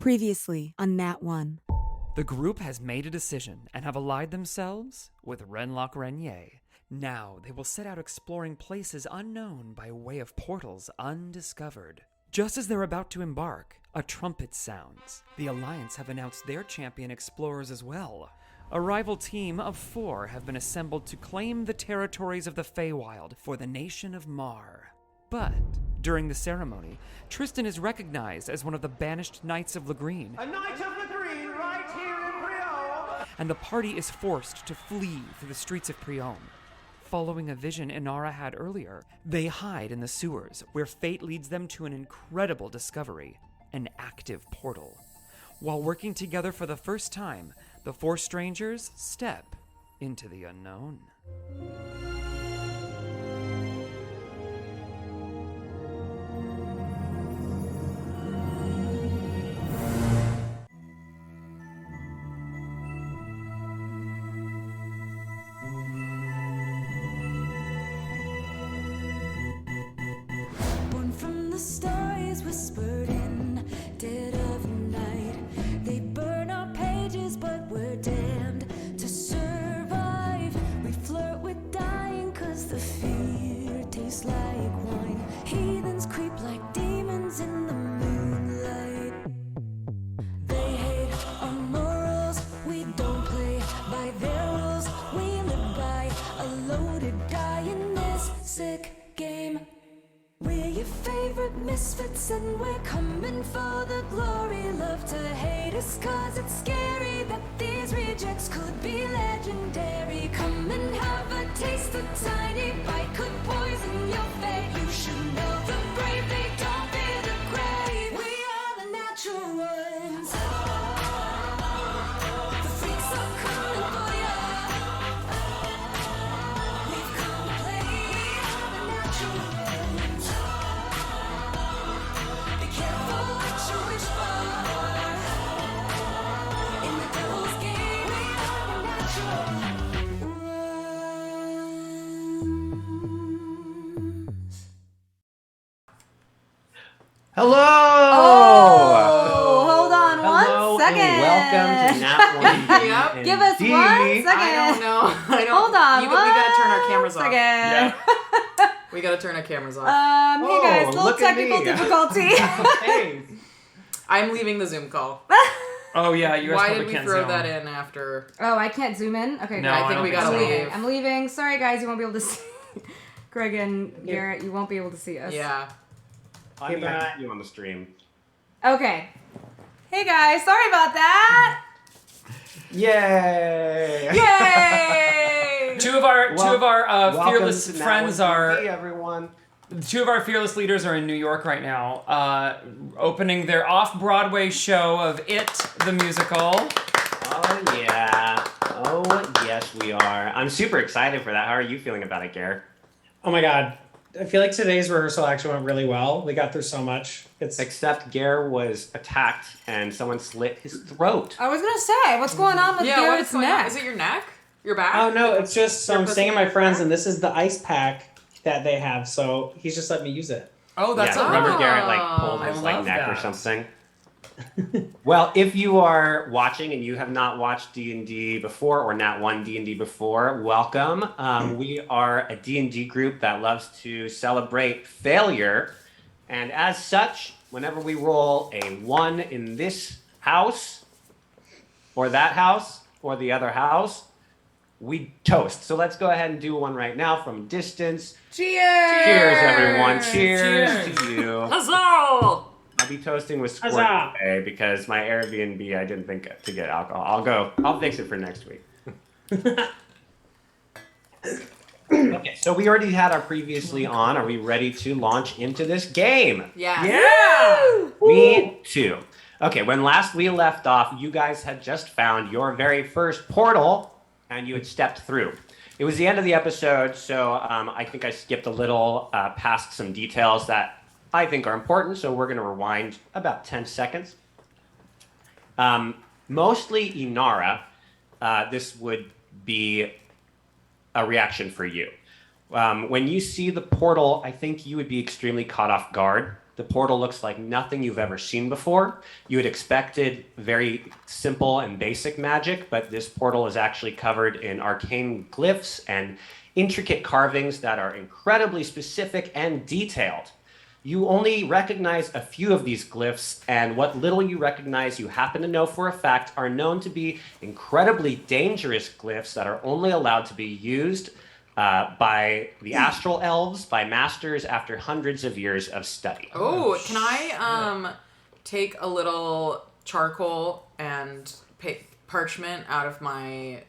Previously on NatOne. The group has made a decision and have allied themselves with Renlock Renier. Now they will set out exploring places unknown by way of portals undiscovered. Just as they're about to embark, a trumpet sounds. The Alliance have announced their champion explorers as well. A rival team of 4 have been assembled to claim the territories of the Feywild for the nation of Mar. But during the ceremony, Tristan is recognized as one of the banished Knights of Lagreen. A Knight of Lagreen right here in Prion! And the party is forced to flee through the streets of Prion. Following a vision Inara had earlier, they hide in the sewers, where fate leads them to an incredible discovery, an active portal. While working together for the first time, the 4 strangers step into the unknown. Born from the stories whispered in dead of night. They burn our pages, but we're damned to survive. We flirt with dying, cause the fear tastes like wine. Heathens creep like demons in the moonlight. They hate our morals, we don't play by their rules. We live by a loaded die in this sick game. We're your favorite misfits and we're coming for the glory. Love to hate us cause it's scary that these rejects could be legendary. Come and have a taste, a tiny bite could poison your fate. You should know the brave, they don't fear the grave. We are the natural ones. The freaks are coming for ya. We've come to play. We are the natural ones. Be careful what you wish for. In the devil's game, we are the natural ones. Hello! Oh, hold on Hello one second. and welcome to NatOne. Yep. Give us 1 second. I don't know. Hold on. We gotta turn our cameras off. Second. We gotta turn our cameras off. Hey guys, little look at technical me. difficulty. Hey. I'm leaving the Zoom call. Oh yeah, you guys Why probably did we can't throw zoom. that in after? Oh, I can't zoom in? Okay, No, great. I think we gotta so. leave. I'm leaving. Sorry guys, you won't be able to see. Greg and Garrett, you won't be able to see us. Yeah. I'm back you on the stream. Okay. Hey guys, sorry about that. Yay! Yay! Two of our Welcome fearless to friends NatOne are TV, everyone. 2 of our fearless leaders are in New York right now, opening their off-Broadway show of It the musical. Oh yeah. Oh yes, we are. I'm super excited for that. How are you feeling about it, Garrett? Oh my god. I feel like today's rehearsal actually went really well. We got through so much. Except Gare was attacked and someone slit his throat. I was gonna say, what's going on with Yeah, what Garrett's is going on? neck? Is it your neck? Your back? Oh no, it's just Your I'm staying at my pussy? friends and this is the ice pack that they have, so he's just let me use it. Oh, that's yeah, remember Oh. Garrett like pulled I his love neck or that. something? Well, if you are watching and you have not watched D&D before or NatOne D&D before, welcome. We are a D&D group that loves to celebrate failure. And as such, whenever we roll a 1 in this house or that house or the other house, we toast. So let's go ahead and do one right now from distance. Cheers! Cheers, everyone. Cheers, Cheers. to you. Huzzah! I'll be toasting with squirt Huzzah! today because my Airbnb, I didn't think to get alcohol. I'll fix it for next week. Okay, so we already had our previously on. Are we ready to launch into this game? Yeah. Yeah! Me too. Okay, when last we left off, you guys had just found your very first portal and you had stepped through. It was the end of the episode, so I think I skipped a little past some details that I think are important, so we're going to rewind about 10 seconds. Mostly Inara, this would be a reaction for you. When you see the portal, I think you would be extremely caught off guard. The portal looks like nothing you've ever seen before. You had expected very simple and basic magic, but this portal is actually covered in arcane glyphs and intricate carvings that are incredibly specific and detailed. You only recognize a few of these glyphs, and what little you recognize, you happen to know for a fact, are known to be incredibly dangerous glyphs that are only allowed to be used by the astral elves, by masters after hundreds of years of study. Oh, can I take a little charcoal and parchment out of my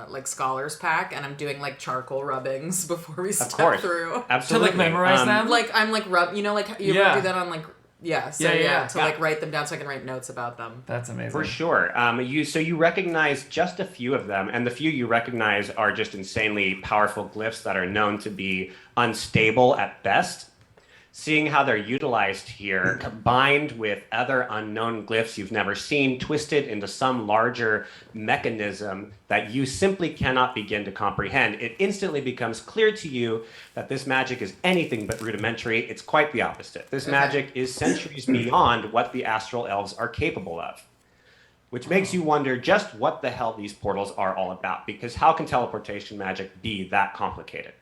like scholar's pack, and I'm doing like charcoal rubbings before we step through. Absolutely. To like memorize them? Like I'm like you know, like you ever do that on like to like write them down so I can write notes about them. That's amazing. For sure. You recognize just a few of them, and the few you recognize are just insanely powerful glyphs that are known to be unstable at best. Seeing how they're utilized here, combined with other unknown glyphs you've never seen, twisted into some larger mechanism that you simply cannot begin to comprehend, it instantly becomes clear to you that this magic is anything but rudimentary. It's quite the opposite. This magic is centuries beyond what the astral elves are capable of. Which makes you wonder just what the hell these portals are all about, because how can teleportation magic be that complicated?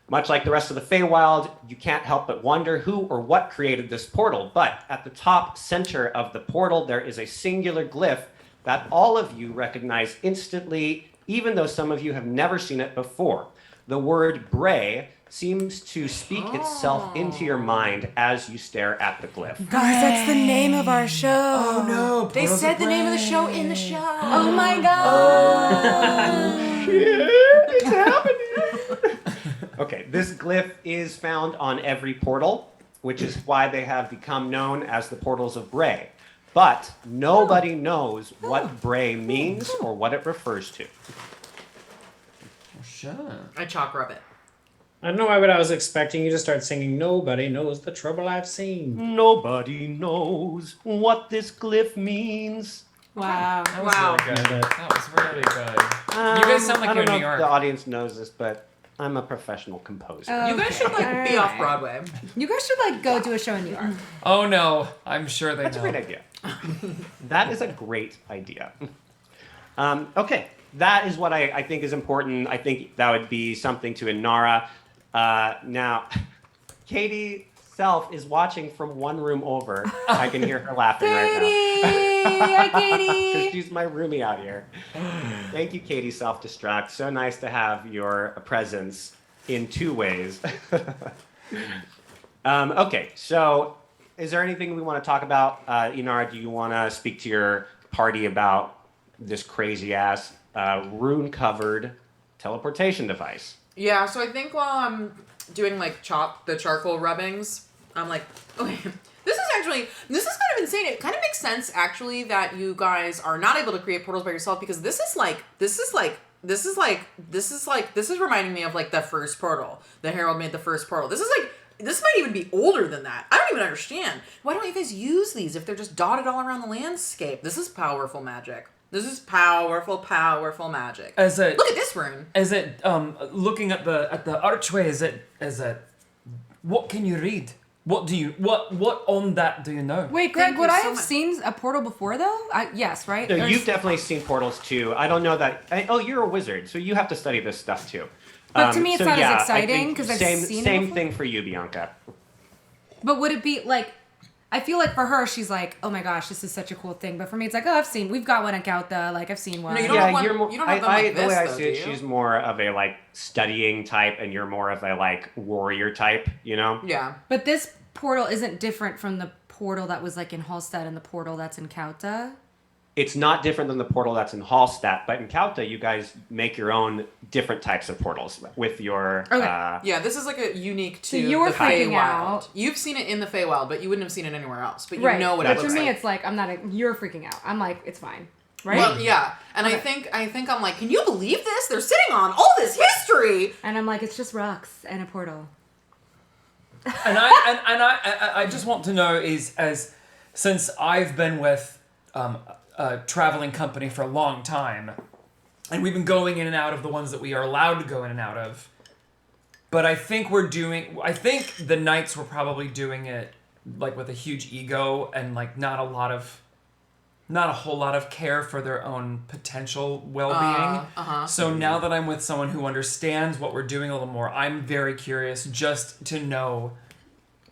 Much like the rest of the Feywild, you can't help but wonder who or what created this portal. But at the top center of the portal, there is a singular glyph that all of you recognize instantly, even though some of you have never seen it before. The word Brae seems to speak itself into your mind as you stare at the glyph. Guys, that's the name of our show. Oh no! They said the name of the show in the show. Oh my god! Shit, it's happening! Okay, this glyph is found on every portal, which is why they have become known as the Portals of Brae. But nobody knows what Brae means or what it refers to. Sure. I chalk rub it. I don't know why, but I was expecting you to start singing "Nobody Knows the Trouble I've Seen." Nobody knows what this glyph means. Wow. That was Wow. really good. That was really good. You guys sound like I you're don't in know New if York. the audience knows this, but I'm a professional composer. You guys should like be off Broadway. You guys should like go do a show in New York. Oh no, I'm sure they That's a know. great idea. That is a great idea. Okay, that is what I think is important. I think that would be something to Inara. Now, Katie Self is watching from one room over. I can hear her laughing right Hi, now. Katie. Because she's my roomie out here. Thank you, Katie Self Distract. So nice to have your presence in two ways. Okay, so is there anything we want to talk about? Inara, do you want to speak to your party about this crazy ass rune-covered teleportation device? Yeah, so I think while I'm doing like the charcoal rubbings, I'm like, okay, this is kind of insane. It kind of makes sense actually that you guys are not able to create portals by yourself, because this is reminding me of like the first portal. The Herald made the first portal. This might even be older than that. I don't even understand. Why don't you guys use these if they're just dotted all around the landscape? This is powerful magic. This is powerful, powerful magic. Look at this rune. Is it looking at the archway? Is it what can you read? What on that do you know? Wait, Greg, Thank would you I so have much. seen a portal before though? Yes, right? No, There's- you've definitely seen portals too. I don't know that. You're a wizard, so you have to study this stuff too. But to me, it's so not as yeah, I exciting, think 'cause I've same, seen it Same before. thing for you, Bianca. But would it be like? I feel like for her, she's like, oh my gosh, this is such a cool thing. But for me, it's like, oh, we've got one in Kauta. Like, I've seen one. No, you don't have one- you're more. you don't have them like the way this, I though, see do it, you? she's more of a like studying type, and you're more of a like warrior type. You know. Yeah. But this portal isn't different from the portal that was like in Hallstatt and the portal that's in Kauta. It's not different than the portal that's in Hallstatt, but in Kauta, you guys make your own different types of portals with your. Okay. Yeah, this is like a unique to So you're the freaking Feywild. out. You've seen it in the Feywild, but you wouldn't have seen it anywhere else. But you Right. know what But it for looks me, like. it's like you're freaking out. I'm like, it's fine, right? Well, yeah, and Okay. I think I'm like, can you believe this? They're sitting on all this history. And I'm like, it's just rocks and a portal. And I just want to know since I've been with a traveling company for a long time, and we've been going in and out of the ones that we are allowed to go in and out of. But I think the Knights were probably doing it like with a huge ego and like not a whole lot of care for their own potential well-being. So now that I'm with someone who understands what we're doing a little more, I'm very curious just to know,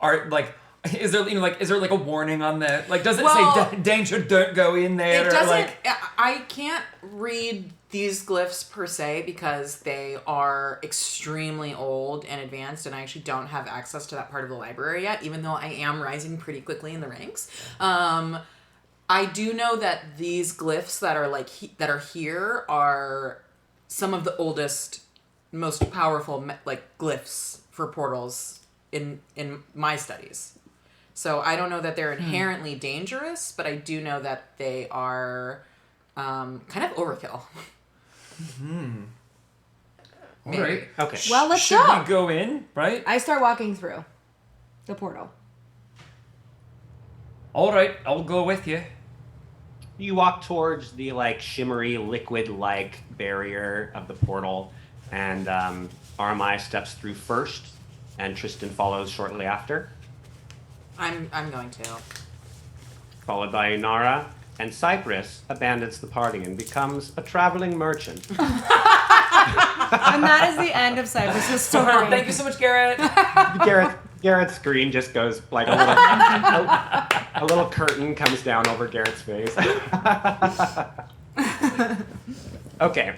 is there like a warning on the, like, does it say danger, don't go in there? It doesn't. Like, I can't read these glyphs per se because they are extremely old and advanced, and I actually don't have access to that part of the library yet, even though I am rising pretty quickly in the ranks. I do know that these glyphs that are that are here are some of the oldest, most powerful glyphs for portals in my studies. So I don't know that they're inherently dangerous, but I do know that they are kind of overkill. all right. Okay. Well, let's Should go. we go in, right? I start walking through the portal. All right, I'll go with you. You walk towards the shimmery liquid-like barrier of the portal, and Armai steps through first, and Tristan follows shortly after, I'm going to. followed by Inara, and Cypress abandons the party and becomes a traveling merchant. And that is the end of Cypress's story. Thank you so much, Garrett. Garrett's screen just goes like a little curtain comes down over Garrett's face. Okay.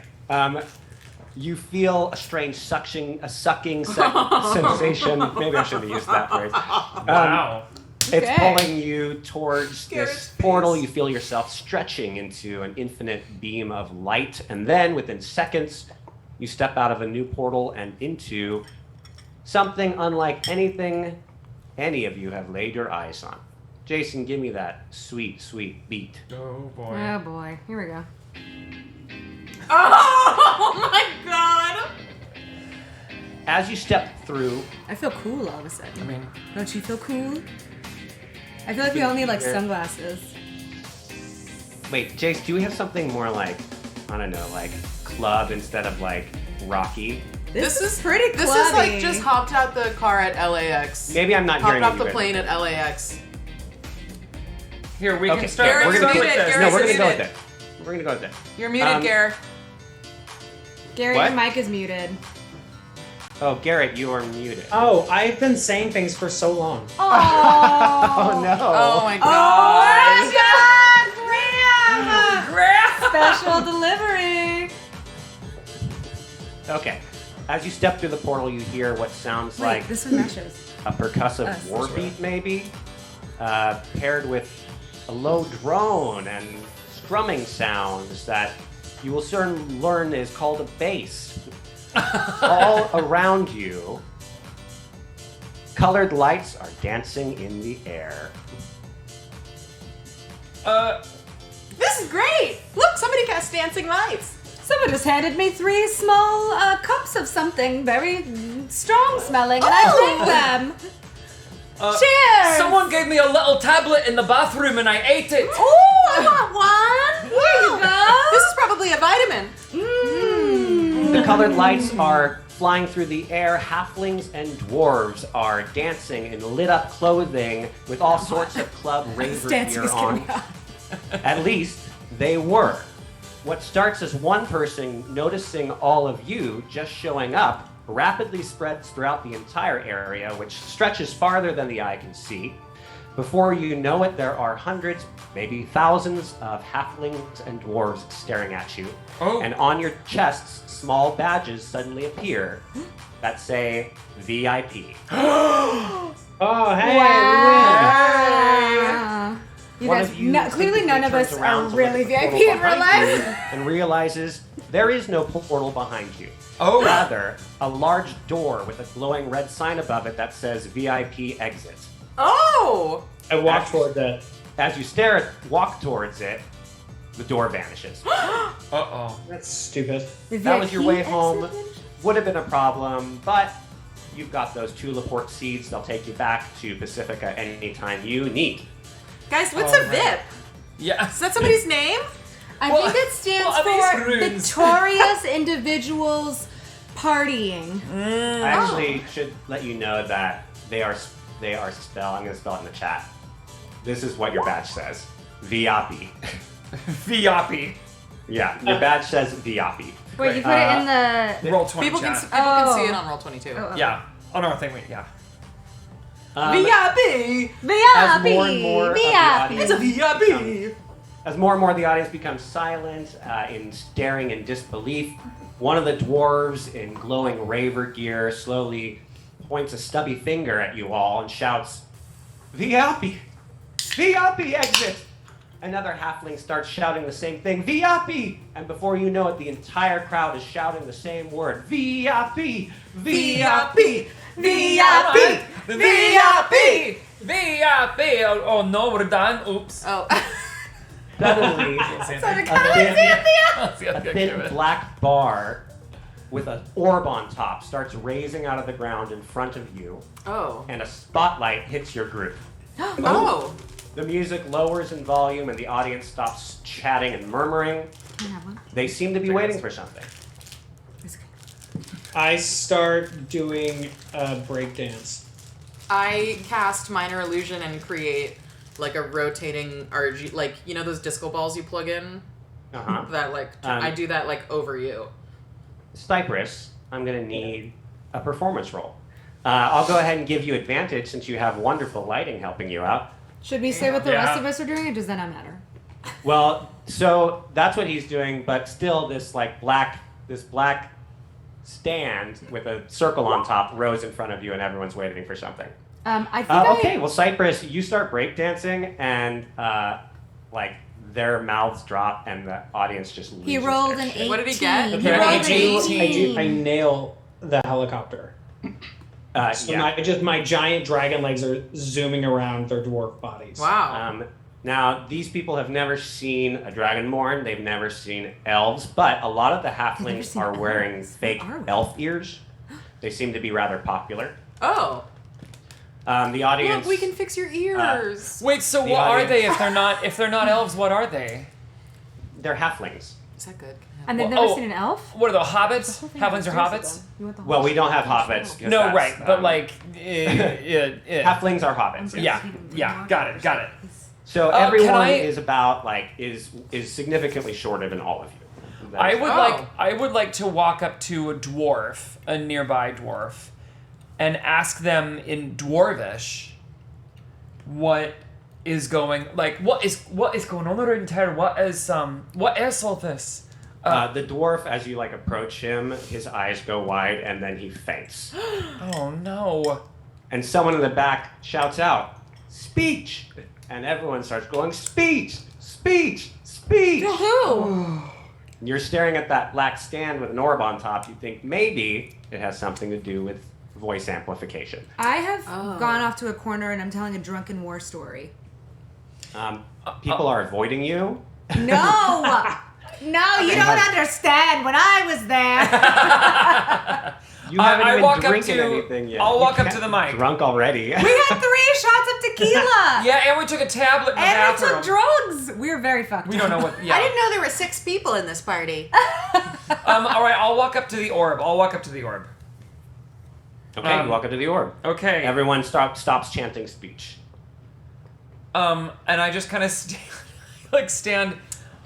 You feel a strange sucking sensation. Maybe I shouldn't have used that phrase. Wow. It's Okay. pulling you towards Garrett's this face. portal. You feel yourself stretching into an infinite beam of light, and then within seconds, you step out of a new portal and into something unlike anything any of you have laid your eyes on. Jason, give me that sweet, sweet beat. Oh boy. Oh boy, here we go. Oh my god! As you step through, I feel cool all of a sudden. I mean, Don't you feel cool? I feel like we all need sunglasses. wait, Jace, do we have something more I don't know, club instead of rocky? This is pretty This clubby. is just hopped out the car at LAX. Maybe I'm not hearing Hopped off you the right. plane at LAX. here we Okay, can start. Garrett's we're gonna muted, go with this. Garrett's No, we're gonna go with muted. it. We're gonna go with it. You're muted, Garrett. Gary, What? your mic is muted. Oh, Garrett, you are muted. Oh, I've been saying things for so long. Oh, Oh no. Oh my Oh god. my God, Graham! Special delivery. Okay. As you step through the portal, you hear what sounds Wait, like this one matches. a percussive Us. war beat, maybe, paired with a low drone and strumming sounds that you will soon learn is called a bass. All around you, colored lights are dancing in the air. This is great. Look, somebody cast dancing lights. Someone just handed me 3 small cups of something very strong smelling, and I drank them. Cheers! Someone gave me a little tablet in the bathroom and I ate it. Oh, I want one. Here you This is probably a vitamin. go. The colored lights are flying through the air. Halflings and dwarves are dancing in lit up clothing with all sorts of club raver dancing gear is getting on. At least they were. What starts as one person noticing all of you just showing up rapidly spreads throughout the entire area, which stretches farther than the eye can see. Before you know it, there are hundreds, maybe thousands of halflings and dwarves staring at you. Oh. And on your chests, small badges suddenly appear that say VIP. Oh, hey, Wow. You One guys, of you clearly none of turns us around are to really look at the VIP in portal real behind you life. and realizes there is no portal behind you. Oh. Rather, a large door with a glowing red sign above it that says VIP exit. Oh. we win. I walk toward that. As you walk towards it, the door vanishes. Uh-oh. That's stupid. That was your way home. Would have been a problem, but you've got those 2 Laporte seeds. They'll take you back to Pacifica anytime you need. Guys, what's Oh, a VIP? Yeah. Is that somebody's name? I Well, think it stands what are for these runes? Victorious Individuals Partying. I actually should let you know that they are they are spelled. I'm going to spell it in the chat. This is what your badge says. Viapi. Viapi. Yeah, your badge says Viapi. Wait, you put it in the... Roll 20 People can chat. can see it on Roll22. Oh. Yeah. Oh, no, thing, wait, yeah. VIP! As more and more of the audience It's a VIP! As more and more of the audience becomes silent, in staring in disbelief, one of the dwarves in glowing raver gear slowly points a stubby finger at you all and shouts, VIP! VIP exit! Another halfling starts shouting the same thing, VIP! And before you know it, the entire crowd is shouting the same word, VIP! VIP! VIP! VIP! VIP! Oh, no, we're done. Oops. Oh. Suddenly, a thin black bar with an orb on top starts raising out of the ground in front of you, Oh. and a spotlight hits your group. Oh. The music lowers in volume and the audience stops chatting and murmuring. They seem to be waiting for something. I start doing a breakdance. I cast Minor Illusion and create like a rotating RG, like, you know those disco balls you plug in? Uh-huh. That like, I do that like over you. Cypress, I'm going to need a performance roll. I'll go ahead and give you advantage since you have wonderful lighting helping you out. Should we say what the Yeah. rest of us are doing, or does that not matter? Well, so that's what he's doing, but still this black stand with a circle on top rose in front of you and everyone's waiting for something. I think Okay, well, Cypress, you start breakdancing and like their mouths drop and the audience just loses He rolled their an shit. 18. What did he get? He Okay, rolled I an 18. nail the helicopter. So Yeah. my giant dragon legs are zooming around their dwarf bodies. Wow. Now, these people have never seen a dragonborn. They've never seen elves, but a lot of the halflings seen are wearing elves. fake What are we? elf ears. They seem to be rather popular. Oh. The audience. Look, we can fix your ears. Wait, so The what are audience- they if they're not elves? What are they? They're halflings. Is that good? And they've Well, never oh. seen an elf? What are the hobbits? The whole thing Halflings is are seriously hobbits? dumb. You want the Well, whole we don't have shit? hobbits. 'cause No, that's, right, but um, like, halflings are hobbits. Yes. yeah, got it. So can everyone I- is about is significantly shorter than all of you. I That's- would like to walk up to a dwarf, a nearby dwarf, and ask them in dwarvish what is going what is going on right entire what is all this? the dwarf, as you approach him, his eyes go wide and then he faints. Oh no. And someone in the back shouts out, "Speech!" And everyone starts going, "Speech! Speech! Speech!" Who? You're staring at that black stand with an orb on top. You think maybe it has something to do with voice amplification. I have gone off to a corner and I'm telling a drunken war story. People are avoiding you. No! No, you don't understand. When I was there, You haven't I even walk up drinking to- anything yet. I'll You walk up can't to the be mic. Drunk already. we had 3 shots of tequila. Yeah, and we took a tablet in the And we bathroom. took drugs. We were very fucked We up. don't know what. Yeah. I didn't know there were 6 people in this party. All right, I'll walk up to the orb. Okay, you walk up to the orb. Okay. Everyone stops chanting speech. And I just kind of stand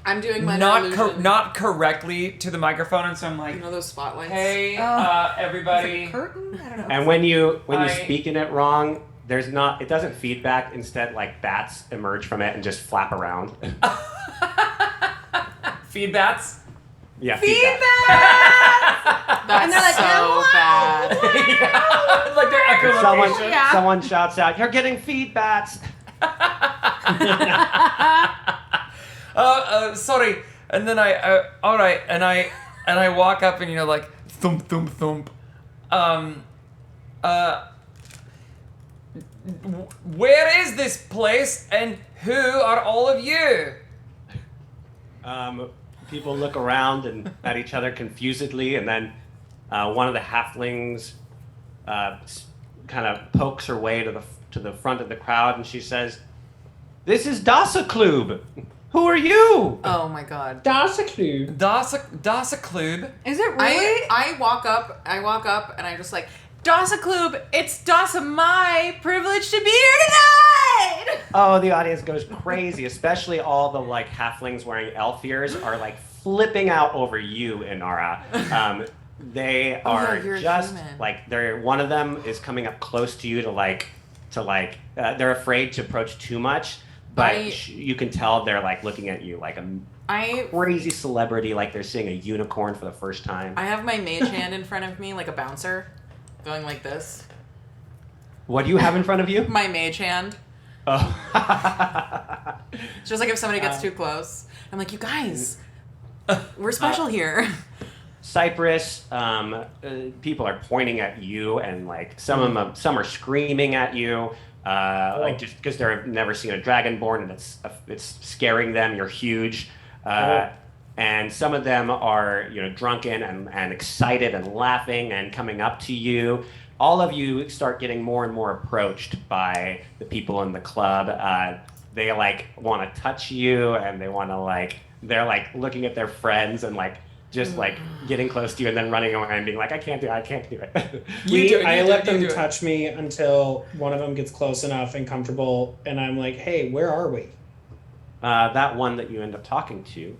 I'm doing my not correctly to the microphone, and so I'm like, You know those spotlights? hey, Oh. everybody. Curtain? I don't know. And when you I- speak in it wrong, it doesn't feedback. Instead, bats emerge from it and just flap around. Feedbats. Yeah, That's And they're like, so bad. Yeah. Like their echolocation. Yeah. Someone shouts out, "You're getting feedbacks." Sorry. And then all right, and I walk up and thump thump thump. Where is this place and who are all of you? People look around and at each other confusedly, and then one of the halflings kind of pokes her way to the front of the crowd, and she says, "This is Dasakloob. Who are you?" Oh my god. Dasakloob. Dasakloob. Is it really? I walk up and I just Dasakloob, it's Dasa my privilege to be here tonight! Oh, the audience goes crazy, especially all the like halflings wearing elf ears are like flipping out over you, Inara. They are you're a just human. like one of them is coming up close to you they're afraid to approach too much, but you can tell they're like looking at you like a crazy celebrity, like they're seeing a unicorn for the first time. I have my mage hand in front of me like a bouncer, going like this. What do you have in front of you? My mage hand. Oh. Just like if somebody gets too close. I'm like, you guys, we're special here. Cyprus, people are pointing at you, and like some are screaming at you, like just because they've never seen a dragonborn, and it's scaring them. You're huge, and some of them are drunken and excited and laughing and coming up to you. All of you start getting more and more approached by the people in the club. They like want to touch you, and they want to they're like looking at their friends and like. Just like getting close to you and then running away and being like, I can't do it. I let them touch me until one of them gets close enough and comfortable, and I'm like, hey, where are we? That one that you end up talking to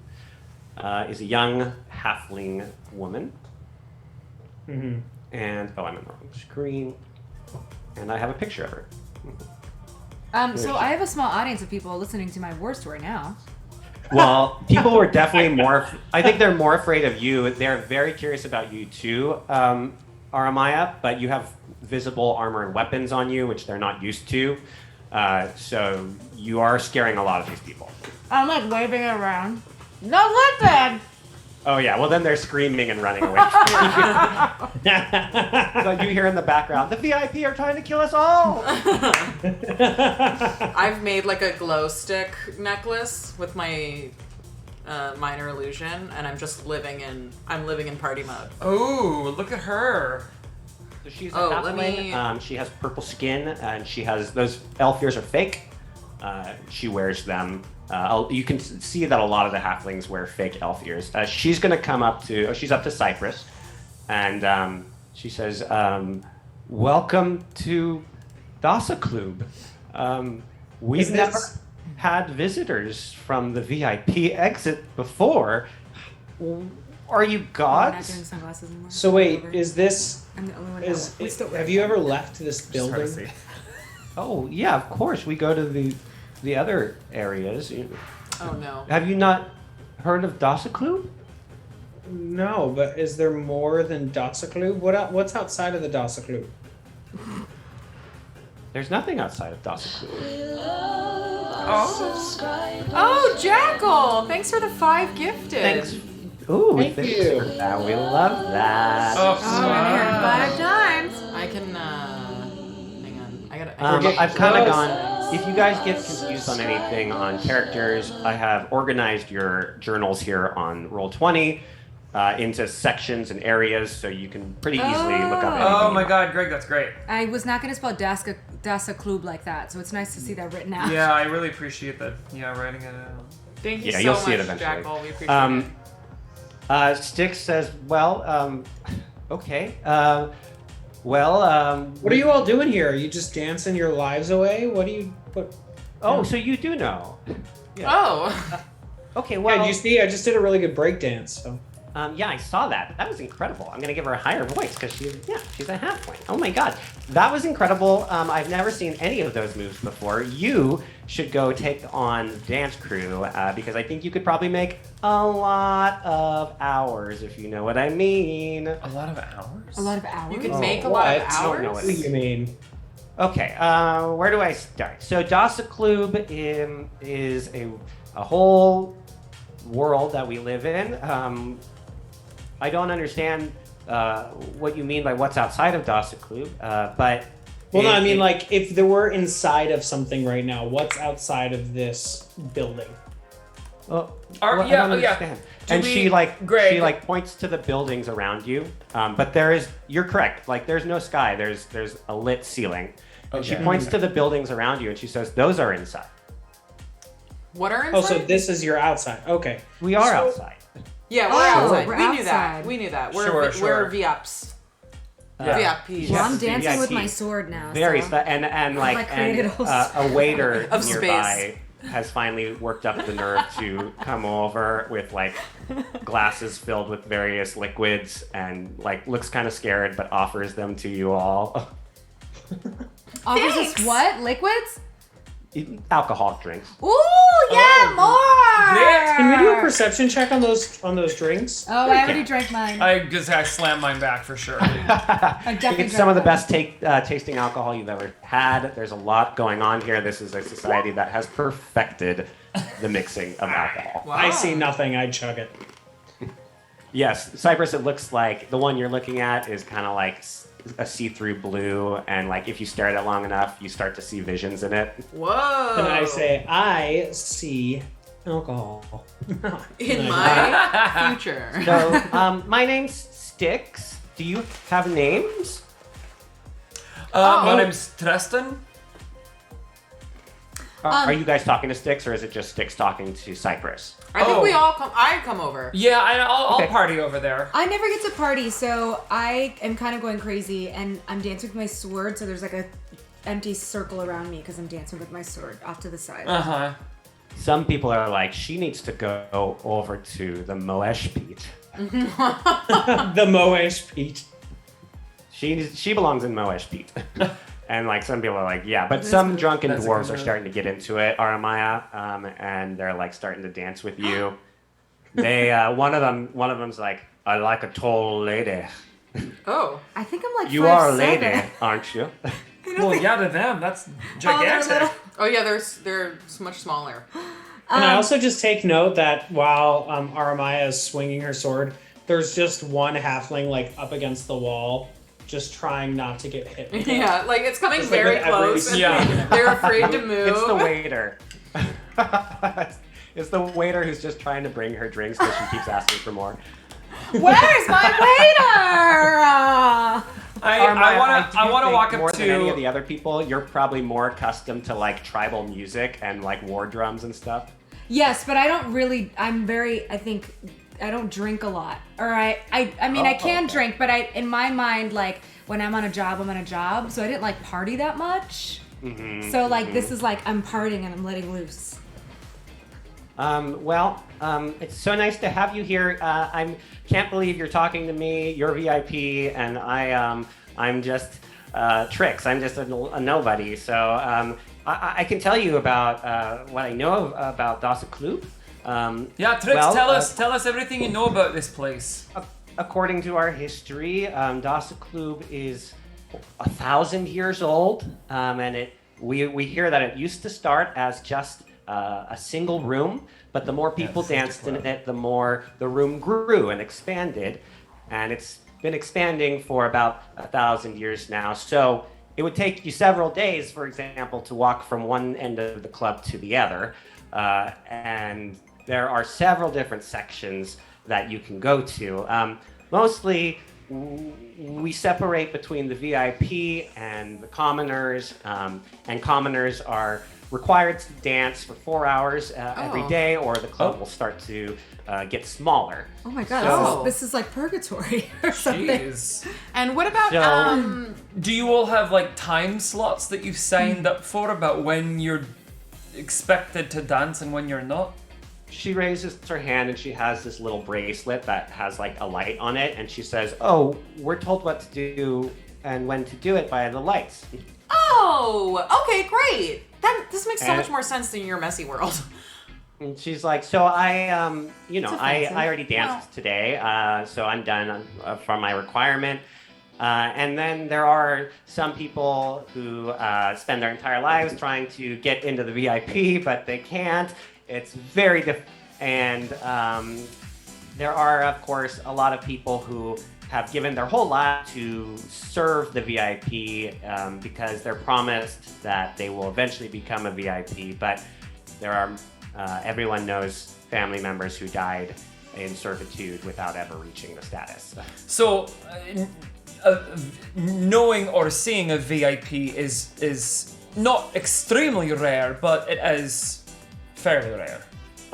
is a young halfling woman. Mm-hmm. And, I'm in the wrong screen. And I have a picture of her. So I have a small audience of people listening to my war story now. Well, people were definitely I think they're more afraid of you. They're very curious about you too, Aramaya, but you have visible armor and weapons on you, which they're not used to. So you are scaring a lot of these people. I'm like waving it around. No weapon! Oh yeah, well then they're screaming and running away from you. So you hear in the background, the VIP are trying to kill us all! I've made like a glow stick necklace with my minor illusion, and I'm just living in party mode. Oh, look at her. So she's a halfling. She has purple skin, and she has those elf ears are fake. She wears them. You can see that a lot of the halflings wear fake elf ears. She's going to come up she's up to Cyprus, and she says, welcome to Dasakloob. We've never had visitors from the VIP exit before. Are you I'm not gods? doing sunglasses anymore. So wait, is this I'm the only one have you ever left this building? Oh, yeah, of course. We go to the other areas. Oh no. Have you not heard of Dasakloob? No, but is there more than Dasakloob? What's outside of the Dasakloob? There's nothing outside of Dasakloob. Oh, Jackal! Thanks for the 5 gifted. Thanks. Ooh, Thank thanks you. for that. We love that. Oh, I'm here 5 times. I can hang on. I gotta. I've kind of gone. If you guys get confused on anything on characters, I have organized your journals here on Roll20 into sections and areas, so you can pretty easily look up anything. Oh my God, Greg, that's great. I was not going to spell Dasakloob like that, so it's nice to see that written out. Yeah, I really appreciate that. Yeah, writing it out. Thank you so you'll much, see it eventually. Jackal. We appreciate it. Styx says, well, okay. What are you all doing here? Are you just dancing your lives away? Oh, so you do know. Yeah. Oh. Okay, well. Yeah, you see, I just did a really good break dance, so. Yeah, I saw that. That was incredible. I'm gonna give her a higher voice because she's a halfling. Oh my god, that was incredible. I've never seen any of those moves before. You should go take on the dance crew because I think you could probably make a lot of hours, if you know what I mean. A lot of hours? A lot of hours? You can make a lot of What? I don't know hours? what What do you mean? Okay, where do I start? So Dasakloob is a whole world that we live in. I don't understand what you mean by what's outside of Dasakloob, but... Well, no, I mean, like, if there were inside of something right now, what's outside of this building? Well, yeah, I don't yeah. understand. Do And we- she Greg- points to the buildings around you, but you're correct. Like, there's no sky. There's a lit ceiling. And she Okay. points to the buildings around you, and she says, "Those are inside. What are inside? Oh, so this is your outside. Okay. We are So- outside." Yeah, we're Oh, outside. we're We knew that. outside. We knew that. Sure. We're VUps. VIP. Well, I'm Yes, dancing with VIP. my sword now. Very so. and like I created and, a whole a waiter Of nearby has finally worked up the nerve to come over with like glasses filled with various liquids and like looks kind of scared but offers them to you all. Offers us Thanks. what? Liquids? Alcoholic drinks. Ooh, yeah, more! Can we do a perception check on those drinks? Oh, I already drank mine. I slammed mine back for sure. I definitely It's some of the drank best tasting alcohol you've ever had. There's a lot going on here. This is a society that has perfected the mixing of alcohol. Wow. I see nothing. I'd chug it. Yes, Cypress, it looks like the one you're looking at is kind of like a see-through blue, and like if you stare at it long enough, you start to see visions in it. Whoa. And I say, I see alcohol. in my future. So, my name's Styx. Do you have names? My name's Tristan. Are you guys talking to Styx, or is it just Styx talking to Cypress? I think Oh. we all come. I come over. Yeah, I'll Okay. party over there. I never get to party, so I am kind of going crazy, and I'm dancing with my sword, so there's like a empty circle around me because I'm dancing with my sword off to the side. Uh-huh. Some people are like, she needs to go over to the Moesh Pete. The Moesh Pete. She belongs in Moesh Pete. And like some people are like, yeah, but some drunken That's a dwarves good are move. starting to get into it, Aramaya, and they're like starting to dance with you. They one of them's like, I like a tall lady. Oh. I think I'm like You are a 5'7". lady, aren't you? Well, yeah, to them, that's gigantic. little. Oh yeah, they're much smaller. And I also just take note that while Aramaya is swinging her sword, there's just one halfling like up against the wall, just trying not to get hit. with it. Yeah, like it's coming Just like very with every- close. and Yeah. They're afraid to move. It's the waiter. It's the waiter who's just trying to bring her drinks because she keeps asking for more. Where's my waiter? Aramaya, do I you want to think walk more up than any of to. the other people. You're probably more accustomed to like tribal music and like war drums and stuff. Yes, but I don't really. I think I don't drink a lot. Or I mean, I can drink, but in my mind, like when I'm on a job, I'm on a job. So I didn't like party that much. So like this is like I'm partying and I'm letting loose. It's so nice to have you here. I can't believe you're talking to me. You're VIP, and I'm just Trix. I'm just a nobody. So I can tell you about what I know about Dasakloob. Yeah, Trix, well, tell us everything you know about this place. According to our history, Dasakloob is 1,000 years old, and we hear that it used to start as just a single room, but the more people danced in it, the more the room grew and expanded, and it's been expanding for about 1,000 years now. So it would take you several days, for example, to walk from one end of the club to the other, and there are several different sections that you can go to. Mostly, we separate between the VIP and the commoners, and commoners are required to dance for 4 hours every day, or the club will start to get smaller. Oh my god, So- this is like purgatory or something. Jeez. And what about So- Do you all have like time slots that you've signed up for about when you're expected to dance and when you're not? She raises her hand and she has this little bracelet that has like a light on it, and she says, "Oh, we're told what to do and when to do it by the lights." Oh, okay, great. This makes so And- much more sense than your messy world. And she's like, "So I offensive. I already danced today, so I'm done from my requirement." And then there are some people who spend their entire lives trying to get into the VIP, but they can't. It's very difficult. And there are, of course, a lot of people who have given their whole life to serve the VIP because they're promised that they will eventually become a VIP. But there are, everyone knows family members who died in servitude without ever reaching the status. So, knowing or seeing a VIP is not extremely rare, but it is fairly rare.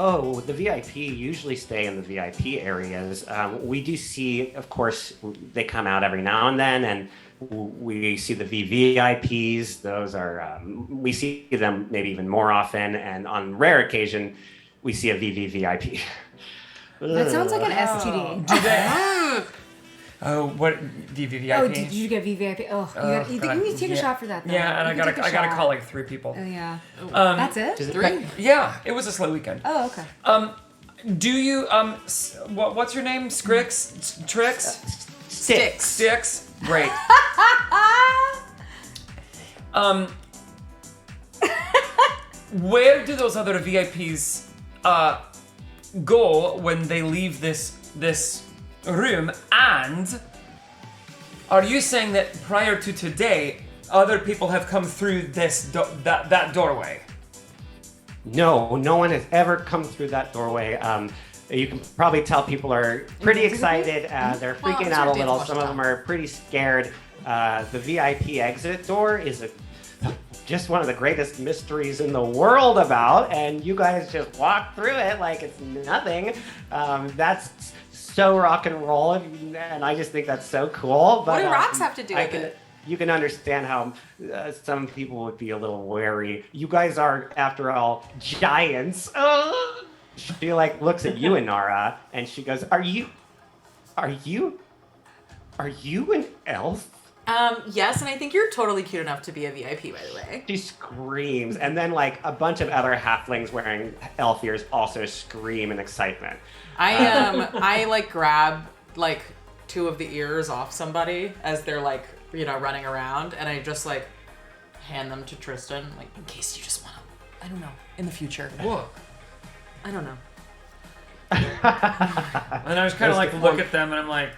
Oh, the VIP usually stay in the VIP areas. We do see, of course, they come out every now and then, and we see the VVIPs. Those are, we see them maybe even more often, and on rare occasion, we see a VVVIP. That sounds like an STD. Do they? Oh, what VVVIP? Oh, did you get VVIP? Oh, you need to take a shot for that. Though. Yeah, and You I can take a gotta shot. call like 3 people. Oh yeah. That's it. Three? Yeah, it was a slow weekend. Oh okay. Do you what's your name? Scrix? Trix? Sticks. Sticks? Great. Where do those other VIPs go when they leave this room? And are you saying that prior to today, other people have come through that doorway? No, no one has ever come through that doorway. You can probably tell people are pretty excited. They're freaking out a little. Some of them are pretty scared. The VIP exit door is just one of the greatest mysteries in the world about, and you guys just walk through it like it's nothing. That's so rock and roll, and I just think that's so cool. But, What do rocks have to do with it? You can understand how some people would be a little wary. You guys are, after all, giants. She like looks at you, Inara, and she goes, Are you an elf?" Yes, and I think you're totally cute enough to be a VIP, by the way. She screams, and then like a bunch of other halflings wearing elf ears also scream in excitement. I like grab like 2 of the ears off somebody as they're like, running around, and I just like hand them to Tristan, like in case you just want to, I don't know, in the future. Whoa. I don't know. And I just kind of like look at them, and I'm like,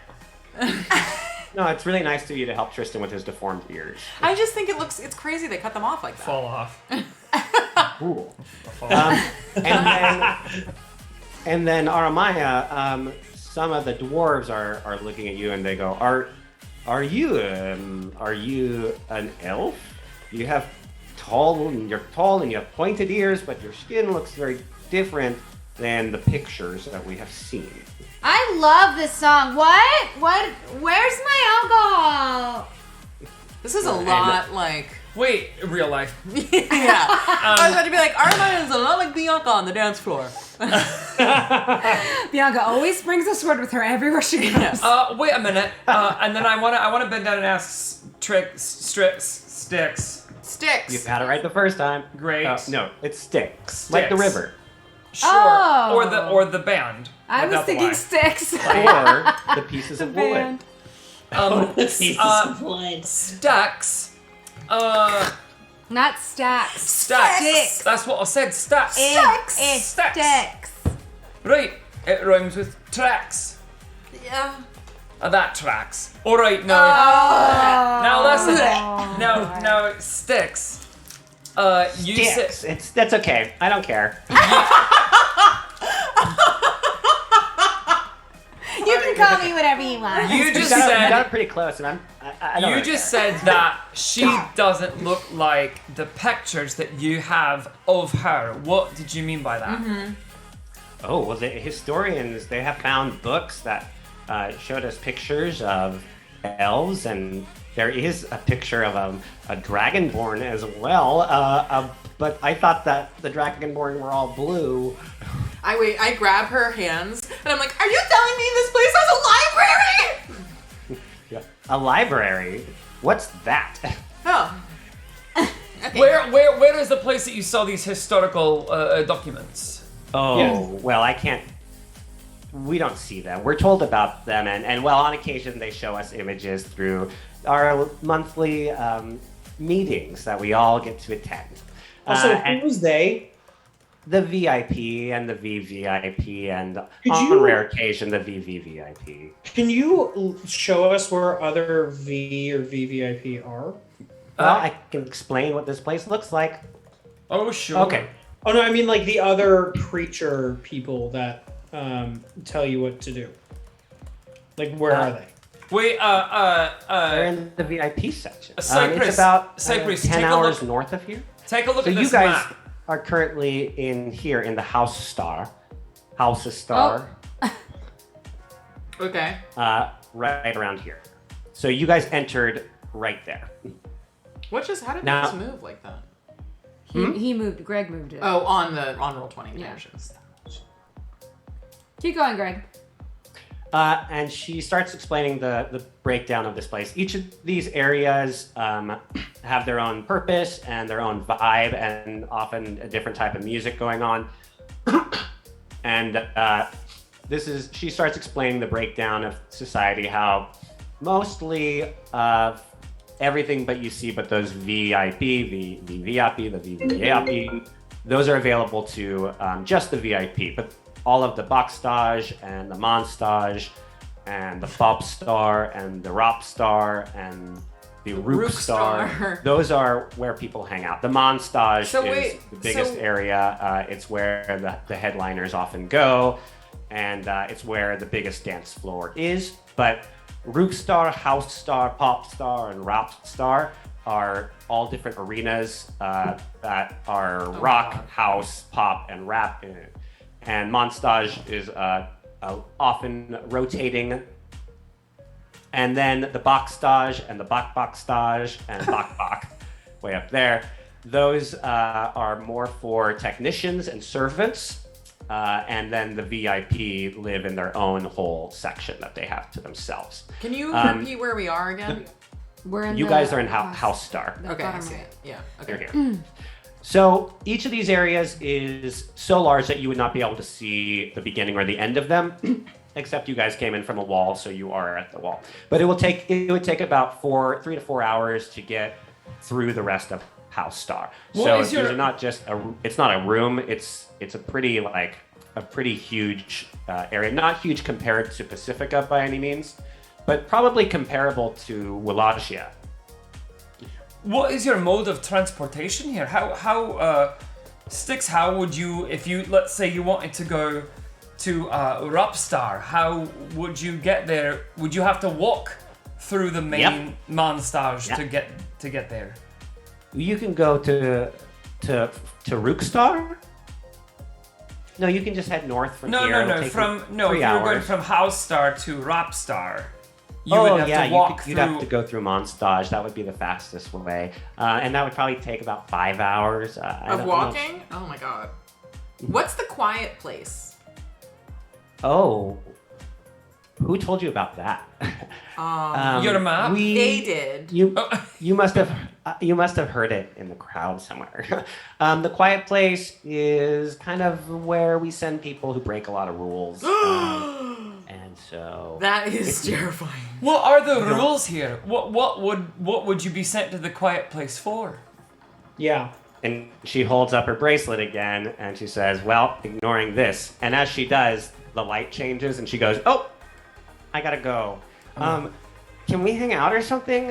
No, it's really nice of you to help Tristan with his deformed ears. I just think it's crazy they cut them off like that. fall off. Cool. And then Aramaya, some of the dwarves are looking at you and they go, Are you an elf? You're tall and you have pointed ears, but your skin looks very different than the pictures that we have seen. I love this song. What? Where's my alcohol? This is a lot like. Wait, real life. Yeah. I was about to be like, Arma is a lot like Bianca on the dance floor. Bianca always brings a sword with her everywhere she goes. Yes. Wait a minute. And then I wanna bend down and ask Sticks. Sticks. You had it right the first time. Great. No, it's sticks. Like the Sticks. river. Sure. Oh. Or the band. I was Without the thinking Y. sticks. Or the pieces of wood. Band. Pieces of wood. Stacks. Not stacks. Stacks. Sticks. That's what I said. Stacks. It's Stacks. sticks. Right. It rhymes with tracks. Yeah. That tracks. All right. No. Now listen. Now Sticks. You Sticks. said That's okay. I don't care. You can call me whatever you want. you You just got said it pretty close, and I don't you really just care. said that she doesn't look like the pictures that you have of her. What did you mean by that? Oh, well, the historians, they have found books that showed us pictures of elves, and there is a picture of a dragonborn as well. But I thought that the dragonborn were all blue. I grab her hands and I'm like, are you telling me this place has a library? Yeah. A library? What's that? Oh. Okay. Where is the place that you saw these historical documents? Oh, Yeah. well, I can't. We don't see them. We're told about them, and well, on occasion they show us images through our monthly meetings that we all get to attend. Also, And who's they? the VIP and the VVIP, and Could on you- rare occasion the VVVIP. Can you show us where other V or VVIP are? Well, I can explain what this place looks like. Oh sure. Okay. Oh no, I mean like the other creature people that tell you what to do. Like where are they? Wait. They're in the VIP section. Cypress, it's about Cypress, 10 take a hours look. north of here. Take a look So at you this guys map. are currently in here in the House Star. House of Star, Okay. right around here. So you guys entered right there. How did Now- this move like that? He moved. Greg moved it. Oh, on roll 20. Yeah. There she is. Keep going, Greg. And she starts explaining the breakdown of this place. Each of these areas have their own purpose and their own vibe, and often a different type of music going on. And she starts explaining the breakdown of society, how mostly everything but you see but those VIP, the VVIP, those are available to just the VIP, but all of the Bakstage and the Monstage and the Fobstar and the Ropstar and the Rookstar, those are where people hang out. The Monstage is the biggest area. It's where the headliners often go, and it's where the biggest dance floor is. But Rookstar, House Star, Popstar, and Ropstar are all different arenas that are rock, house, pop, and rap in it. And Monstage is often rotating. And then the Bakstage and the Bakstage and Bak way up there, those are more for technicians and servants. And then the VIP live in their own whole section that they have to themselves. Can you repeat where we are again? We're in You guys are in House Star. Okay, I bottom see right. it. Yeah. Okay. You're here. So each of these areas is so large that you would not be able to see the beginning or the end of them, except you guys came in from a wall, so you are at the wall. But it would take about 3 to 4 hours to get through the rest of House Star. These are not just it's not a room. It's a pretty huge area. Not huge compared to Pacifica by any means, but probably comparable to Wallachia. What is your mode of transportation here? How Styx, how would you, if you, let's say you wanted to go to Ropstar, how would you get there? Would you have to walk through the main Monstage to get there? You can go to Rookstar. No, you can just head north from here. No. It'll take you 3 If you were hours. going from House Star to Ropstar, you would have to walk you'd through. have to go through Monstage. That would be the fastest way, and that would probably take about 5 hours. Of walking? Oh my god. What's the quiet place? Oh, who told you about that? Your map? They did. You must have heard it in the crowd somewhere. The quiet place is kind of where we send people who break a lot of rules, and so That is terrifying. What are the rules here? What would you be sent to the quiet place for? Yeah. And she holds up her bracelet again, and she says, "Well, ignoring this." And as she does, the light changes, and she goes, "Oh, I gotta go. Can we hang out or something?"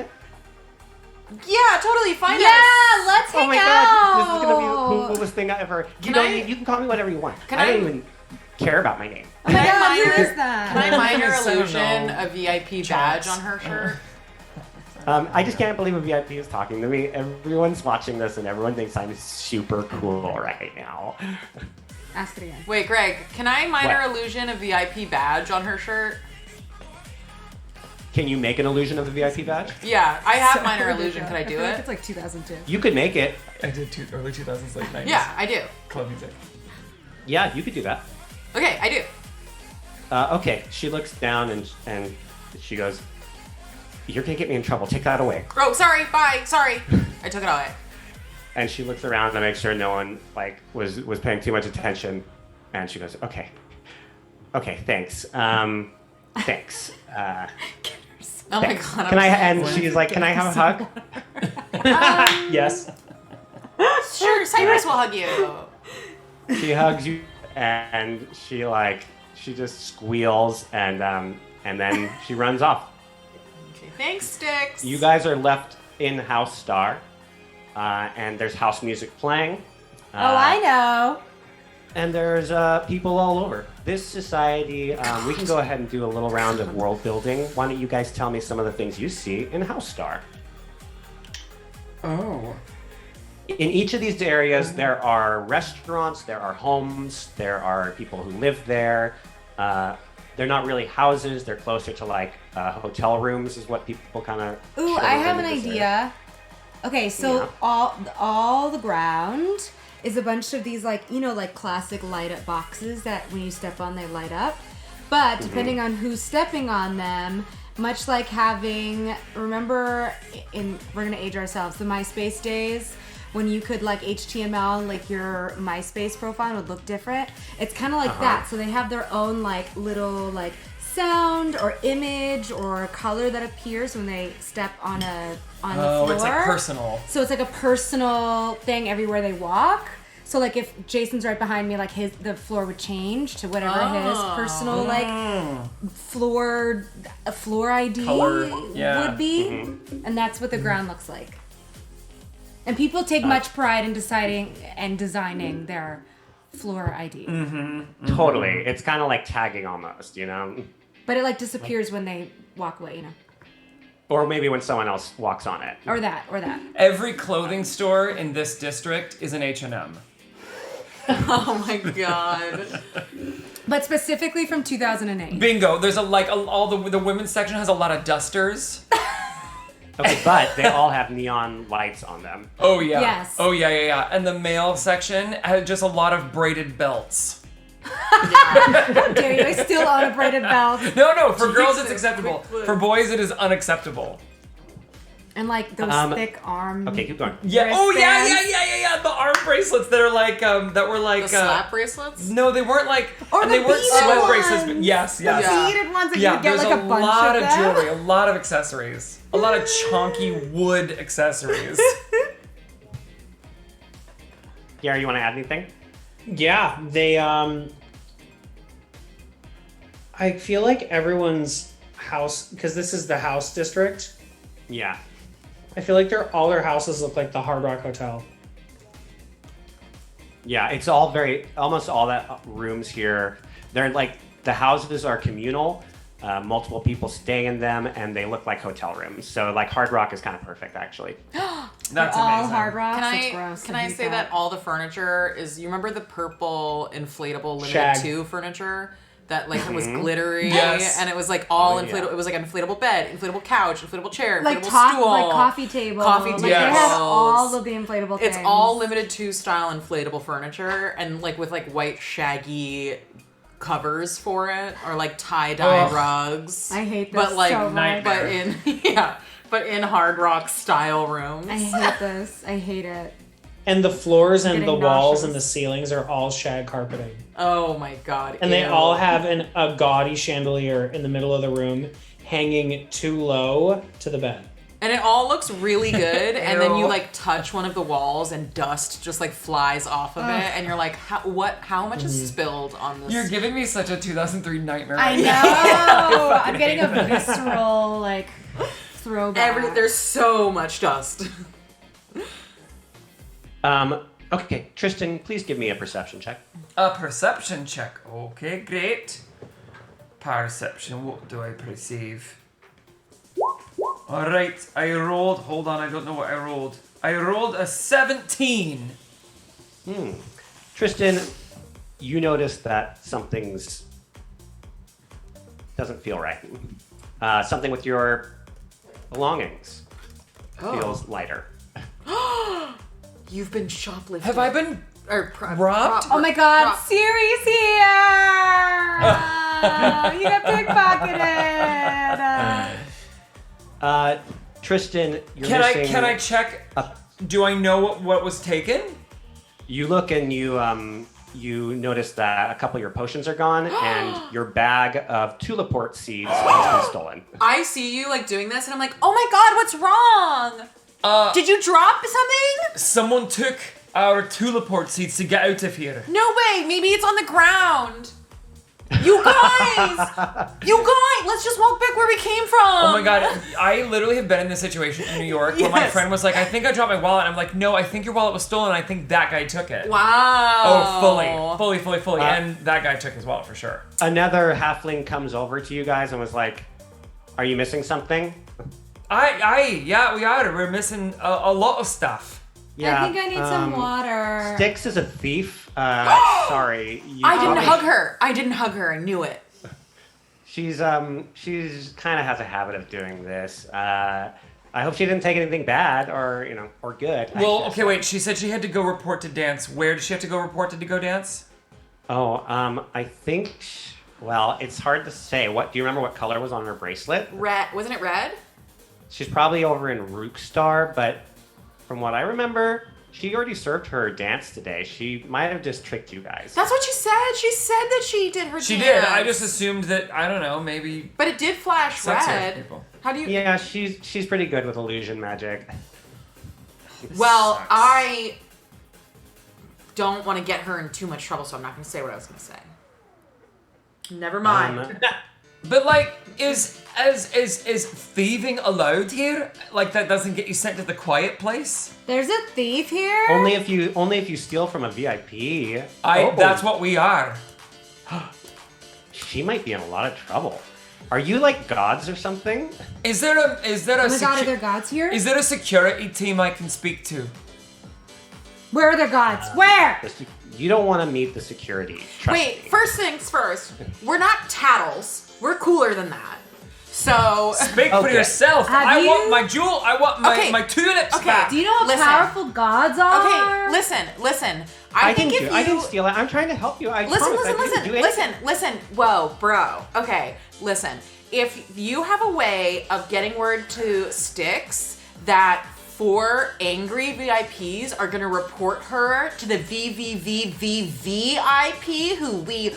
Yeah, totally. Find us. Yeah, let's hang Oh my out. god, this is gonna be the coolest thing ever. You can call me whatever you want. Can I I- don't even care about my name. Oh my god, who minor- is that? Can I minor So illusion no. a VIP badge on her shirt? I just can't believe a VIP is talking to me. Everyone's watching this, and everyone thinks I'm super cool right now. Ask it again. Wait, Greg, can I minor What? illusion a VIP badge on her shirt? Can you make an illusion of a VIP badge? Yeah, I have minor illusion. Could I do feel like it? it's like 2002. You could make it. I did early 2000s, late 90s. Yeah, I do. Club music. Yeah, you could do that. Okay, I do. Okay, she looks down and she goes, "You're gonna get me in trouble. Take that away." Oh, sorry. Bye. Sorry. I took it away. And she looks around to make sure no one was paying too much attention, and she goes, "Okay, thanks. Thanks. Oh my Thanks. god. Can I?" And she's like, "Can I have a hug?" Yes. Sure, Cyrus will hug you. She hugs you, and she just squeals, and then she runs off. Okay, thanks, Styx. You guys are left in House Star, and there's house music playing. Oh, I know. And there's people all over. This society, we can go ahead and do a little round of world building. Why don't you guys tell me some of the things you see in House Star? Oh. in each of these areas, there are restaurants, there are homes, there are people who live there. They're not really houses. They're closer to like hotel rooms, is what people kind of. Ooh, I have an idea. Okay, so all the ground is a bunch of these like like classic light up boxes that when you step on they light up. But depending on who's stepping on them, much like having we're gonna age ourselves, the MySpace days when you could like HTML like your MySpace profile would look different. It's kind of like that. So they have their own like little like sound or image or color that appears when they step on the floor. It's like personal. So it's like a personal thing everywhere they walk. So like if Jason's right behind me, like the floor would change to whatever his personal like floor ID would be, and that's what the ground looks like. And people take much pride in designing their floor ID. Totally, it's kind of like tagging almost, But it like disappears when they walk away, Or maybe when someone else walks on it. Or that. Every clothing store in this district is an H&M. Oh my god. But specifically from 2008. Bingo. There's all the women's section has a lot of dusters. Okay, but they all have neon lights on them. Oh yeah. Yes. Oh yeah. And the male section has just a lot of braided belts. How dare you? I still own a braided belt. No. For girls it's acceptable. For boys it is unacceptable. And like those thick arms. Okay, keep going. Yeah. Oh yeah. wristbands. The arm bracelets that are like that were like The slap bracelets? No, they weren't like. Or and the they weren't beaded sweat ones. bracelets. But yes. The beaded ones that you would get there's like a bunch lot of of them. jewelry, a lot of accessories, a lot of chunky wood accessories. Gary, you want to add anything? Yeah, they I feel like everyone's house, because this is the house district. Yeah. I feel like all their houses look like the Hard Rock Hotel. Yeah, it's almost all that rooms here. They're like, the houses are communal, multiple people stay in them, and they look like hotel rooms. So like Hard Rock is kind of perfect, actually. That's all amazing. Hard Rock. That's Can gross. I say that all the furniture is, you remember the purple inflatable limited Shag. 2 furniture? That like it was glittery, Yes. and it was like all Oh, inflatable. yeah. It was like an inflatable bed, inflatable couch, inflatable chair, Like inflatable stool, like coffee table. coffee Like tables. they have all of the inflatable things. It's all limited 2 style inflatable furniture, and like with like white shaggy covers for it, or like tie-dye rugs. I hate this but like, so much. but in Hard Rock style rooms. I hate this. I hate it. And the floors and Getting the walls nauseous. and the ceilings are all shag carpeting. Oh my god! And they ew. all have a gaudy chandelier in the middle of the room hanging too low to the bed. And it all looks really good, and then you Ew. like touch one of the walls, and dust just like flies off of it, and you're like, how much is spilled on this? You're giving me such a 2003 nightmare. I right now. know. I'm getting a visceral like throwback. There's so much dust. Okay, Tristan, please give me a perception check. A perception check. Okay, great. Perception. What do I perceive? Alright, I rolled. Hold on, I don't know what I rolled. I rolled a 17. Tristan, you notice that something's doesn't feel right. Something with your belongings feels lighter. You've been shoplifting. Have I been or robbed? Oh my god, Siri's here! You got pickpocketed! Tristan, you're Can missing. I check? Do I know what was taken? You look and you notice that a couple of your potions are gone, and your bag of tuliport seeds has been stolen. I see you like doing this, and I'm like, oh my god, what's wrong? Did you drop something? Someone took our tuliport seeds to get out of here. No way. Maybe it's on the ground. You guys, let's just walk back where we came from. Oh my god, I literally have been in this situation in New York where my Yes. friend was like, I think I dropped my wallet. And I'm like, no, I think your wallet was stolen. I think that guy took it. Wow. Oh, fully. And that guy took his wallet for sure. Another halfling comes over to you guys and was like, "Are you missing something?" Yeah, we are. We're missing a lot of stuff. Yeah, I think I need some water. Styx is a thief. Sorry. I didn't hug her. I didn't hug her. I knew it. She's kind of has a habit of doing this. I hope she didn't take anything bad or good. Well, okay, wait. She said she had to go report to dance. Where does she have to go report to go dance? Oh, I think. Well, it's hard to say. Do you remember what color was on her bracelet? Red. Wasn't it red? She's probably over in Rookstar, but from what I remember, she already served her dance today. She might have just tricked you guys. That's what she said. She said that she did her She dance. did. I just assumed that, I don't know, maybe... But it did flash sex red. people. How do you... Yeah, she's pretty good with illusion magic. Well, sucks. I don't want to get her in too much trouble, so I'm not going to say what I was going to say. Never mind. But like, is thieving allowed here? Like that doesn't get you sent to the quiet place? There's a thief here? only if you steal from a VIP. That's what we are. She might be in a lot of trouble. Are you like gods or something? Is there a Oh my god, are there gods here? Is there a security team I can speak to? Where are their gods? Where? You don't want to meet the security. Trust Wait, me. first things first. We're not tattles. We're cooler than that. So... Speak for Okay. yourself. I want my jewel. I want my tulips back. Do you know how powerful gods are? Okay, listen. I think if you... I didn't steal it. I'm trying to help you. I promise I didn't do anything. listen. Whoa, bro. Okay, listen. If you have a way of getting word to Styx that 4 angry VIPs are gonna report her to the VVVVVIP who we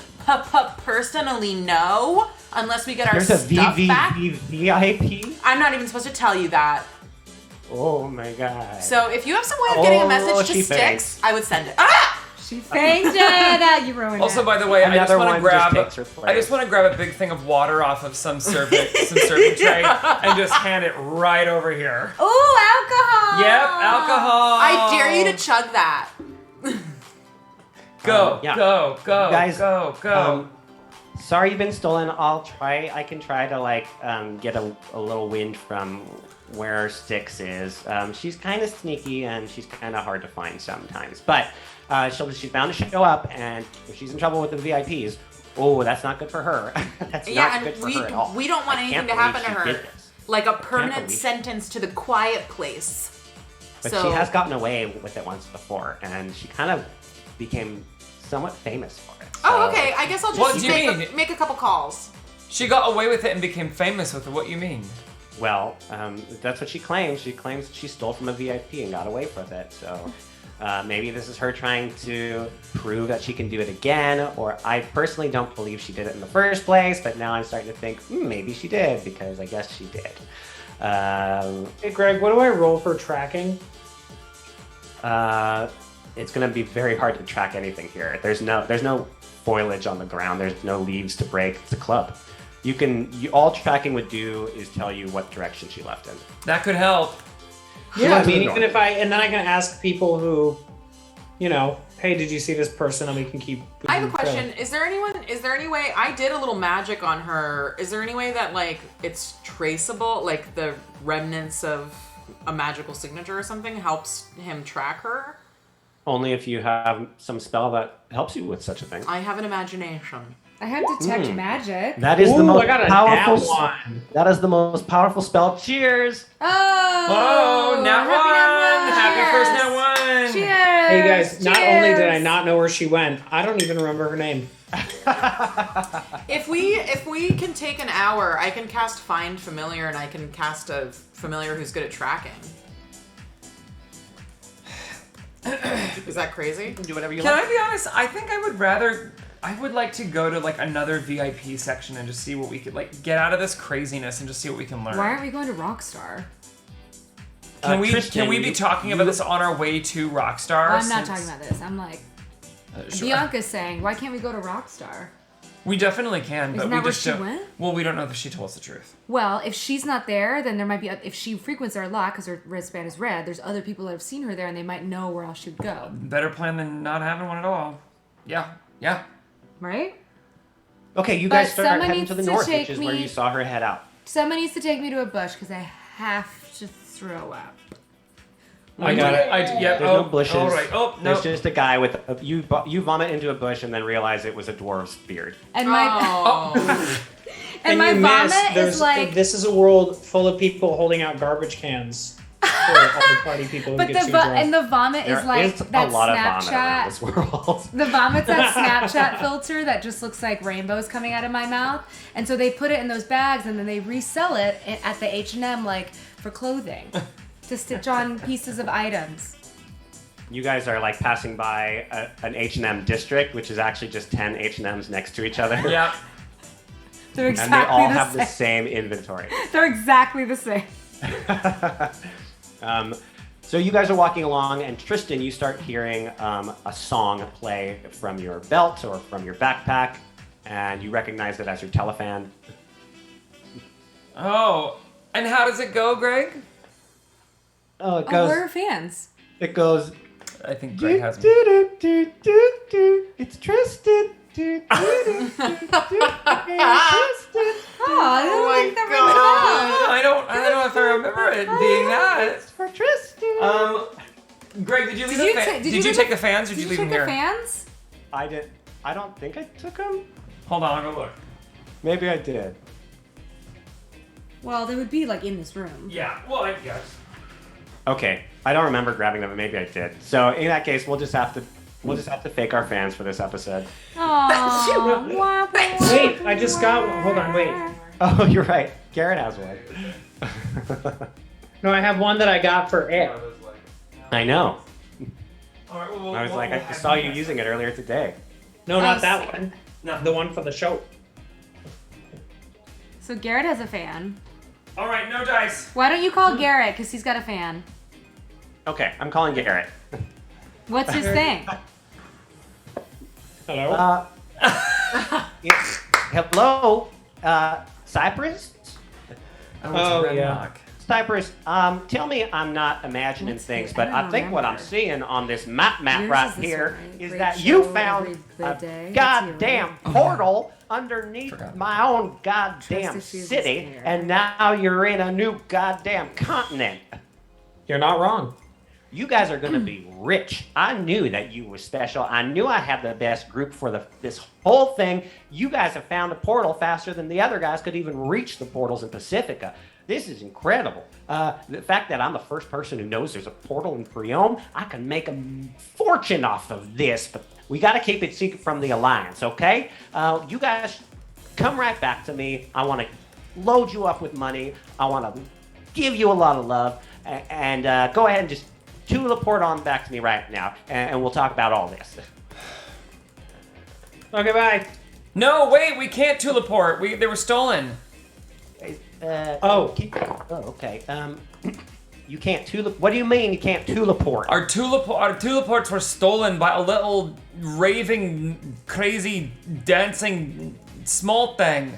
personally know, unless we get our There's a stuff back. VIP? I'm not even supposed to tell you that. Oh my god. So if you have some way of getting a message to she Styx, I would send it. Ah! She fainted it. You ruined Also, it. by the way, I just Another want one to grab. just takes her place. I just want to grab a big thing of water off of some serving tray and just hand it right over here. Ooh, alcohol. Yep, alcohol. I dare you to chug that. Go, yeah. go, Guys, go. Sorry you've been stolen. I can try to get a little wind from where Styx is. She's kind of sneaky and she's kind of hard to find sometimes. But she's bound to show up, and if she's in trouble with the VIPs, that's not good for her. That's not good for her at all. We don't want I anything can't to happen to believe she her. did this. Like a permanent believe- sentence to the quiet place. But So- she has gotten away with it once before, and she kind of became somewhat famous for it. Oh, So- okay. I guess I'll What just do you mean? make a couple calls. She got away with it and became famous with it. What you mean? Well, that's what she claims. She claims she stole from a VIP and got away with it. So maybe this is her trying to prove that she can do it again. Or I personally don't believe she did it in the first place, but now I'm starting to think maybe she did, because I guess she did. Hey, Greg, what do I roll for tracking? It's going to be very hard to track anything here. There's no foliage on the ground. There's no leaves to break. It's a club. All tracking would do is tell you what direction she left in. That could help. Yeah, I to the mean, north. even if and then I can ask people who, hey, did you see this person? And we can keep. I have a question. Is there any way I did a little magic on her? Is there any way that it's traceable, like the remnants of a magical signature or something helps him track her? Only if you have some spell that helps you with such a thing. I have an imagination. I have detect magic. That is the Ooh, most I got a powerful. nat one. That is the most powerful spell. Cheers! Oh, nat one! Happy first nat one! Cheers! Hey guys, not only did I Cheers! not know where she went, I don't even remember her name. If we can take an hour, I can cast Find Familiar, and I can cast a familiar who's good at tracking. Is that crazy? Do whatever you Can like. I be honest? I think I would like to go to another VIP section and just see what we could get out of this craziness and just see what we can learn. Why aren't we going to Rockstar? Can we Tristan, be talking about this on our way to Rockstar? I'm not talking about this. I'm like, Sure. Bianca's saying, why can't we go to Rockstar? We definitely can, but Isn't we that where just she don't. went? Well, we don't know if she told us the truth. Well, if she's not there, then there might be. If she frequents there a lot because her wristband is red, there's other people that have seen her there and they might know where else she would go. Better plan than not having one at all. Yeah. Right? Okay, you But guys start someone heading to needs the to north, take which is where me- you saw her head out. Someone needs to take me to a bush because I have to throw up. I got it. Yeah. There's no bushes. All right. Oh no. There's just a guy with you vomit into a bush and then realize it was a dwarf's beard. And my and my you vomit missed, is like. This is a world full of people holding out garbage cans for all the party people who But get too drunk. and the vomit There is like is that a lot of vomit around Snapchat. this world. The vomit's that Snapchat filter that just looks like rainbows coming out of my mouth, and so they put it in those bags and then they resell it at the H&M like for clothing, to stitch on pieces of items. You guys are like passing by an H&M district, which is actually just 10 H&Ms next to each other. Yeah. They're And exactly they all the have same. the same inventory. They're exactly the same. So you guys are walking along, and Tristan, you start hearing a song play from your belt or from your backpack, and you recognize it as your telefan. Oh, and how does it go, Greg? Oh, it Oh, goes. we're fans. It goes. I think Greg has me. It's Tristan. Tristan. Oh, my that God. I don't know if I remember it being that. It's for Tristan. Greg, did you leave Did you the ta- fan? did Did you you leave take the- the fans or Did did you you leave take them the here? fans? I did. I don't think I took them. Hold on, I'll go look. Maybe I did. Well, they would be like in this room. Yeah, well, I guess. Okay, I don't remember grabbing them, but maybe I did. So in that case, we'll just have to fake our fans for this episode. Aww. Wait, I just got one. Hold on, wait. Oh, you're right. Garrett has one. No, I have one that I got for it. I know. All right, well, I was like, I saw you using it earlier today. No, not that one. No. The one for the show. So Garrett has a fan. All right, no dice. Why don't you call Garrett? Because he's got a fan. Okay, I'm calling Garrett. What's his thing? Hello? Yes. Hello, Cypress? Oh, yeah. Cypress, tell me I'm not imagining things, but I think what I'm seeing on this map Yours right is this here right? is Great that show you found every day. a That's you, goddamn right? portal underneath Forgot. my own goddamn Trust issues city, is there. and now you're in a new goddamn continent. You're not wrong. You guys are gonna be rich. I knew that you were special. I knew I had the best group for this whole thing. You guys have found a portal faster than the other guys could even reach the portals in Pacifica. This is incredible. The fact that I'm the first person who knows there's a portal in Priome, I can make a fortune off of this, but we gotta keep it secret from the Alliance, okay? You guys come right back to me. I wanna load you up with money. I wanna give you a lot of love, and go ahead and just teleport on back to me right now, and we'll talk about all this. Okay, bye. No, wait, we can't teleport. They were stolen. Okay. You can't tulip. What do you mean you can't teleport? Our teleports were stolen by a little raving, crazy, dancing, small thing.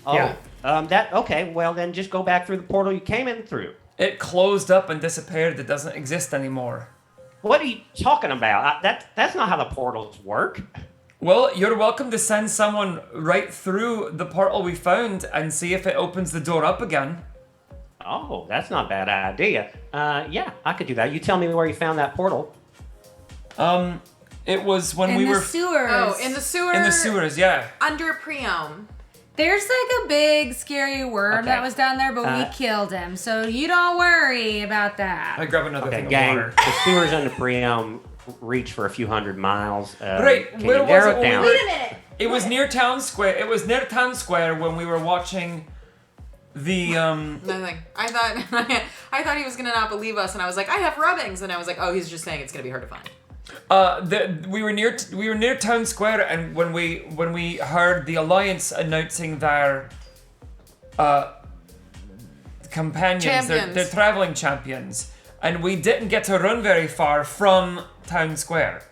Oh, Yeah. Okay. Well, then just go back through the portal you came in through. It closed up and disappeared. It doesn't exist anymore. What are you talking about? That's not how the portals work. Well, you're welcome to send someone right through the portal we found and see if it opens the door up again. Oh, that's not a bad idea. Yeah, I could do that. You tell me where you found that portal. It was when In we the were sewers. Oh, in the sewer. in the sewers, yeah. Under Priome. There's like a big scary worm Okay. that was down there, but we killed him. So you don't worry about that. I grab another Okay, thing gang. of water. The sewers under Priome reach for a few hundred miles. Right, Can where you was narrow it it when we down? were- Wait a minute. It was near Town Square. It was near Town Square when we were watching the Nothing. I thought he was gonna not believe us, and I was like, I have rubbings, and I was like, oh, he's just saying it's gonna be hard to find. we were near Town Square, and when we heard the Alliance announcing their companions, Champions. their traveling champions, and we didn't get to run very far from Town Square.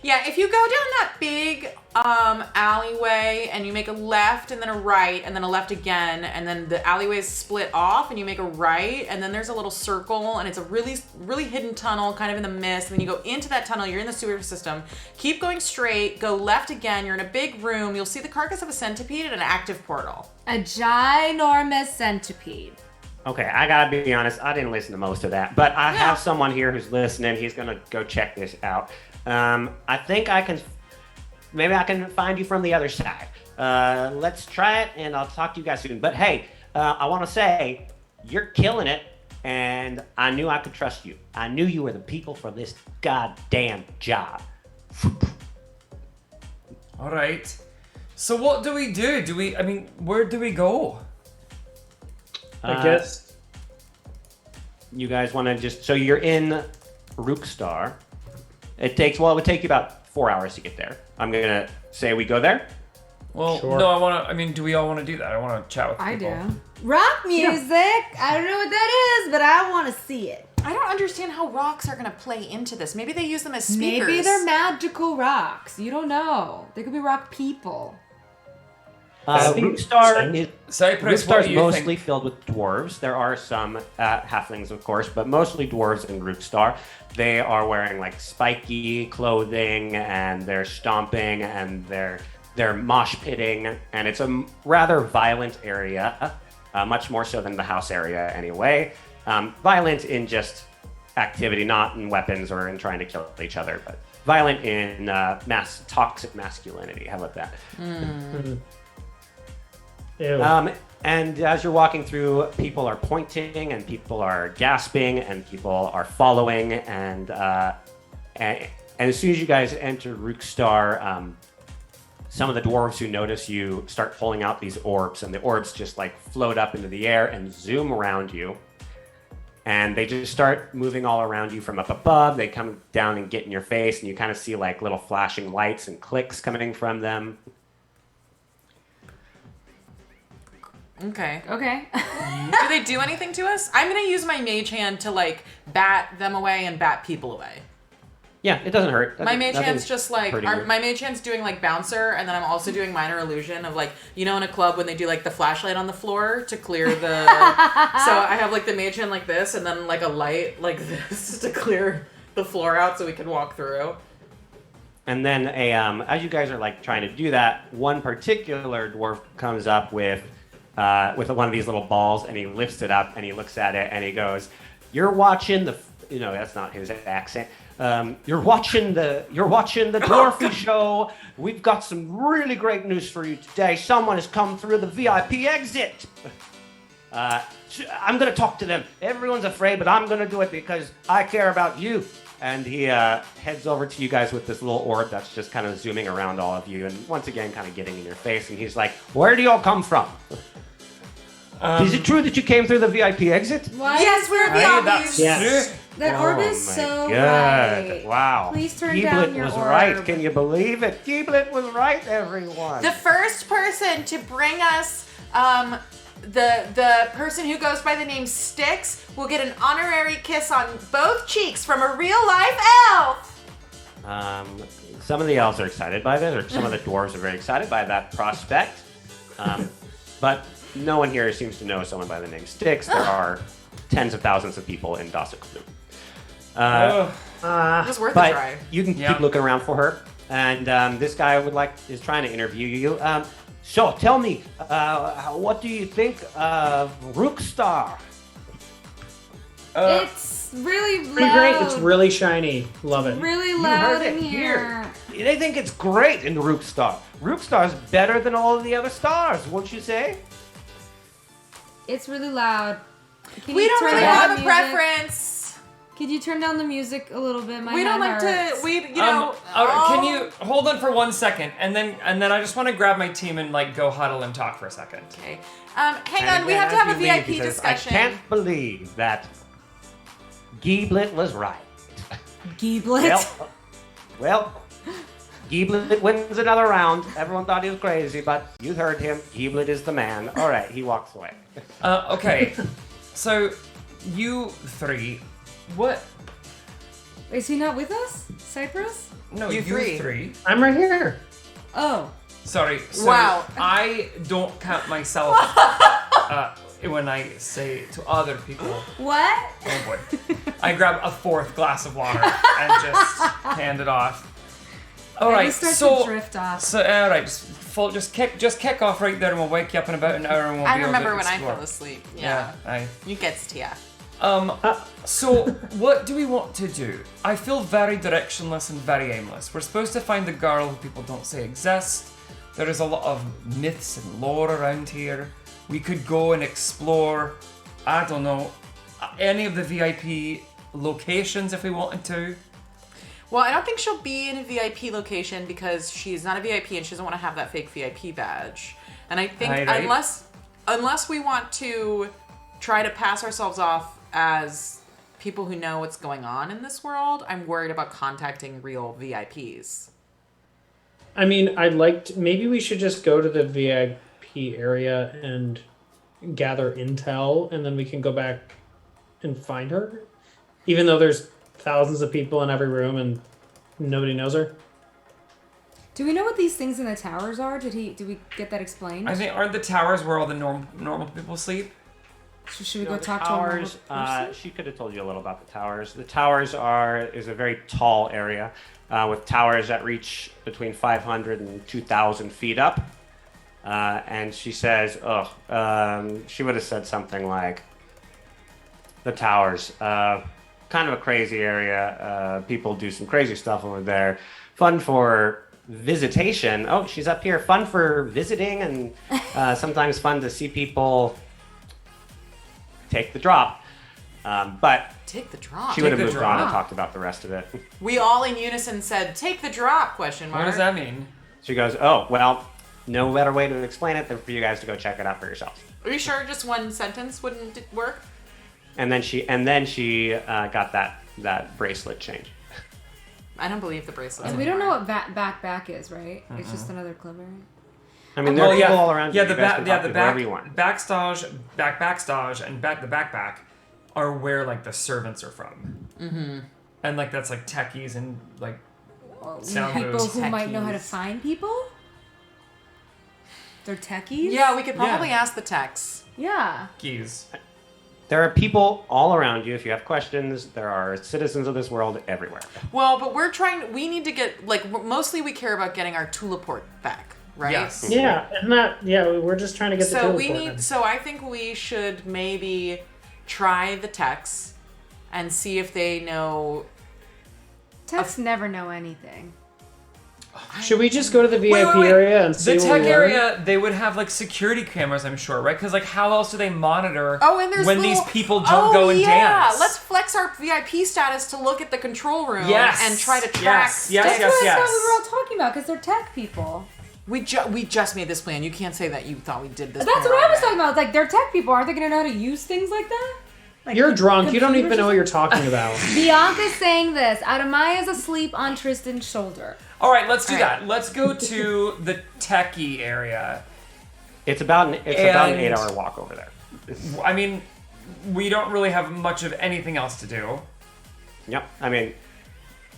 Yeah, if you go down that big alleyway and you make a left and then a right and then a left again, and then the alleyway is split off and you make a right, and then there's a little circle and it's a really, really hidden tunnel kind of in the mist, and then you go into that tunnel, you're in the sewer system, keep going straight, go left again, you're in a big room, you'll see the carcass of a centipede and an active portal. A ginormous centipede. Okay, I gotta be honest. I didn't listen to most of that, but I have someone here who's listening. He's gonna go check this out. I think maybe I can find you from the other side. Let's try it, and I'll talk to you guys soon. But hey, I want to say you're killing it, and I knew I could trust you. I knew you were the people for this goddamn job. All right. So what do we do? Where do we go? I guess. You guys want to so you're in Rookstar. It would take you about 4 hours to get there. I'm gonna say we go there. Well, Sure. no, do we all want to do that? I want to chat with I people. do. Rock music. I don't know what that is, but I want to see it. I don't understand how rocks are going to play into this. Maybe they use them as speakers. Maybe they're magical rocks. You don't know. They could be rock people. Rookstar Cypress, what is do you mostly think? filled with dwarves. There are some halflings, of course, but mostly dwarves in Rookstar. They are wearing like spiky clothing, and they're stomping, and they're mosh pitting, and it's a rather violent area, much more so than the house area anyway. Violent in just activity, not in weapons or in trying to kill each other, but violent in toxic masculinity. How about that? Ew. And as you're walking through, people are pointing, and people are gasping, and people are following, and as soon as you guys enter Rookstar, some of the dwarves who notice you start pulling out these orbs, and the orbs just like float up into the air and zoom around you. And they just start moving all around you from up above. They come down and get in your face, and you kind of see like little flashing lights and clicks coming from them. Okay. Okay. Do they do anything to us? I'm going to use my mage hand to, like, bat them away and bat people away. Yeah, it doesn't hurt. My mage hand's just like, hurting you. my mage hand's doing like bouncer, and then I'm also doing minor illusion of like, you know, in a club when they do like the flashlight on the floor to clear the. So I have like the mage hand like this, and then like a light like this to clear the floor out so we can walk through. And then as you guys are like trying to do that, one particular dwarf comes up with one of these little balls, and he lifts it up and he looks at it and he goes, "You're watching the," that's not his accent. You're watching the Dwarfy show. We've got some really great news for you today. Someone has come through the VIP exit. I'm gonna talk to them. Everyone's afraid, but I'm gonna do it because I care about you. And he heads over to you guys with this little orb that's just kind of zooming around all of you, and once again kind of getting in your face. And he's like, "Where do y'all come from? Is it true that you came through the VIP exit?" Why Yes, is we're that- VIPs. That's Yes. true. That orb Oh is my so God. bright. Wow. Please turn Geeblet down your was orb. right. Can you believe it? Geeblet was right, everyone. The first person to bring us the person who goes by the name Styx will get an honorary kiss on both cheeks from a real life elf. Some of the elves are excited by this, or some of the dwarves are very excited by that prospect. But no one here seems to know someone by the name Styx. There are tens of thousands of people in Dasakloob. It was worth a But try. you can Yeah. keep looking around for her. And this guy is trying to interview you. So tell me, what do you think of Rookstar? It's really loud. Pretty great. It's really shiny. Love it. really You loud heard in it here. They think it's great in Rookstar. Rookstar's better than all of the other stars, won't you say? It's really loud. Can We you don't turn really down have the a music? preference. Could you turn down the music a little bit? My We don't head like hurts. to. You know. Can you hold on for 1 second, and then I just want to grab my team and like go huddle and talk for a second. Okay. Hang And on. We again, have to as have a you leave, VIP he says, discussion. I can't believe that Geeblet was right. Geeblet. Well, Geeblet wins another round. Everyone thought he was crazy, but you heard him. Geeblet is the man. All right, he walks away. Okay, so you three, what? Is he not with us? Cypress? No, You you three. three. I'm right here. Oh. Sorry. So Wow. I don't count myself when I say to other people. What? Oh boy. I grab a fourth glass of water and just hand it off. All And right. we start So to drift off. So all right. Just just kick off right there, and we'll wake you up in about an hour, and we'll I be remember able to when I explore. fell asleep. Yeah, Yeah. You gets it, yeah. So, what do we want to do? I feel very directionless and very aimless. We're supposed to find the girl who people don't say exists. There is a lot of myths and lore around here. We could go and explore, I don't know, any of the VIP locations if we wanted to. Well, I don't think she'll be in a VIP location because she's not a VIP and she doesn't want to have that fake VIP badge. And I think Right. unless we want to try to pass ourselves off as people who know what's going on in this world, I'm worried about contacting real VIPs. I mean, maybe we should just go to the VIP area and gather intel, and then we can go back and find her, even though there's thousands of people in every room and nobody knows her. Do we know what these things in the towers are? Did we get that explained? I think, aren't the towers where all the normal people sleep? Should we go The talk towers, to a normal person? she could have told you a little about the towers. The towers is a very tall area with towers that reach between 500 and 2,000 feet up. And she says, she would have said something like, the towers, kind of a crazy area. People do some crazy stuff over there. Fun for visitation. Oh, she's up here. Fun for visiting and sometimes fun to see people take the drop. But Take the drop. she would have the moved on and drop. talked about the rest of it. We all in unison said, "Take the drop?" Question mark. What does that mean? She goes, oh, well, no better way to explain it than for you guys to go check it out for yourselves. Are you sure just one sentence wouldn't work? And then she got that bracelet change. I don't believe the bracelet. So we don't know what back is, right? It's just another club area. I mean, there are people all around Yeah, you. the You guys can talk the to whoever you want. backstage, backstage, and the backpack are where like the servants are from. Mm-hmm. And like that's like techies and like sound People booths. who might know how to Techies. find people? They're techies? Yeah, we could probably Yeah. ask the techs. Yeah. Keys. There are people all around you. If you have questions, there are citizens of this world everywhere. Well, but we need to get, mostly we care about getting our Tuleport back, right? Yes. Yeah, we're just trying to get the teleport in. So I think we should maybe try the techs and see if they know. Techs never know anything. Should we just go to the VIP Wait. area and see The what tech we learn? area, they would have like security cameras, I'm sure, right? Because like, how else do they monitor And there's when little, these people don't go and dance? Let's flex our VIP status to look at the control room Yes. and try to track. Yes. Yes. That's Yes. what I Yes. thought we were all talking about, because they're tech people. We just made this plan. You can't say that you thought we did this. That's plan what I was already. talking about. Like, they're tech people. Aren't they going to know how to use things like that? Like You're drunk. You don't even computers know or what you're talking about. Bianca's saying this. Adamaya's asleep on Tristan's shoulder. All right, let's do All right. that. Let's go to the techie area. It's about an 8-hour And- walk over there. I mean, we don't really have much of anything else to do. Yep. I mean,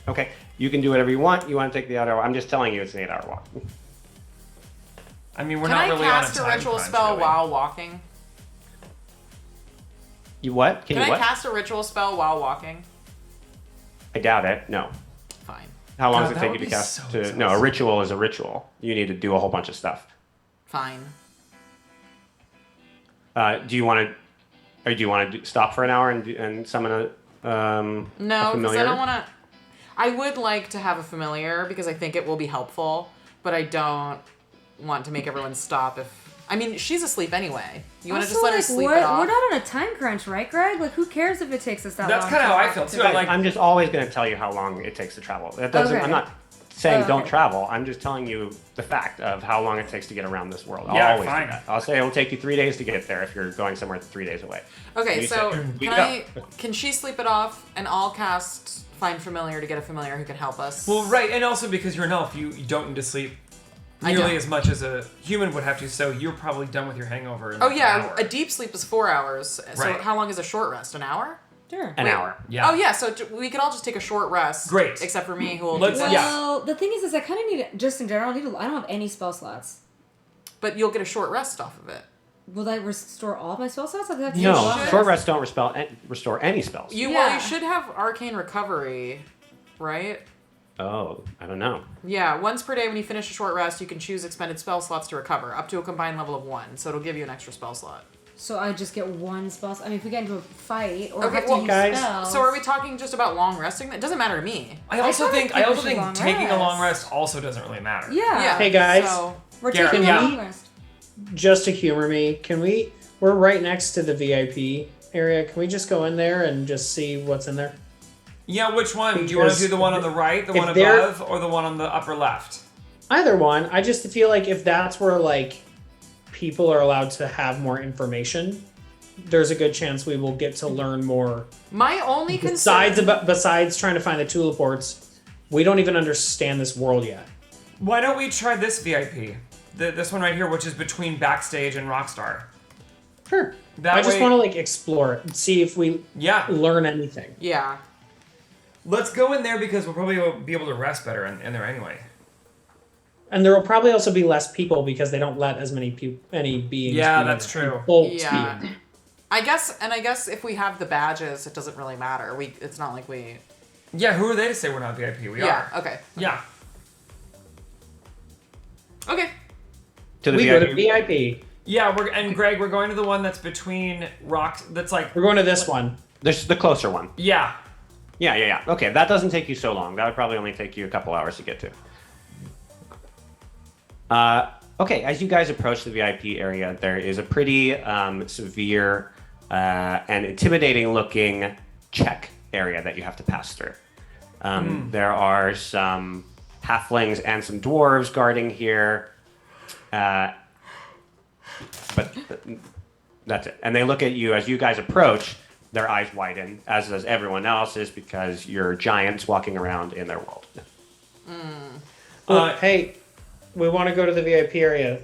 okay, you can do whatever you want. You want to take the 8-hour. I'm just telling you, it's an 8-hour walk. I mean, we're Can not I really cast on a a time ritual crunch, spell really. while walking? You what? Can Can you I what? cast a ritual spell while walking? I doubt it. No. Fine. How long God, does it that take would you to be cast? so No, a exhausting. ritual is a ritual. You need to do a whole bunch of stuff. Fine. Do you want to? Or do you want to stop for an hour and summon a No, because familiar? I don't want to. I would like to have a familiar because I think it will be helpful, but I don't want to make everyone stop if. I mean, she's asleep anyway. You want to just let her sleep we're, it off? we're not on a time crunch, right, Greg? Like, who cares if it takes us that That's long? kind of to how I walk feel to too. the- I'm like, I'm just always going to tell you how long it takes to travel. That doesn't. Okay. I'm not saying Oh, don't okay. travel. I'm just telling you the fact of how long it takes to get around this world. I'll Yeah, always fine. do that. I'll say it'll take you 3 days to get there if you're going somewhere 3 days away. Okay, You so say, "We go." can she sleep it off and I'll cast Find Familiar to get a familiar who can help us? well, right, and also because you're an elf, you don't need to sleep I nearly don't. as much as a human would have to. So you're probably done with your hangover. In Oh like yeah, an hour. a deep sleep is 4 hours. So Right. how long is a short rest? An hour? Sure. An hour. Yeah. Oh yeah, so we could all just take a short rest. Great. Except for me, who will Let's- do this. yeah. Well, the thing is I kind of need, just in general, I don't have any spell slots. But you'll get a short rest off of it. Will that restore all of my spell slots? I'd have to No, take a lot. short rests don't restore any spells. Well, Yeah. you should have Arcane Recovery, right? Oh, I don't know. Yeah, once per day when you finish a short rest, you can choose expended spell slots to recover, up to a combined level of 1. So it'll give you an extra spell slot. So I just get one spell. I mean, if we get into a fight or Okay, have to well, use guys, spells. So are we talking just about long resting? It doesn't matter to me. I also kinda think think we should long taking a long rest. rest also doesn't really matter. Yeah. Hey, guys. So, We're Garrett, taking a yeah. long rest. Just to humor me, we're right next to the VIP area. Can we just go in there and just see what's in there? Yeah, which one? Do you want to Because do the one on the right, the if one they're- above, or the one on the upper left? Either one. I just feel like if that's where like people are allowed to have more information, there's a good chance we will get to learn more. my only concern... Besides trying to find the tuliports, we don't even understand this world yet. Why don't we try this VIP? This one right here, which is between backstage and Rockstar. Sure. That I just way- want to like explore it and see if we Yeah. learn anything. Yeah. Let's go in there because we'll probably be able to rest better in there anyway. And there will probably also be less people because they don't let as many beings. Yeah, be that's in there. true. Bolts Yeah. be in. I guess if we have the badges, it doesn't really matter. It's not like we... Yeah, who are they to say we're not VIP? We Yeah, are. okay. Yeah. Okay. To the We VIP. go to VIP. Yeah, Greg, we're going to the one that's between rocks. That's like, We're going to this one. There's the closer one. yeah. Yeah. Okay, that doesn't take you so long. That would probably only take you a couple hours to get to. Okay, as you guys approach the VIP area, there is a pretty severe and intimidating-looking check area that you have to pass through. There are some halflings and some dwarves guarding here, but that's it. And they look at you as you guys approach. Their eyes widen, as does everyone else's, because you're giants walking around in their world. Hey, we want to go to the VIP area.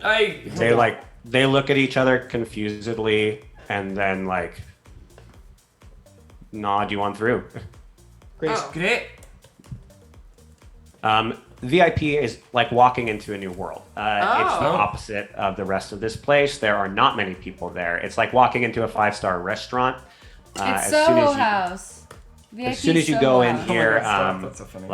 They look at each other confusedly and then nod you on through. Great. Oh. Great. VIP is like walking into a new world. It's the opposite of the rest of this place. There are not many people there. It's like walking into a 5-star restaurant. It's as Soho soon as you- House. VIP As soon as you Soho go in House. here, God, that's so funny.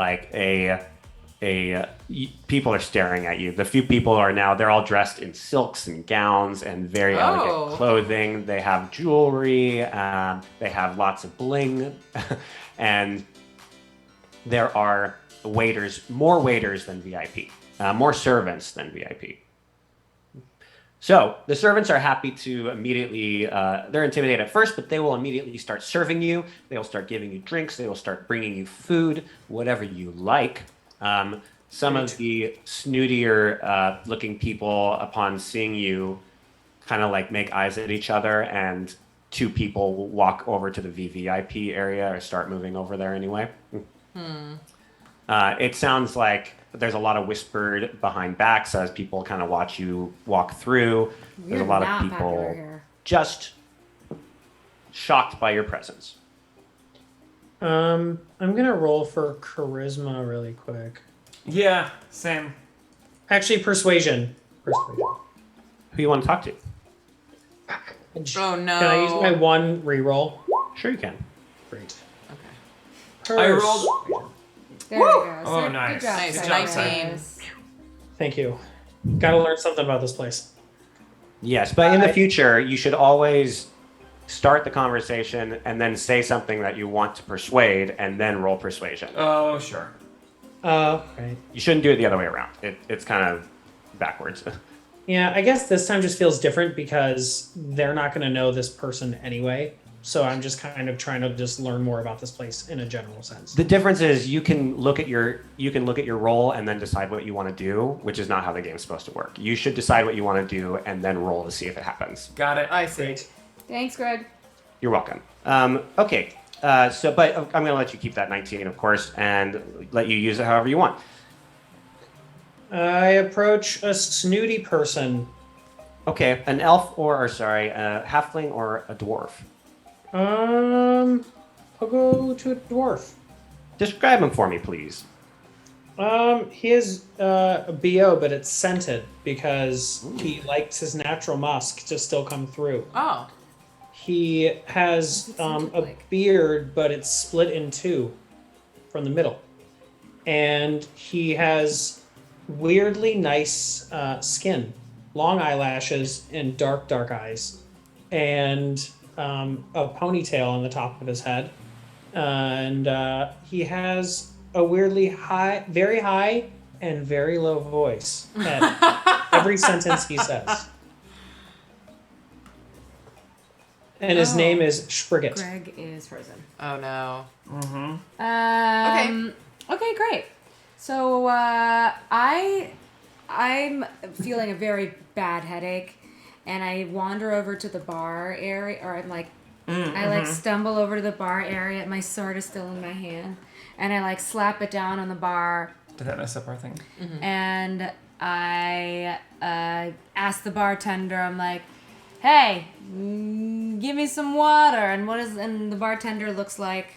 people are staring at you. The few people they're all dressed in silks and gowns and very elegant clothing. They have jewelry. They have lots of bling, and there are more waiters than VIP, more servants than VIP. So the servants are happy to immediately, they're intimidated at first, but they will immediately start serving you. They will start giving you drinks. They will start bringing you food, whatever you like. Some of the snootier looking people, upon seeing you, kind of make eyes at each other, and 2 people walk over to the VVIP area or start moving over there anyway. It sounds like there's a lot of whispered behind backs as people kind of watch you walk through. There's a We're lot not of people popular here. just shocked by your presence. I'm gonna roll for charisma really quick. Yeah, same. Actually, persuasion. Who you want to talk to? Oh, no. Can I use my 1 reroll? Sure you can. Great. Okay. I rolled. There we go. Oh, So, nice. Good job, Nice, Cyrus. 19. Thank you. Gotta learn something about this place. Yes, but in the future, you should always start the conversation and then say something that you want to persuade and then roll persuasion. Oh, sure. Right. You shouldn't do it the other way around. It's kind of backwards. Yeah, I guess this time just feels different because they're not gonna know this person anyway. So I'm just kind of trying to just learn more about this place in a general sense. The difference is you can look at your roll and then decide what you want to do, which is not how the game's supposed to work. You should decide what you want to do and then roll to see if it happens. Got it. I see. Great. Thanks, Greg. You're welcome. Okay. But I'm going to let you keep that 19, of course, and let you use it however you want. I approach a snooty person. Okay, an elf a halfling or a dwarf. I'll go to a dwarf. Describe him for me, please. He is a BO, but it's scented because he likes his natural musk to still come through. Oh. He has What's it scented a like? beard, but it's split in 2 from the middle. and he has weirdly nice skin, long eyelashes, and dark eyes, and a ponytail on the top of his head. And he has a weirdly very high and very low voice at every sentence he says. And his name is Spriggett. Greg is frozen. Oh no. Okay, great. So I'm feeling a very bad headache, and I wander over to the bar area, or I'm like, I like stumble over to the bar area. My sword is still in my hand, and I like slap it down on the bar. Did that mess up our thing? And I ask the bartender, I'm like, hey, give me some water. And the bartender looks like,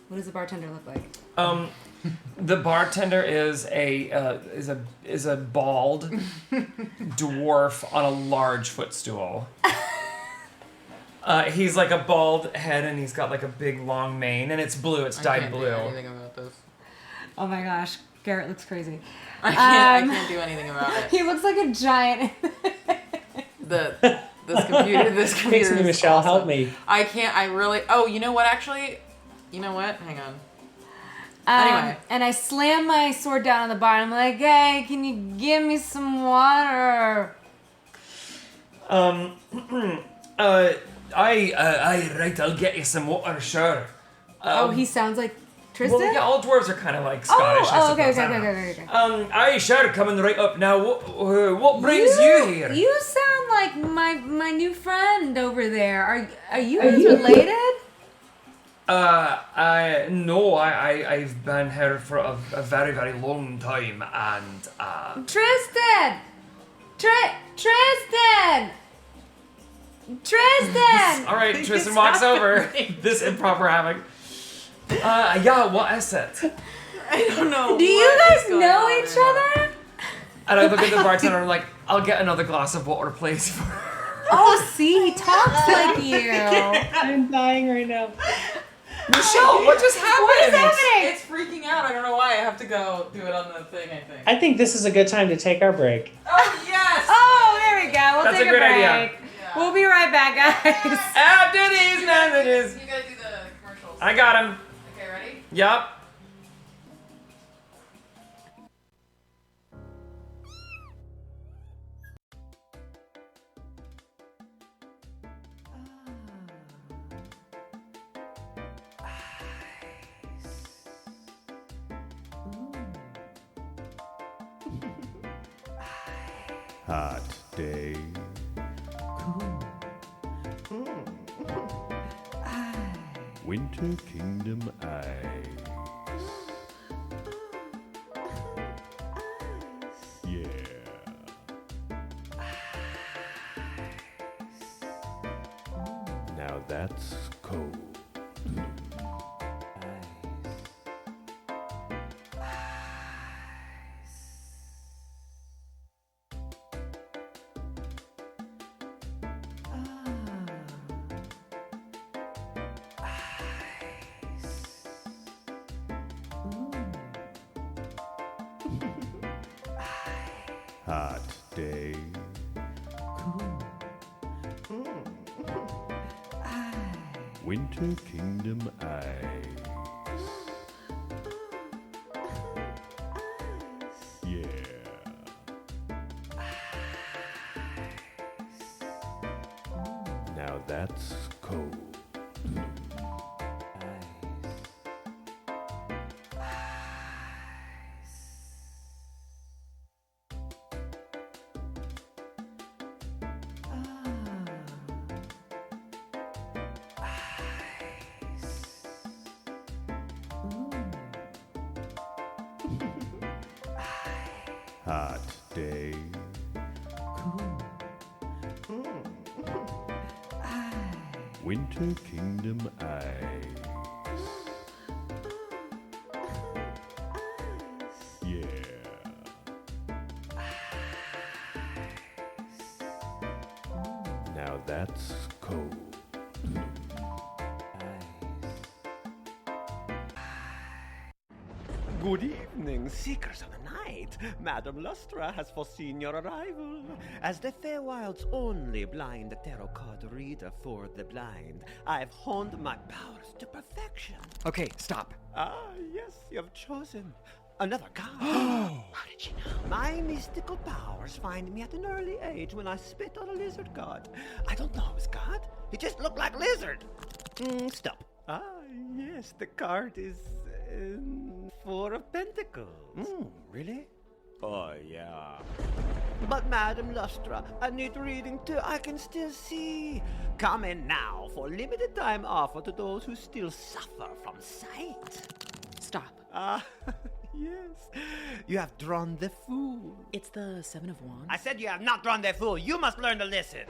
what does the bartender look like? The bartender is a bald dwarf on a large footstool. He's like a bald head, and he's got like a big long mane, and it's blue. It's dyed blue. I can't do anything about this. Oh my gosh, Garrett looks crazy. I can't do anything about it. He looks like a giant. This computer Makes me, is Michelle, awesome. help me. I can't. I really. Oh, you know what? Actually, you know what? Hang on. Anyway. And I slam my sword down on the bar, and I'm like, hey, can you give me some water? Right, I'll get you some water, sure. He sounds like Tristan? Well, yeah, all dwarves are kind of like Scottish. I okay, suppose. I don't know. okay. Aye, sure, coming right up now. What brings you here? You sound like my new friend over there. Are you guys related? I've been here for a very, very long time, and Tristan! Tristan! Tristan! all right, Tristan walks over. This improper havoc. Yeah, what is it? I don't know. Do you guys know each other? And I look at the bartender and I'm like, I'll get another glass of water, please. Oh, see, he talks like you. I'm dying right now. Michelle, what just happened? What is happening? It's freaking out. I don't know why. I have to go do it on the thing, I think. I think this is a good time to take our break. Oh, yes! Oh, there we go. We'll That's take a great break. idea. Yeah. We'll be right back, guys. After these messages. You gotta do the commercials. I got him. Okay, ready? Yup. Hot day. Winter Kingdom Ice. Yeah. Now that's cold. Hot day. Winter Kingdom Ice. Yeah. Now that's cold. Hot day. Winter Kingdom Ice. Yeah. Now that's cold. Good evening, Seekers of the Night. Madame Lustra has foreseen your arrival. As the Feywild's only blind tarot card reader for the blind, I've honed my powers to perfection. Okay, stop. Ah, yes, you have chosen another god. How did you know? My mystical powers find me at an early age when I spit on a lizard god. I don't know his god. He just looked like lizard. Stop. Ah, yes, the card is Four of Pentacles. Really? Oh, yeah. But Madame Lustra, I need reading too. I can still see. Come in now for limited time offer to those who still suffer from sight. Stop. Ah, yes. You have drawn the fool. It's the Seven of Wands. I said you have not drawn the fool. You must learn to listen.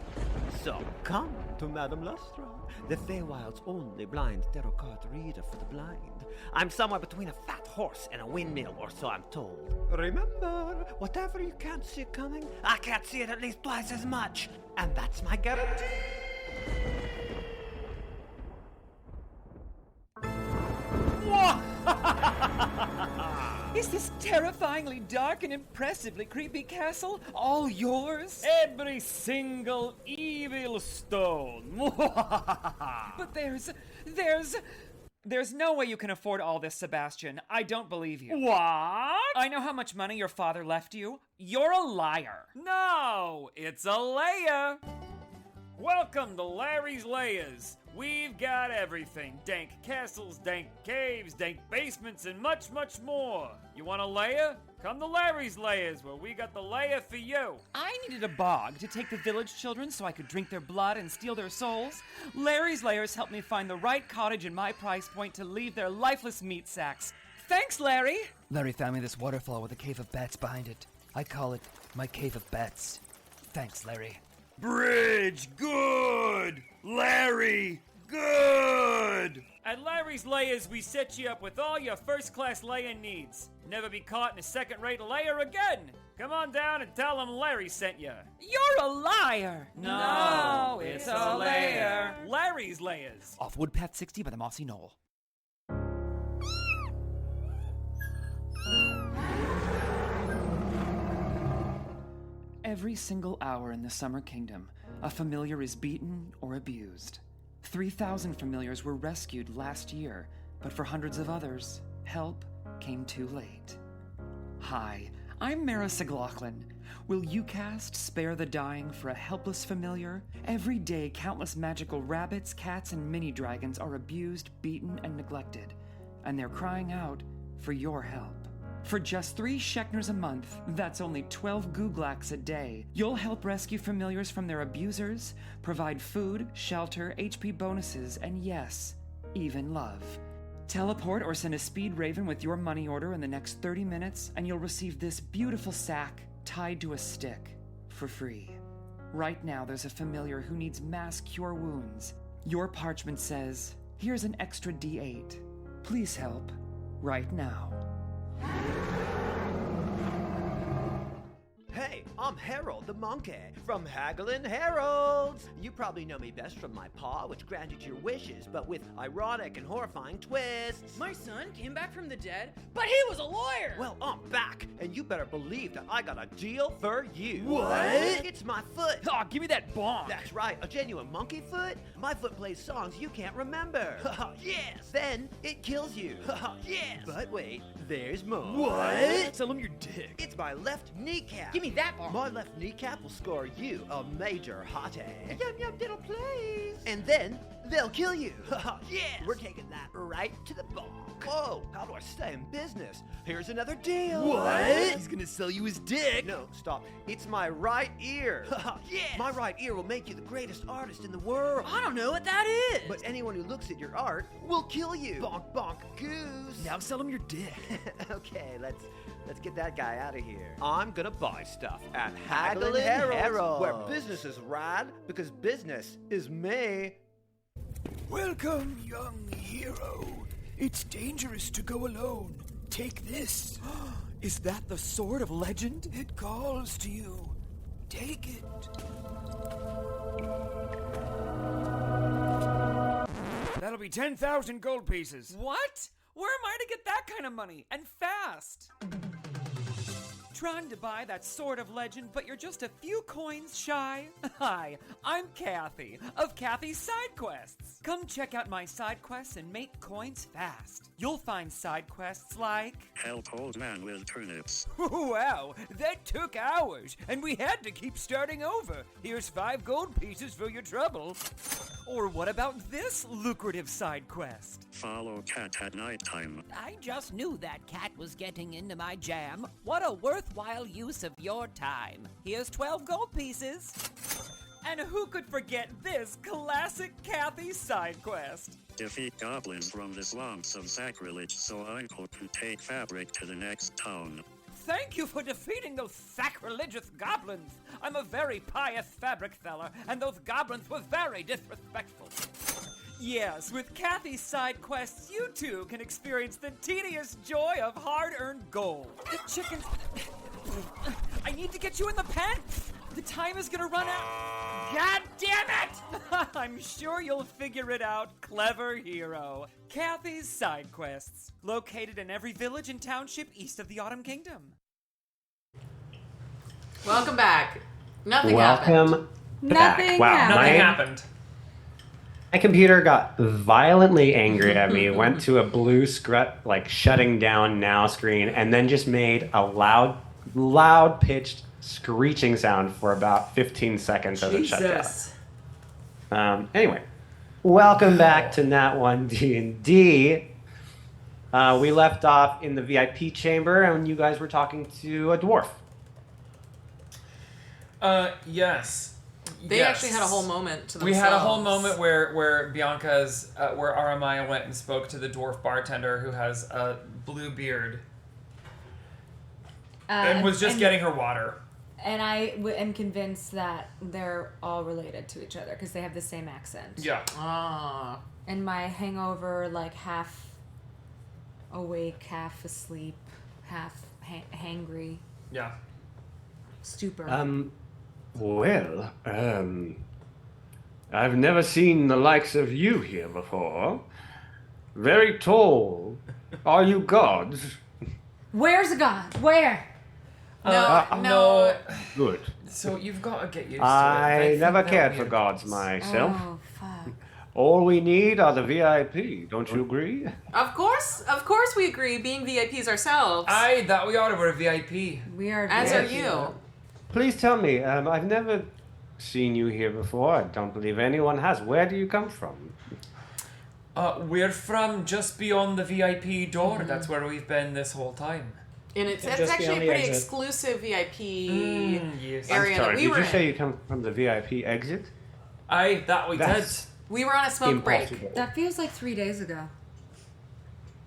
So come to Madame Lustra, the Feywild's only blind tarot card reader for the blind. I'm somewhere between a fat horse and a windmill, or so I'm told. Remember, whatever you can't see coming, I can't see it at least twice as much. And that's my guarantee. Is this terrifyingly dark and impressively creepy castle all yours? Every single evil stone. But there's no way you can afford all this, Sebastian. I don't believe you. What? I know how much money your father left you. You're a liar. No, it's a Leia. Welcome to Larry's Layers. We've got everything. Dank castles, dank caves, dank basements, and much, much more. You want a Leia? Come to Larry's Layers, where we got the Leia for you. I needed a bog to take the village children so I could drink their blood and steal their souls. Larry's Layers helped me find the right cottage in my price point to leave their lifeless meat sacks. Thanks, Larry! Larry found me this waterfall with a cave of bats behind it. I call it my cave of bats. Thanks, Larry. Bridge, good! Larry, good! At Larry's Layers, we set you up with all your first-class layer needs. Never be caught in a second-rate layer again. Come on down and tell them Larry sent you. You're a liar! No, it's a layer. Larry's Layers. Off Woodpath 60 by the Mossy Knoll. Every single hour in the Summer Kingdom, a familiar is beaten or abused. 3,000 familiars were rescued last year, but for hundreds of others, help came too late. Hi, I'm Mara Siglochlin. Will you cast Spare the Dying for a helpless familiar? Every day, countless magical rabbits, cats, and mini-dragons are abused, beaten, and neglected, and they're crying out for your help. For just 3 Shekners a month, that's only 12 Googlax a day, you'll help rescue familiars from their abusers, provide food, shelter, HP bonuses, and yes, even love. Teleport or send a speed raven with your money order in the next 30 minutes, and you'll receive this beautiful sack tied to a stick for free. Right now, there's a familiar who needs mass cure wounds. Your parchment says, here's an extra D8. Please help right now. Hey, I'm Harold the Monkey from Haggling Heralds. You probably know me best from my paw, which granted your wishes, but with ironic and horrifying twists. My son came back from the dead, but he was a lawyer! Well, I'm back, and you better believe that I got a deal for you. What? It's my foot. Oh, give me that bonk! That's right, a genuine monkey foot. My foot plays songs you can't remember. Yes! Then it kills you. Yes! But wait, there's more. What? Tell him your dick. It's my left kneecap. Give me that bar. My left kneecap will score you a major hottie. Yum yum diddle please. And then they'll kill you. Yes! We're taking that right to the bonk. Whoa, how do I stay in business? Here's another deal. What? He's gonna sell you his dick. No, stop. It's my right ear. Yes! My right ear will make you the greatest artist in the world. I don't know what that is! But anyone who looks at your art will kill you. Bonk bonk goose. Now sell him your dick. Okay, let's get that guy out of here. I'm gonna buy stuff at Haggling Haggling Heralds, Heralds, where business is rad because business is me. Welcome, young hero. It's dangerous to go alone. Take this. Is that the sword of legend? It calls to you. Take it. That'll be 10,000 gold pieces. What? Where am I to get that kind of money? And fast? Trying to buy that Sword of Legend, but you're just a few coins shy? Hi, I'm Kathy, of Kathy's Side Quests. Come check out my side quests and make coins fast. You'll find side quests like... Help old man with turnips. Wow, that took hours, and we had to keep starting over. Here's 5 gold pieces for your trouble. Or what about this lucrative side quest? Follow cat at nighttime. I just knew that cat was getting into my jam. What a worthwhile use of your time. Here's 12 gold pieces. And who could forget this classic Kathy side quest? Defeat goblins from the swamps of sacrilege so Uncle could take fabric to the next town. Thank you for defeating those sacrilegious goblins. I'm a very pious fabric seller, and those goblins were very disrespectful. Yes, with Kathy's side quests, you too can experience the tedious joy of hard-earned gold. The chickens... I need to get you in the pen! The time is gonna run out. God damn it! I'm sure you'll figure it out, clever hero. Kathy's side quests, located in every village and township east of the Autumn Kingdom. Welcome back. Nothing happened. Welcome back. Nothing Wow, happened. Nothing happened. my computer got violently angry at me, went to a blue shutting down now screen, and then just made a loud pitched screeching sound for about 15 seconds as it shut down. Anyway, welcome back to NatOne D&D. We left off in the VIP chamber, and you guys were talking to a dwarf. Yes. They actually had a whole moment to themselves. We had a whole moment where Bianca's, where Aramaya went and spoke to the dwarf bartender who has a blue beard and was just getting her water. And I am convinced that they're all related to each other because they have the same accent. Yeah. Ah. And my hangover, like half awake, half asleep, half hangry. Yeah. Stupor. Well, I've never seen the likes of you here before. Very tall. Are you gods? Where's the god? Where? No. Good. So you've got to get used to it. I never think cared they'll for be gods gods. myself. Oh, fuck. All we need are the VIP. Don't you agree? Of course we agree. Being VIPs ourselves. Aye, that we are. We're a VIP. We are. As very are you. Please tell me. I've never seen you here before. I don't believe anyone has. Where do you come from? We're from just beyond the VIP door. That's where we've been this whole time. And it's Just actually beyond a the pretty exit. exclusive VIP Yes. area I'm sorry, that we did were you in. say you come from the VIP exit? Aye, that we That's did. We were on a smoke break. impossible. That feels like 3 days ago.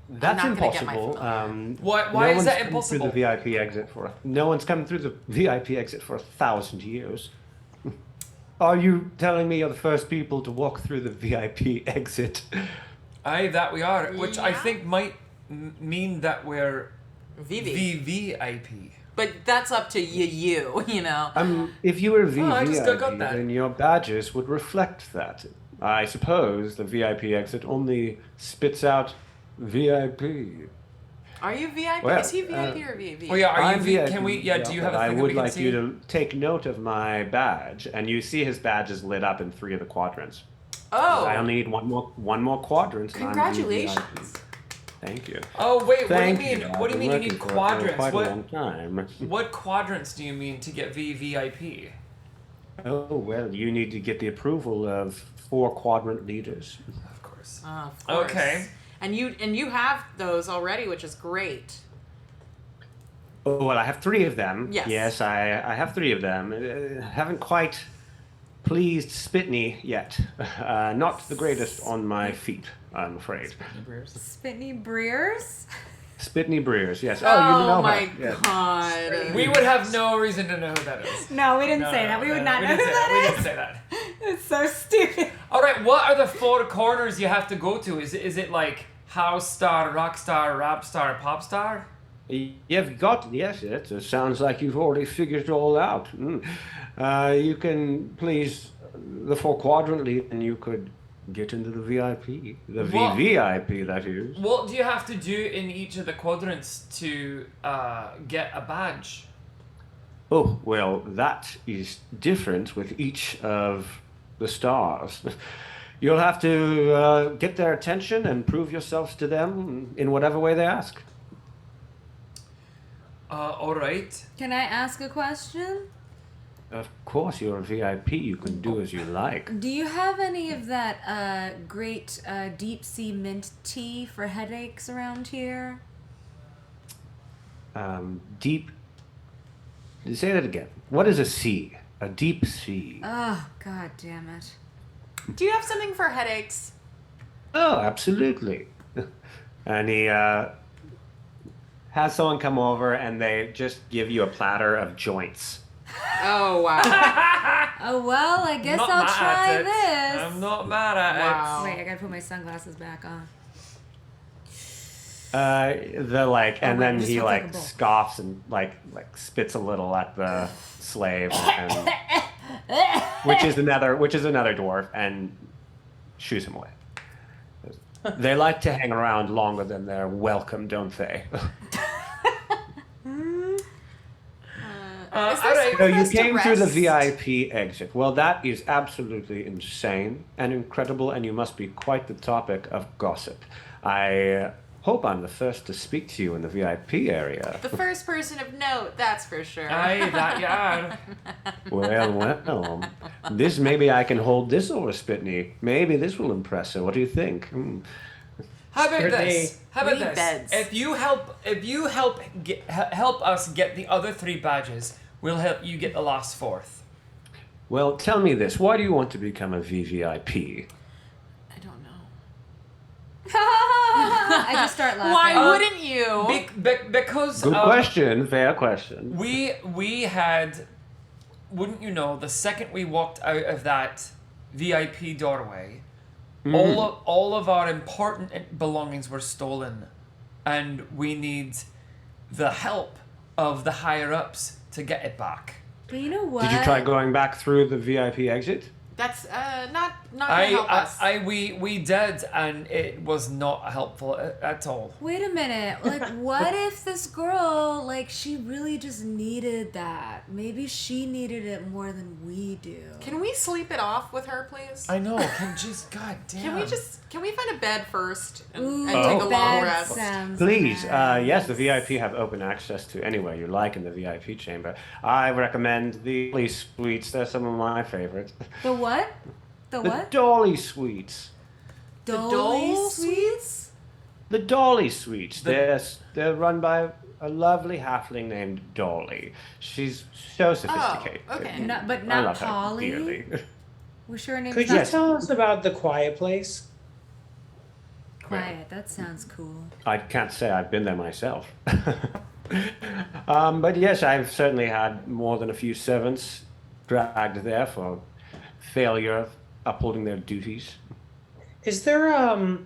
That's not gonna get my impossible. Why is one's that come impossible? Through the VIP exit no one's come through the VIP exit for 1,000 years. Are you telling me you're the first people to walk through the VIP exit? Aye, that we are. Which I Yeah. think might mean that we're VV. VVIP. But that's up to you know. If you were I just got VVIP, that. then your badges would reflect that. I suppose the VIP exit only spits out VIP. Are you VIP? Well, Is he VIP or VV? Oh yeah, are I'm you V? VIP, Can we? Yeah. Do you have but a I thing that would we can like see? you to take note of my badge, and you see his badge is lit up in 3 of the quadrants. Oh. I only need one more quadrant. and I'm Congratulations. VVIP. Thank you. Oh wait, Thank what do you mean? I've What do you been mean you need working for it for quadrants? Quite What a long time. what quadrants do you mean to get VVIP? Oh well, you need to get the approval of 4 quadrant leaders. Of course. Of course. Okay. And you have those already, which is great. Oh well, I have 3 of them. Yes. Yes, I have 3 of them. Haven't quite pleased Spitney yet. Not the greatest on my feet, I'm afraid. Spitney Breers? Spitney Breers, yes. Oh, you know my her. Yes. god. We would have no reason to know who that is. No, we didn't say that. We would not know who We that didn't is. say that. It's so stupid. All right, what are the 4 corners you have to go to? Is it like house star, rock star, rap star, pop star? You've got, yes, it sounds like you've already figured it all out. You can please the 4 quadrant lead, and you could get into the VIP. The What? VVIP, that is. What do you have to do in each of the quadrants to get a badge? Oh, well, that is different with each of the stars. You'll have to get their attention and prove yourselves to them in whatever way they ask. All right. Can I ask a question? Of course, you're a VIP. You can do as you like. Do you have any of that great deep sea mint tea for headaches around here? Deep. Say that again. What is a sea? A deep sea. Oh, god damn it. Do you have something for headaches? Oh, absolutely. And he has someone come over and they just give you a platter of joints. Oh, wow. Oh, well, I guess Not I'll mad try at it. this. I'm not mad at Wow. Wait, I gotta put my sunglasses back on. And then just he looks like a like bowl. scoffs and like spits a little at the slave, and, which is another dwarf, and shoos him away. They like to hang around longer than they're welcome, don't they? Is there alright. somewhere So for you us to came through the rest? VIP exit. Well, that is absolutely insane and incredible, and you must be quite the topic of gossip. I hope I'm the first to speak to you in the VIP area. The first person of note, that's for sure. Aye, that you are. Well, this maybe I can hold this over Spitney. Maybe this will impress her. What do you think? How about Sure this? How about We need this? beds. If you help us get the other 3 badges, we'll help you get the last 4th. Well, tell me this. Why do you want to become a VVIP? I don't know. I just start laughing. Why wouldn't you? Because Good question. Fair question. we had, wouldn't you know, the second we walked out of that VIP doorway, all of our important belongings were stolen, and we need the help of the higher ups to get it back. But you know what? Did you try going back through the VIP exit? That's not gonna help us. We did, and it was not helpful at all. Wait a minute. Like, what if this girl, like, she really just needed that? Maybe she needed it more than we do. Can we sleep it off with her, please? I know. Goddamn. Can we find a bed first and, Ooh, and take a long bed rest? sounds Please, nice. yes, the VIP have open access to anywhere you like in the VIP chamber. I recommend the Dolly suites. They're some of my favorites. The what? The what? Dolly suites. Dolly Dole suites? The Dolly suites. They're run by a lovely halfling named Dolly. She's so sophisticated. okay. But I not love her Polly? dearly. We're sure her name's Could not you tell us about the quiet place? Quiet. That sounds cool. I can't say I've been there myself. But yes, I've certainly had more than a few servants dragged there for failure of upholding their duties. Is there a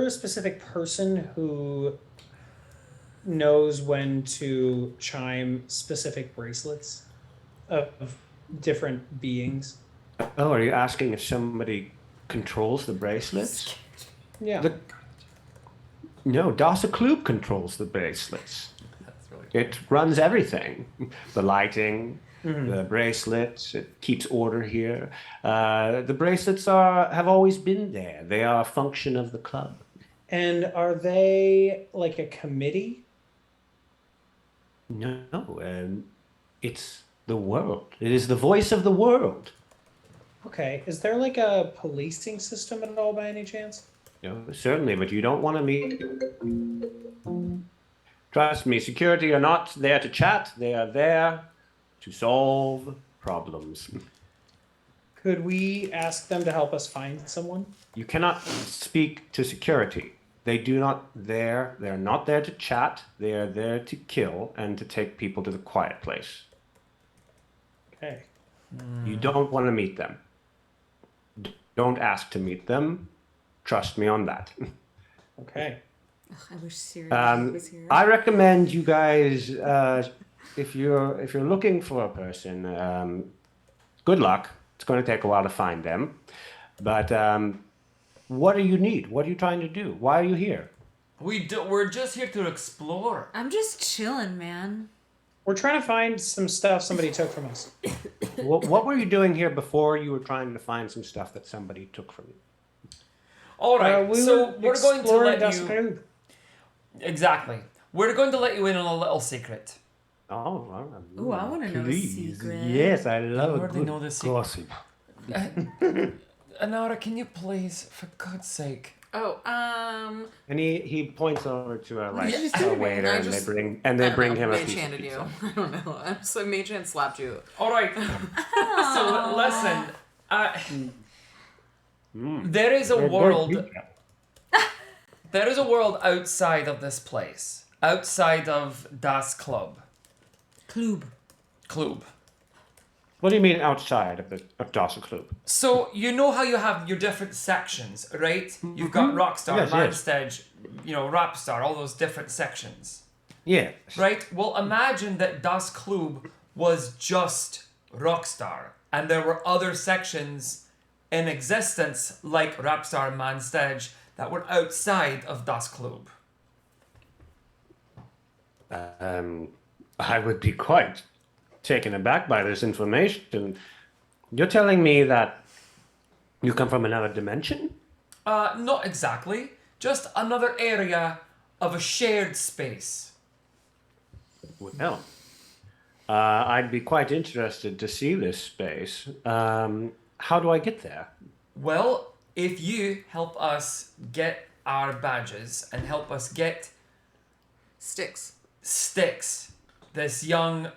specific person who knows when to chime specific bracelets of different beings? Oh, are you asking if somebody controls the bracelets? Yeah. No, Dasakloob controls the bracelets. It runs everything. The lighting, the bracelets, it keeps order here. The bracelets have always been there. They are a function of the club. And are they like a committee? No, it's the world. It is the voice of the world. Okay. Is there like a policing system at all by any chance? No, certainly, but you don't want to meet. Trust me, security are not there to chat. They are there to solve problems. Could we ask them to help us find someone? You cannot speak to security. They're not there to chat. They are there to kill and to take people to the quiet place. Okay. You don't want to meet them. Don't ask to meet them. Trust me on that. Okay. Ugh, I wish Siri was here. I recommend you guys, if you're looking for a person, good luck. It's going to take a while to find them. But what do you need? What are you trying to do? Why are you here? We're just here to explore. I'm just chilling, man. We're trying to find some stuff somebody took from us. What were you doing here before you were trying to find some stuff that somebody took from you? All right, so we're going to let you. Dasakloob. Exactly. We're going to let you in on a little secret. Oh, Ooh, I want to know a please. secret. Yes, I You love a already good know this secret. gossip. Anara, can you please, for God's sake? Oh, And he points over to a What did you just do to a me? waiter, I and just- they I don't bring know, him a Mage piece of handed pizza. you. I don't know. I'm so Mage hand slapped you. All right. So listen, there is a They're good world. pizza. There is a world outside of this place, outside of Dasakloob. Kloob. What do you mean outside of Dasakloob? So you know how you have your different sections, right? You've got Rockstar, Yes, yes. Manstage, Rapstar, all those different sections. Yes. Right? Well, imagine that Dasakloob was just Rockstar, and there were other sections in existence like Rapstar and Manstage that were outside of Dasakloob. I would be quite taken aback by this information. You're telling me that you come from another dimension? Not exactly. Just another area of a shared space. Well, I'd be quite interested to see this space. How do I get there? Well, if you help us get our badges and help us get Sticks. this young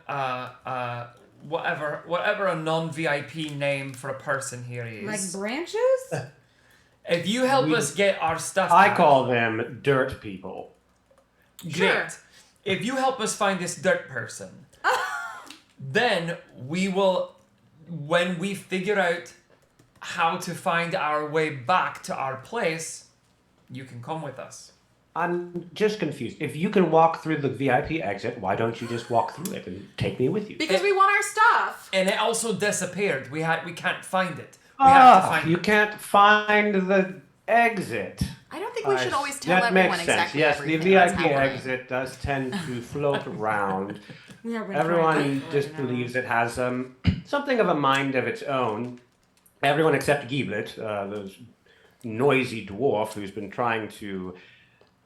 whatever a non-VIP name for a person here is. Like branches? If you help us get our stuff I back, call them dirt people. great. Sure. If you help us find this dirt person, then we will, when we figure out how to find our way back to our place, you can come with us. I'm just confused. If you can walk through the VIP exit, why don't you just walk through it and take me with you? Because we want our stuff. And it also disappeared. We can't find it. We have to find You can't find the exit. I don't think we should always tell that everyone makes sense. exactly Yes, everything. the That's VIP how we're- exit does tend to float around. Yeah, we're Everyone trying to just believes it has something of a mind of its own. Everyone except Giblet, the noisy dwarf who's been trying to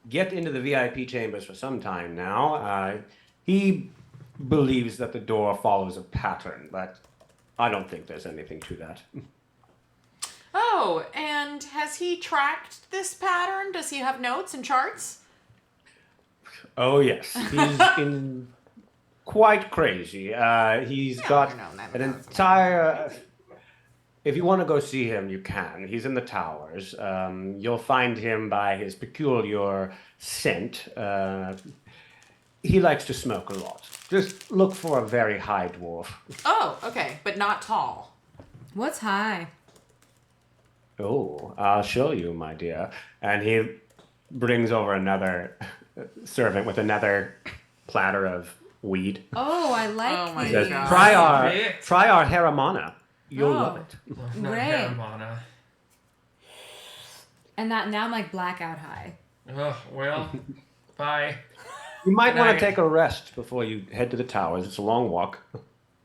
get into the VIP chambers for some time now. He believes that the door follows a pattern, but I don't think there's anything to that. Oh, and has he tracked this pattern? Does he have notes and charts? Oh yes, he's in quite crazy. He's got an entire. If you want to go see him, you can. He's in the towers. You'll find him by his peculiar scent. He likes to smoke a lot. Just look for a very high dwarf. Oh, okay, but not tall. What's high? Oh, I'll show you, my dear. And he brings over another servant with another platter of weed. Oh, I like Oh my He says, God. try our Haramana. You'll love it. Great. And that now I'm like blackout high. Oh, well, bye. You might Good want night. to take a rest before you head to the towers. It's a long walk.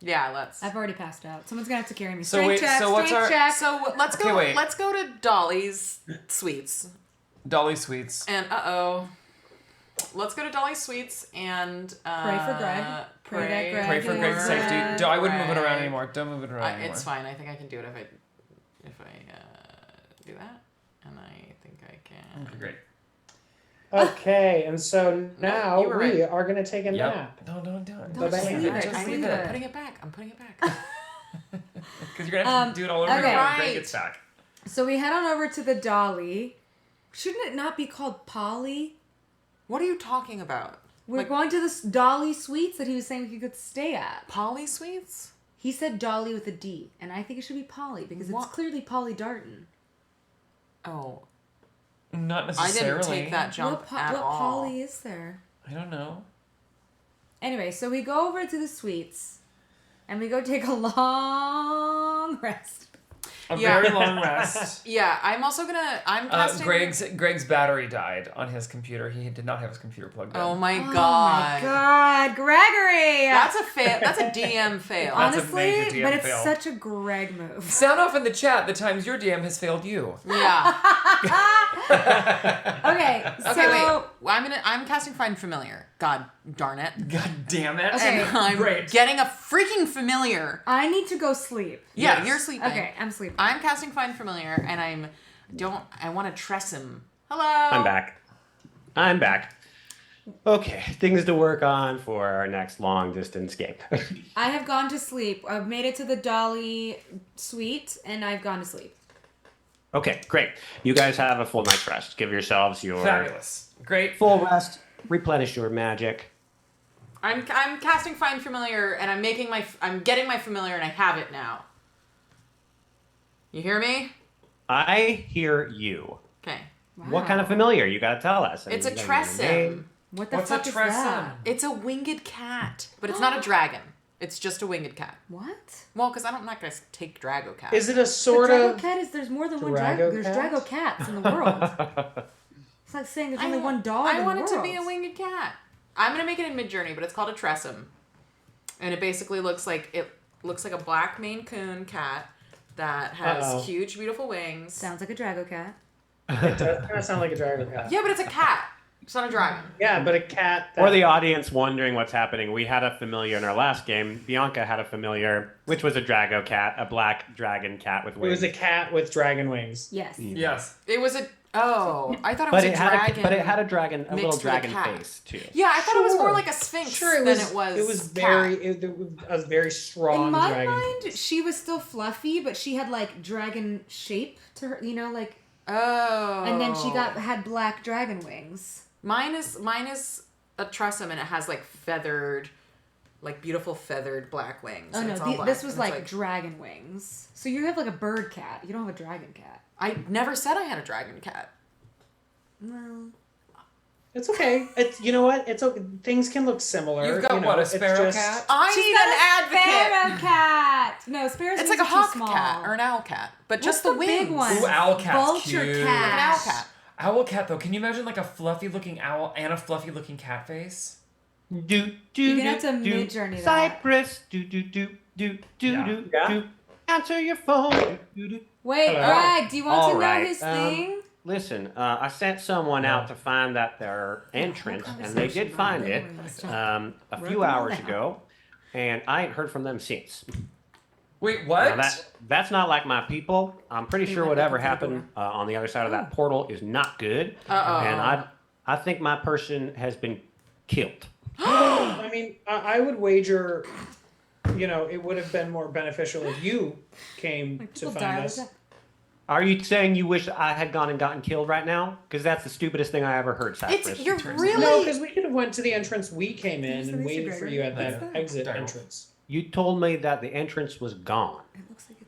Yeah, let's. I've already passed out. Someone's gonna have to carry me. So Strength wait, check, so what's strength our- check. So let's go. Okay, wait. Let's go to Dolly's Sweets. Dolly Sweets. And let's go to Dolly's Sweets and Pray for Greg. Pray that Greg Pray for is, Greg's safety. I wouldn't move it around Greg. anymore. Don't move it around anymore. It's fine. I think I can do it if I do that, and I think I can. Okay, great. Okay, and so now you were we right. are going to take a Yep. nap. No, don't do it. Don't Just leave leave it. Just I leave leave it. I'm it. putting it back. I'm putting it back. Because you're gonna have to do it all over okay. again when Right. Greg gets back. So we head on over to the Dolly. Shouldn't it not be called Polly? What are you talking about? We're Like- going to this Dolly Suites that he was saying we could stay at. Polly Sweets? He said Dolly with a D, and I think it should be Polly because What? it's clearly Polly Darton. Oh, Not I necessarily. didn't take that jump what at all. Polly is there? I don't know. Anyway, so we go over to the suites, and we go take a long long rest. A very long rest. Yeah, I'm also gonna. I'm casting. Greg's battery died on his computer. He did not have his computer plugged in. Oh my Oh god. my god, Gregory! That's a fail. That's a DM fail. That's a Honestly, major DM but it's fail. such a Greg move. Sound off in the chat the times your DM has failed you. Yeah. Okay, so Okay, wait. I'm casting Find Familiar. God darn it. God damn it. Okay. And I'm Great. getting a freaking familiar. I need to go sleep. Yeah, Yes. you're sleeping. Okay, I'm sleeping. I'm casting Find Familiar, and I want to tress him. Hello. I'm back. Okay, things to work on for our next long distance game. I have gone to sleep. I've made it to the Dolly suite, and I've gone to sleep. Okay, great. You guys have a full night's rest. Give yourselves your Fabulous. Great. full rest. Replenish your magic. I'm casting Find Familiar, and I'm getting my familiar, and I have it now. You hear me? I hear you. Okay. What kind of familiar? You gotta tell us. I It's a mean, you gotta give me Tressym. name. What the What's fuck a is Tressym? that? It's a winged cat, but it's not a dragon. It's just a winged cat. What? Well, because I'm not gonna take Drago cat. Is it a sort Drago of? cat is there's more than one Drago Drago. There's cat? Drago cats in the world. It's like saying there's only one dog in I the want world. it to be a winged cat. I'm gonna make it in Mid-Journey, but it's called a Tressym, and it basically looks like a black Maine Coon cat that has Uh-oh. huge, beautiful wings. Sounds like a Drago cat. It does kind of sound like a dragon cat. Yeah, but it's a cat. It's not a dragon. Yeah, but a cat. For the audience wondering what's happening, we had a familiar in our last game. Bianca had a familiar, which was a Drago cat, a black dragon cat with It wings. was a cat with dragon wings. Yes. Yes. It was a. Oh, I thought it but was it a had dragon. but it had a dragon, a mixed little with a dragon cat. face too. Yeah, I thought it was more Sure. like a sphinx Sure, than it was. It was cat. very. It was a very strong In my dragon. mind, she was still fluffy, but she had like dragon shape to her. You know, like. Oh. And then she had black dragon wings. Mine is a Tressym, and it has like feathered, like beautiful feathered black wings. Oh and no, it's all black, this was and it's like dragon wings. So you have like a bird cat. You don't have a dragon cat. I never said I had a dragon cat. Well, It's okay. It's you know what? It's okay. Things can look similar. You've got you know, what, a it's sparrow just- cat? I she's need got an a advocate. sparrow cat. No, sparrows. It's like are a too hawk small. cat or an owl cat, but What's just the wings. big one? Ooh, owl cat's Vulture cute. cat. Like an owl cat. Owl cat though, can you imagine like a fluffy looking owl and a fluffy looking cat face? Do You're gonna have to mid-journey that. Cypress. Do. Yeah. Answer your phone. Do. Wait, Hello. Greg, do you want All to know right, his thing? Listen, I sent someone out to find that their entrance, and they did find it a few hours ago, and I ain't heard from them since. Wait, what? Now that's not like my people. I'm pretty sure whatever happened on the other side of that portal is not good, and I think my person has been killed. I mean, I would wager, you know, it would have been more beneficial if you came to find us. Are you saying you wish I had gone and gotten killed right now? Because that's the stupidest thing I ever heard, Cypress. You're No, really. because we could have went to the entrance we came in and waited for you at that That's exit terrible. entrance. You told me that the entrance was gone.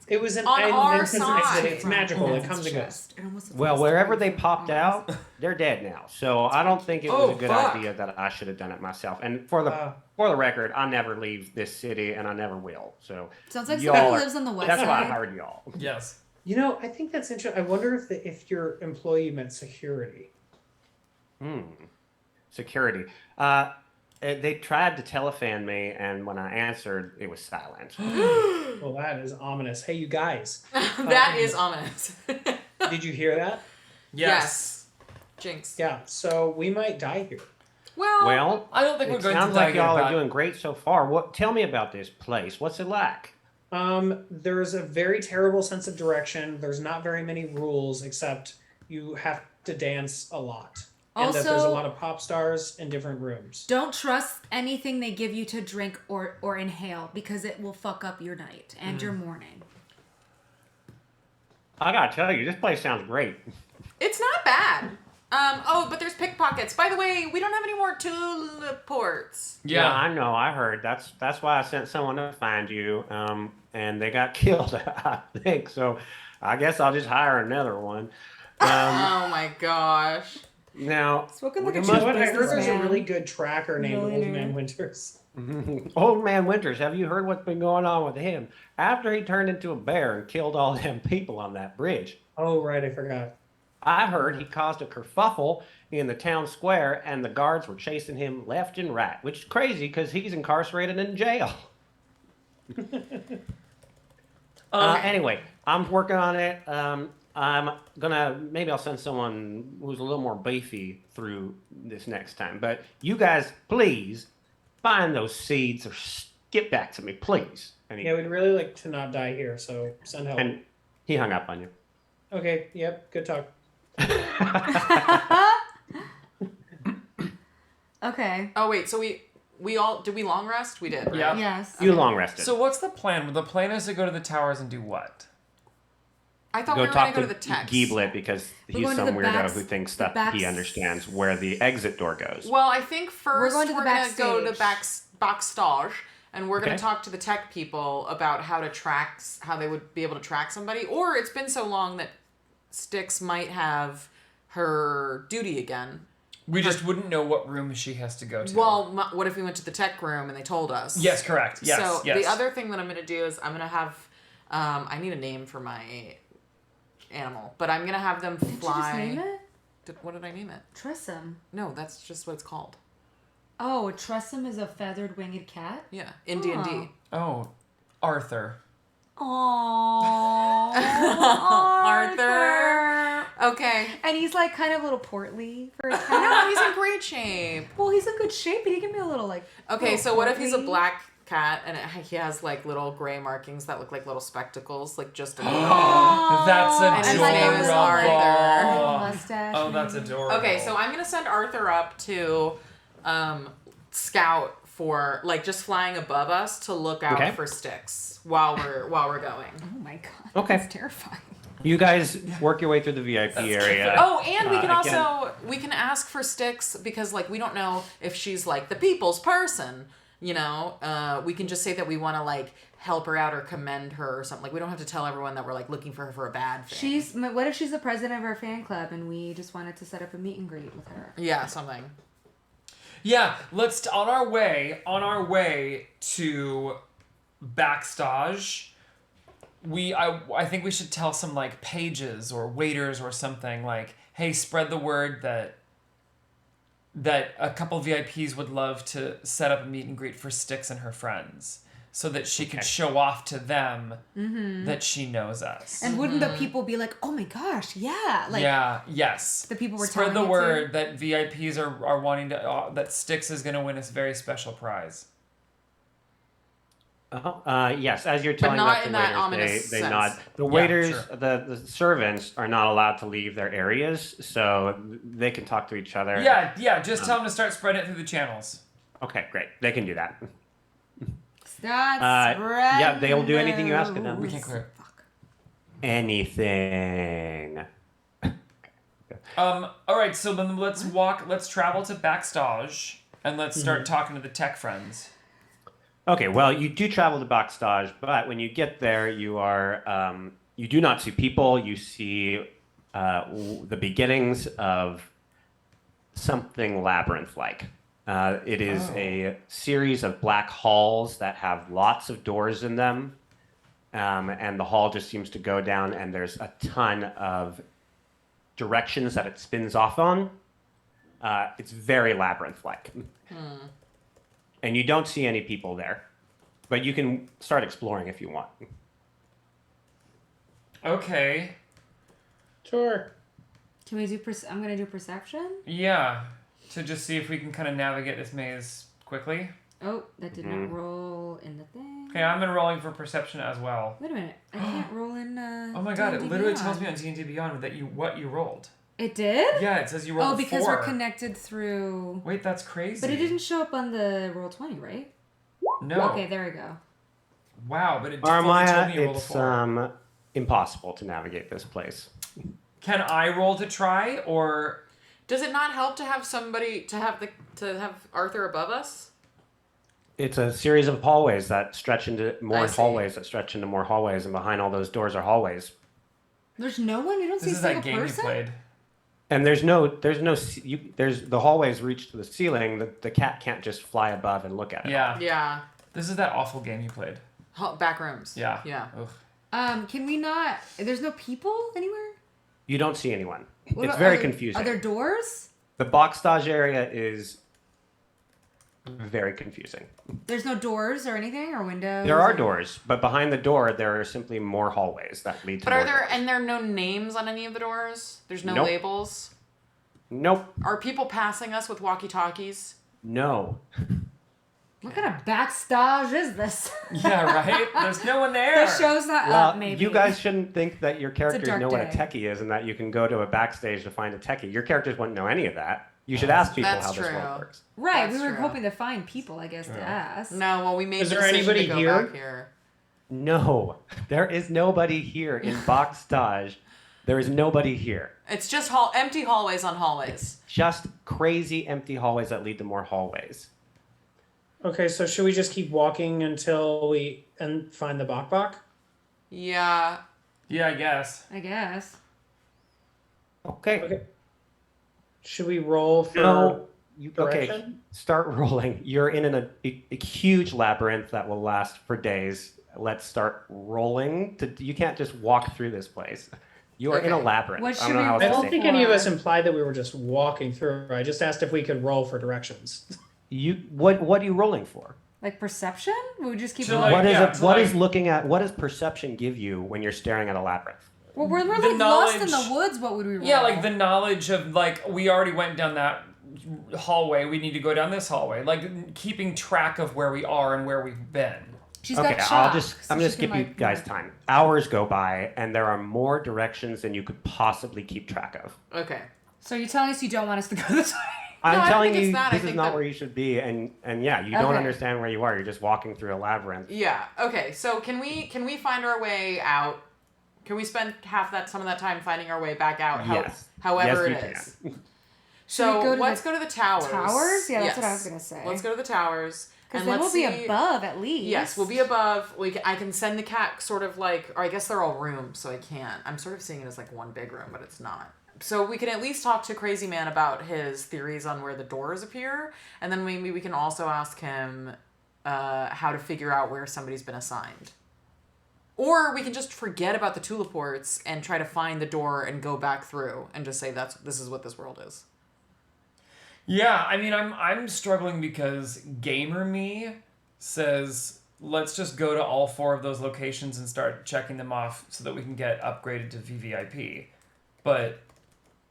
It was an On our entrance and side. exit. It's magical. It comes and goes. Well, wherever they popped out, they're dead now. So I don't think it was Oh, a good fuck. idea that I should have done it myself. And for the record, I never leave this city, and I never will. So Sounds like y'all someone are- lives on the west That's why I side. hired y'all. Yes. You know, I think that's interesting. I wonder if your employee meant security. Security. They tried to telefan me, and when I answered, it was silent. Well, that is ominous. Hey, you guys. That is ominous. Did you hear that? Yes. Jinx. Yeah, so we might die here. Well, I don't think we're it going to sounds die like here, y'all but- are doing great so far. Tell me about this place. What's it like? There's a very terrible sense of direction. There's not very many rules, except you have to dance a lot. And that there's a Also- lot of pop stars in different rooms. Don't trust anything they give you to drink or inhale because it will fuck up your night and your morning. I gotta tell you, this place sounds great. It's not bad. But there's pickpockets. By the way, we don't have any more teleports. Yeah, I know. I heard. That's why I sent someone to find you. And they got killed, I think. So I guess I'll just hire another one. Oh my gosh. Now, Spoken like a we You know true what? I heard there's a businessman. really good tracker named Old Millionaire. Man Winters. Old Man Winters, have you heard what's been going on with him? After he turned into a bear and killed all them people on that bridge, Oh, right, I forgot. I heard he caused a kerfuffle in the town square and the guards were chasing him left and right, which is crazy because he's incarcerated in jail. Anyway, I'm working on it. Maybe I'll send someone who's a little more beefy through this next time. But you guys, please find those seeds or get back to me, please. And Yeah, we'd really like to not die here, so send help. and he hung up on you. Okay, yep, good talk. Okay. Oh wait, so we all did we long rest? We did. Right? Yeah. Yes. You long rested. So what's the plan? The plan is to go to the towers and do what? I thought go we were gonna talk go to to the text. Gieblet because We're he's going to some the weirdo backs- who thinks the that backs- he understands where the exit door goes. Well, I think first We're going to the gonna go to backstage. backstage, and we're gonna Okay. talk to the tech people about how they would be able to track somebody. Or it's been so long that Styx might have her duty again. We just wouldn't know what room she has to go to. Well, what if we went to the tech room and they told us? Yes, correct. Yes, So yes. the other thing that I'm gonna do is I'm gonna have, I need a name for my animal, but I'm gonna have them Did you fly. just name it? What did I name it? Tressum. No, that's just what it's called. Oh, a tressum is a feathered winged cat? Yeah, in D&D. Oh, Arthur. Aww. Arthur. Okay. And he's like kind of a little portly for a cat. No, he's in great shape. Well, he's in good shape, but he can be a little like. Okay, little so what if he's a portly. black cat and he has like little gray markings that look like little spectacles, like just a little. That's And his adorable. name is Arthur. Mustache. Oh, that's maybe? adorable. Okay, so I'm gonna send Arthur up to scout for like just flying above us to look out Okay. for Styx while we're going. Oh my god. Okay. That's terrifying. You guys work your way through the VIP area. Oh, and we can again- also we can ask for Styx because like we don't know if she's like the people's person. You know, we can just say that we want to like help her out or commend her or something. Like we don't have to tell everyone that we're like looking for her for a bad thing. What if she's the president of our fan club and we just wanted to set up a meet and greet with her? Yeah, something. Yeah, let's on our way to backstage. I think we should tell some like pages or waiters or something like, hey, spread the word that a couple VIPs would love to set up a meet and greet for Styx and her friends, so that she can show off to them that she knows us. And wouldn't the people be like, oh my gosh, yeah. Like, yeah, yes. the people were spread telling the it to? word that VIPs are wanting to that Styx is going to win a very special prize. Yes, as you're telling not that in to that waiters, ominous they sense. nod. The Yeah, waiters, sure. the servants are not allowed to leave their areas, so they can talk to each other. Yeah, just tell them to start spreading it through the channels. Okay, great. They can do that. That's Yeah, they'll do anything you ask of them. We can clear. Anything. All right, so then let's travel to backstage and let's start talking to the tech friends. Okay, well, you do travel to backstage, but when you get there, you are you do not see people. You see the beginnings of something labyrinth-like. It is a series of black halls that have lots of doors in them, and the hall just seems to go down, and there's a ton of directions that it spins off on. It's very labyrinth-like. And you don't see any people there, but you can start exploring if you want. Okay. Sure. Can we do I'm going to do perception? Yeah. To just see if we can kind of navigate this maze quickly. Oh, that did not roll in the thing. Okay, I'm enrolling for perception as well. Wait a minute. I can't roll in Oh my god, it D&D literally Beyond. tells me on D&D Beyond that what you rolled. It did? Yeah, it says you rolled Oh, because 4. we're connected through... Wait, that's crazy. But it didn't show up on the roll 20, right? No. Okay, there we go. Wow, but it fully told Armaya, me you rolled a it's 4. impossible to navigate this place. Can I roll to try, or... Does it not help to have somebody to have Arthur above us? It's a series of hallways that stretch into more I see. hallways that stretch into more hallways, and behind all those doors are hallways. There's no one? You don't see This a is that single game person? you played. And there's the hallways reach to the ceiling. The cat can't just fly above and look at it. Yeah. Yeah. This is that awful game you played. Back rooms. Yeah. Yeah. Oof. Can we not? There's no people anywhere. You don't see anyone. What It's about- very are there- confusing. Are there doors? The box stage area is very confusing. There's no doors or anything or windows. There are doors, but behind the door there are simply more hallways that lead to. But are more there doors. and there are no names on any of the doors? There's no Nope. labels. Nope. Are people passing us with walkie-talkies? No. What kind of backstage is this? Yeah, right? There's no one there. The show's not Well, up, maybe. you guys shouldn't think that your characters dark know what a day. techie is and that you can go to a backstage to find a techie. Your characters wouldn't know any of that. You should ask people That's how this true. world works. Right, That's we were true. hoping to find people, I guess, to ask. No, well, we made Is the there decision anybody to go here? back here. No, there is nobody here in box stage. There is nobody here. It's just empty hallways on hallways. Just crazy empty hallways that lead to more hallways. Okay, so should we just keep walking until we find the Bok? Yeah. Yeah, I guess. I guess. Okay. Should we roll for No. direction? Okay. Start rolling. You're in a huge labyrinth that will last for days. Let's start rolling. You can't just walk through this place. You are in a labyrinth. What I should don't know we how else I to don't say think it. any of us implied that we were just walking through. I just asked if we could roll for directions. What are you rolling for? Like perception? We would just keep So, rolling. like, What is looking at? What does perception give you when you're staring at a labyrinth? Well, we're The like lost in the knowledge- woods. What would we roll? Yeah, like the knowledge of like we already went down that hallway. We need to go down this hallway. Like keeping track of where we are and where we've been. She's Okay, got chalk, I'm so gonna she skip can, you guys time. Hours go by, and there are more directions than you could possibly keep track of. Okay. So you're telling us you don't want us to go this way? I'm I don't telling think it's you, that. I this is think not that- where you should be, and yeah, you don't Okay. understand where you are. You're just walking through a labyrinth. Yeah. Okay. So can we find our way out? Can we spend some of that time finding our way back out? Yes. However Yes, it you is. can. So we go to let's the go to the towers. Towers? Yeah, that's what I Yes. was gonna say. Let's go to the towers. Because And then let's we'll be see- above at least. Yes, we'll be above. I can send the cat sort of like, or I guess they're all rooms, so I can't. I'm sort of seeing it as like one big room, but it's not. So we can at least talk to Crazy Man about his theories on where the doors appear, and then maybe we can also ask him how to figure out where somebody's been assigned. Or we can just forget about the tuliports and try to find the door and go back through and just say this is what this world is. Yeah, I mean, I'm struggling because gamer me says let's just go to all 4 of those locations and start checking them off so that we can get upgraded to VVIP. But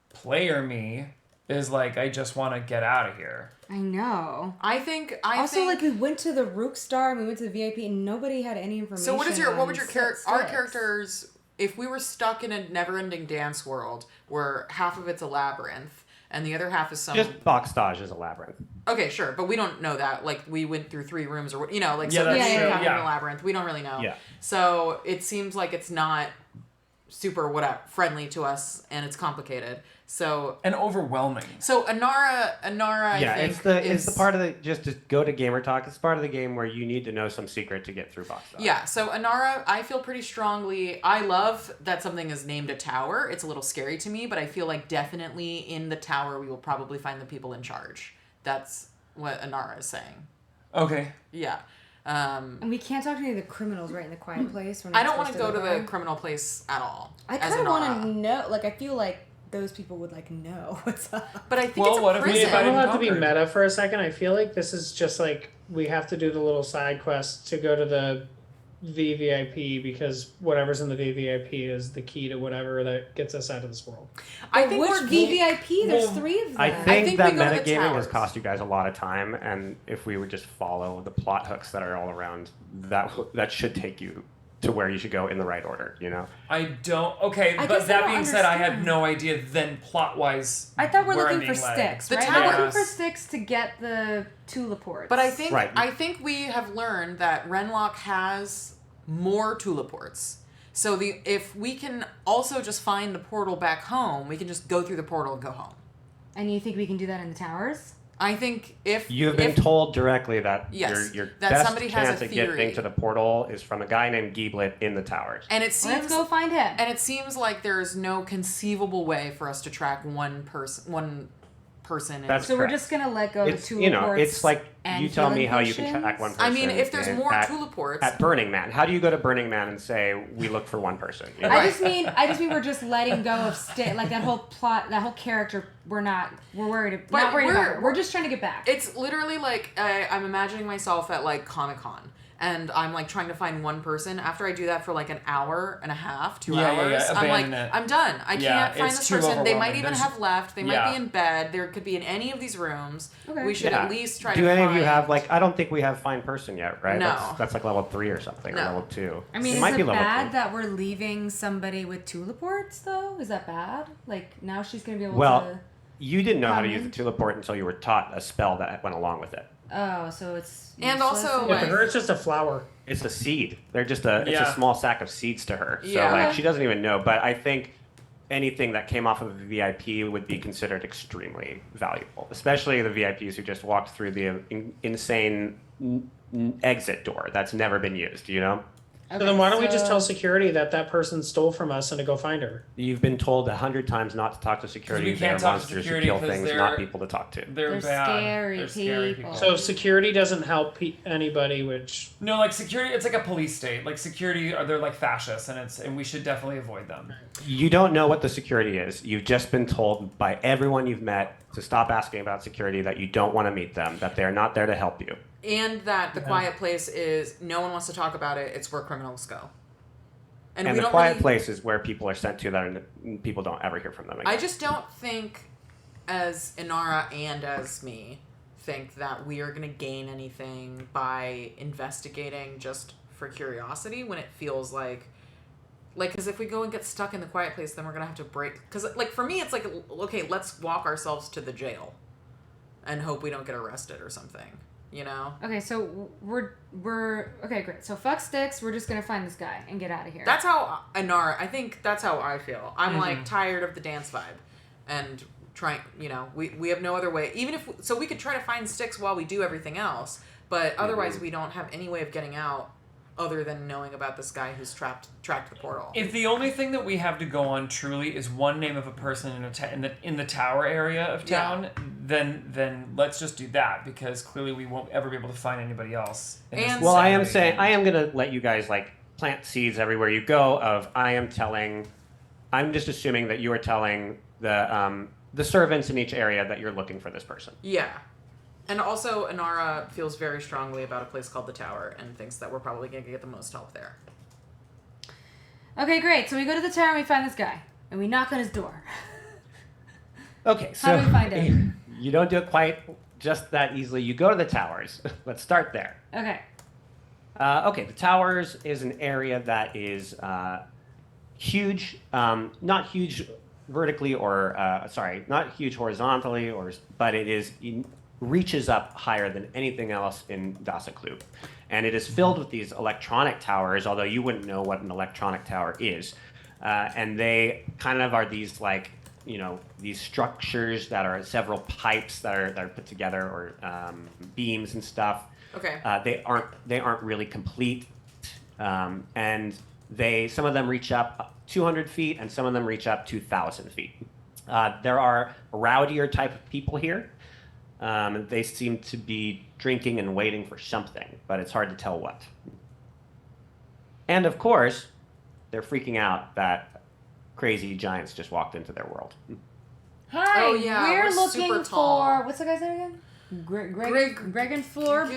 player me is like, I just want to get out of here. I know. I think like we went to the Rook Star and we went to the VIP and nobody had any information. So what would your on our Sticks. characters, if we were stuck in a never-ending dance world where half of it's a labyrinth and the other half is some Just box stage is a labyrinth. Okay, sure, but we don't know that. Like we went through 3 rooms or Yeah, so that's we true. have Yeah. in a labyrinth. We don't really know. Yeah. So it seems like it's not super friendly to us and it's complicated. So And overwhelming. So Anara Yeah, I think it's the part of the just to go to gamer talk. It's part of the game where you need to know some secret to get through box stage. Yeah, so Anara, I feel pretty strongly. I love that something is named a tower. It's a little scary to me, but I feel like definitely in the tower we will probably find the people in charge. That's what Anara is saying. Okay. Yeah. And we can't talk to any of the criminals right in the quiet place. We're not I don't want to supposed go to live the there. criminal place at all. I as kind of want Anara. to know. Like, I feel like those people would like know what's up. But I think Well, it's a what if we prison. If I'm allowed to be conquered. meta for a second, I feel like this is just like we have to do the little side quest to go to the VVIP because whatever's in the VVIP is the key to whatever that gets us out of this world. I think Which we're VVIP? There's 3 of them. I think think that we go to the metagaming has towers. cost you guys a lot of time, and if we would just follow the plot hooks that are all around, that should take you to where you should go in the right order. You know. I don't. Okay, I but guess I that don't being said, I had understand. no idea then plot wise. I thought we're looking for sticks, The right? tower- We're looking Yes. for sticks to get the tuliports. But I think Right. I think we have learned that Renlock has more tuliports. So if we can also just find the portal back home, we can just go through the portal and go home. And you think we can do that in the towers? I think if You have been told directly that Yes, your that best somebody has chance a of theory. getting to the portal is from a guy named Geeblet in the towers. And it seems Let's go find him. And it seems like there's no conceivable way for us to track one person. That's So we're correct. just gonna let go of It's, Tuliports. you know, it's like and you tell me healing how you can potions? track one person. I mean, if there's more at, Tuliports at Burning Man, how do you go to Burning Man and say we look for one person? You know? I just mean we're just letting go of like that whole plot, that whole character. We're worried But about we're- it. We're just trying to get back. It's literally like I'm imagining myself at like Comic-Con. And I'm like trying to find one person. After I do that for like an hour and a half, 2 hours, I'm like, abandon it. I'm done. I Yeah, can't find it's this too person. They might overwhelming. even There's- have left. They might yeah. be in bed. There could be in any of these rooms. Okay. We should Yeah. at least try Do to any find... of you have like? I don't think we have find person yet, right? No. That's like level 3 or something, or No. level 2. I mean, it is might it be level bad 3. that we're leaving somebody with Tuliports though? Is that bad? Like now she's gonna be able Well, to. you didn't know how to comment? use the teleport until you were taught a spell that went along with it. Oh, so it's. And useless? also, Yeah, for her, it's just a flower. It's a seed. They're just it's Yeah. a small sack of seeds to her. So Yeah. like she doesn't even know. But I think anything that came off of a VIP would be considered extremely valuable, especially the VIPs who just walked through the insane exit door that's never been used. You know. So then why don't we just tell security that person stole from us and to go find her? You've been told 100 times not to talk to security. we can't They're talk to monsters security who kill 'cause things, they're- not people to talk to. They're bad. scary They're scary people. people. So if security doesn't help anybody, which No, like security, it's like a police state. Like security, they're like fascists, and we should definitely avoid them. You don't know what the security is. You've just been told by everyone you've met to stop asking about security, that you don't want to meet them, that they're not there to help you. And that the quiet place is... No one wants to talk about it. It's where criminals go. And we the don't quiet really- place is where people are sent to people don't ever hear from them again. I just don't think, as Inara and as me, think that we are going to gain anything by investigating just for curiosity when it feels like, because if we go and get stuck in the quiet place, then we're going to have to break. Because, like, for me, it's like, okay, let's walk ourselves to the jail and hope we don't get arrested or something, you know? Okay, so we're okay, great. So fuck sticks. We're just gonna find this guy and get out of here. That's how Inara, I think that's how I feel. I'm Mm-hmm. like tired of the dance vibe and trying, we have no other way. Even if, so we could try to find sticks while we do everything else, but otherwise we don't have any way of getting out other than knowing about this guy who's tracked the portal. If the only thing that we have to go on truly is one name of a person in the tower area of town, then let's just do that, because clearly we won't ever be able to find anybody else. in this Well, I am vicinity. saying, I am going to let you guys like plant seeds everywhere you go I'm just assuming that you are telling the servants in each area that you're looking for this person. Yeah. And also, Inara feels very strongly about a place called the Tower and thinks that we're probably going to get the most help there. Okay, great. So we go to the tower and we find this guy and we knock on his door. Okay, so How do we find him? You don't do it quite just that easily. You go to the towers. Let's start there. Okay. Okay, the towers is an area that is huge, not huge vertically or not huge horizontally, but it reaches up higher than anything else in Dasakloob. And it is filled with these electronic towers, although you wouldn't know what an electronic tower is. And they kind of are these these structures that are several pipes that are put together, or beams and stuff. Okay. They aren't really complete, and some of them reach up 200 feet, and some of them reach up 2,000 feet. There are rowdier type of people here. They seem to be drinking and waiting for something, but it's hard to tell what. And of course, they're freaking out that crazy giants just walked into their world. Hi. Oh, yeah, We're we're looking super tall. for what's the guy's name again? Greg and Fleur.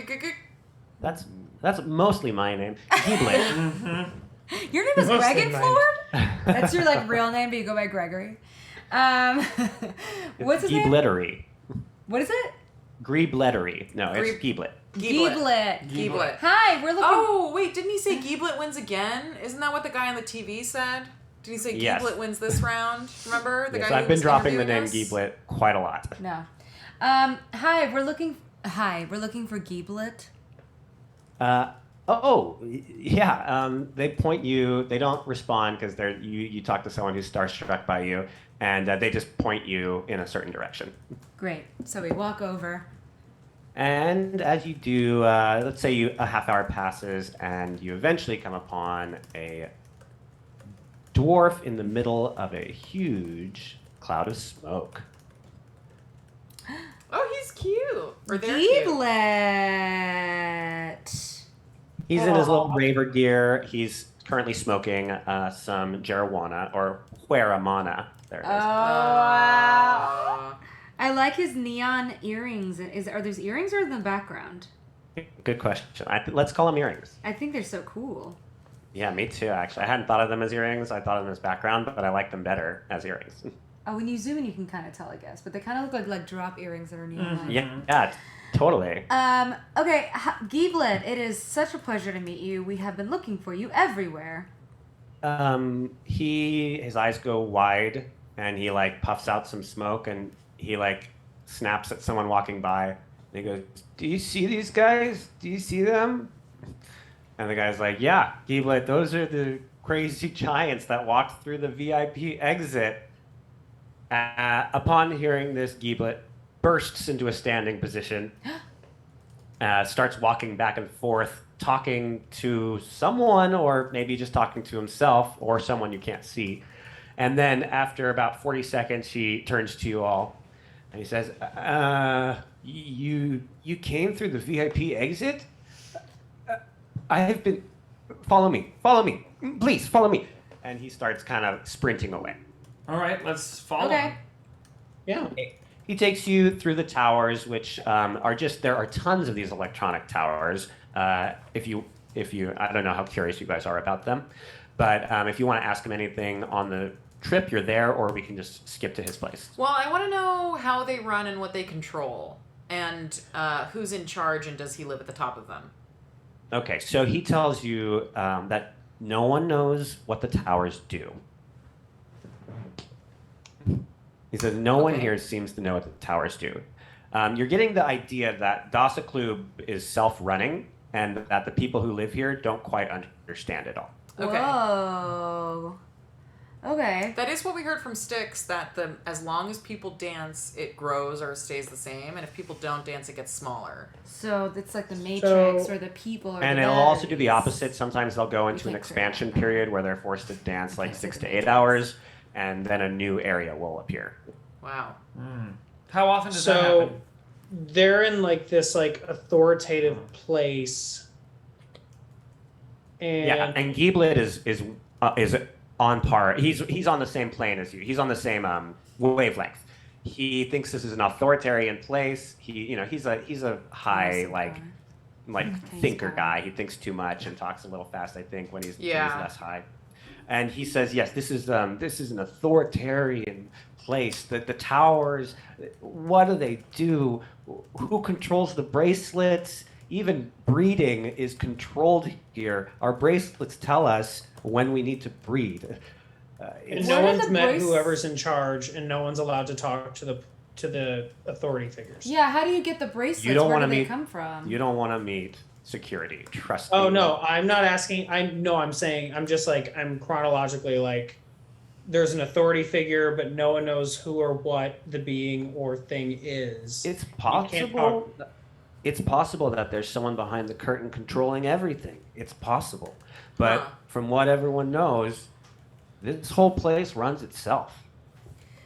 That's mostly my name. Geeblet. Your name is Mostly Greg and mine. Fleur? That's your real name, but you go by Gregory. What's his name? Geeblettery. What is it? Greeblettery. No, it's Geeblet. Geeblet. Hi, we're looking. Oh, wait, didn't he say Geeblet wins again? Isn't that what the guy on the TV said? Did he say Yes. Geeblet wins this round? Remember? Yes, guy I've who been was dropping the interviewing name us? Geeblet quite a lot. No. Hi, we're looking for Geeblet. Yeah. They point you. They don't respond because they're you talk to someone who's starstruck by you, and they just point you in a certain direction. Great. So we walk over. And as you do, let's say a half hour passes, and you eventually come upon a dwarf in the middle of a huge cloud of smoke. Oh, he's cute. Or they're cute. Giblet. He's in his little raver gear. He's currently smoking some marijuana or huaramana. There it is. Wow. I like his neon earrings. Are those earrings or in the background? Good question. Let's call them earrings. I think they're so cool. Yeah, me too, actually. I hadn't thought of them as earrings. I thought of them as background, but I like them better as earrings. Oh, when you zoom in, you can kind of tell, I guess. But they kind of look like drop earrings that are neon. Mm-hmm. Yeah, totally. Okay, Giblet, it is such a pleasure to meet you. We have been looking for you everywhere. His eyes go wide, and he like puffs out some smoke, and he like snaps at someone walking by. And he goes, "Do you see these guys? Do you see them?" And the guy's like, "Yeah, Giblet, those are the crazy giants that walked through the VIP exit." Upon hearing this, Giblet bursts into a standing position, starts walking back and forth, talking to someone, or maybe just talking to himself, or someone you can't see. And then after about 40 seconds, he turns to you all, and he says, you came through the VIP exit? I have been... Follow me. Please, follow me. And he starts kind of sprinting away. All right, let's follow. Okay. Yeah. He takes you through the towers, which there are tons of these electronic towers. If you, I don't know how curious you guys are about them, but if you want to ask him anything on the trip, you're there, or we can just skip to his place. Well, I want to know how they run and what they control, and who's in charge, and does he live at the top of them? Okay, so he tells you that no one knows what the towers do. He says no one here seems to know what the towers do. You're getting the idea that Dasakloob is self-running, and that the people who live here don't quite understand it all. Okay. Whoa. Okay. That is what we heard from Styx, that as long as people dance, it grows or stays the same, and if people don't dance, it gets smaller. So it's like the Matrix or the people or And the it'll also do the berries. opposite. Sometimes they'll go into an expansion period where they're forced to dance like 6 to 8 hours, and then a new area will appear. Wow. How often does that happen? They're in like this like authoritative place. And And Giblet is on par. He's on the same plane as you. He's on the same wavelength. He thinks this is an authoritarian place. He's a high thinker guy. He thinks too much and talks a little fast, I think, when he's less high. And he says, yes, this is an authoritarian place. The towers, what do they do? Who controls the bracelets? Even breeding is controlled here. Our bracelets tell us when we need to breed. And no one's met whoever's in charge, and no one's allowed to talk to the authority figures. Yeah, how do you get the bracelets? Where do they come from? You don't want to meet security. Trust me. Oh no, I'm not asking. I'm saying I'm chronologically like there's an authority figure, but no one knows who or what the being or thing is. It's possible. It's possible that there's someone behind the curtain controlling everything. It's possible. But from what everyone knows, this whole place runs itself.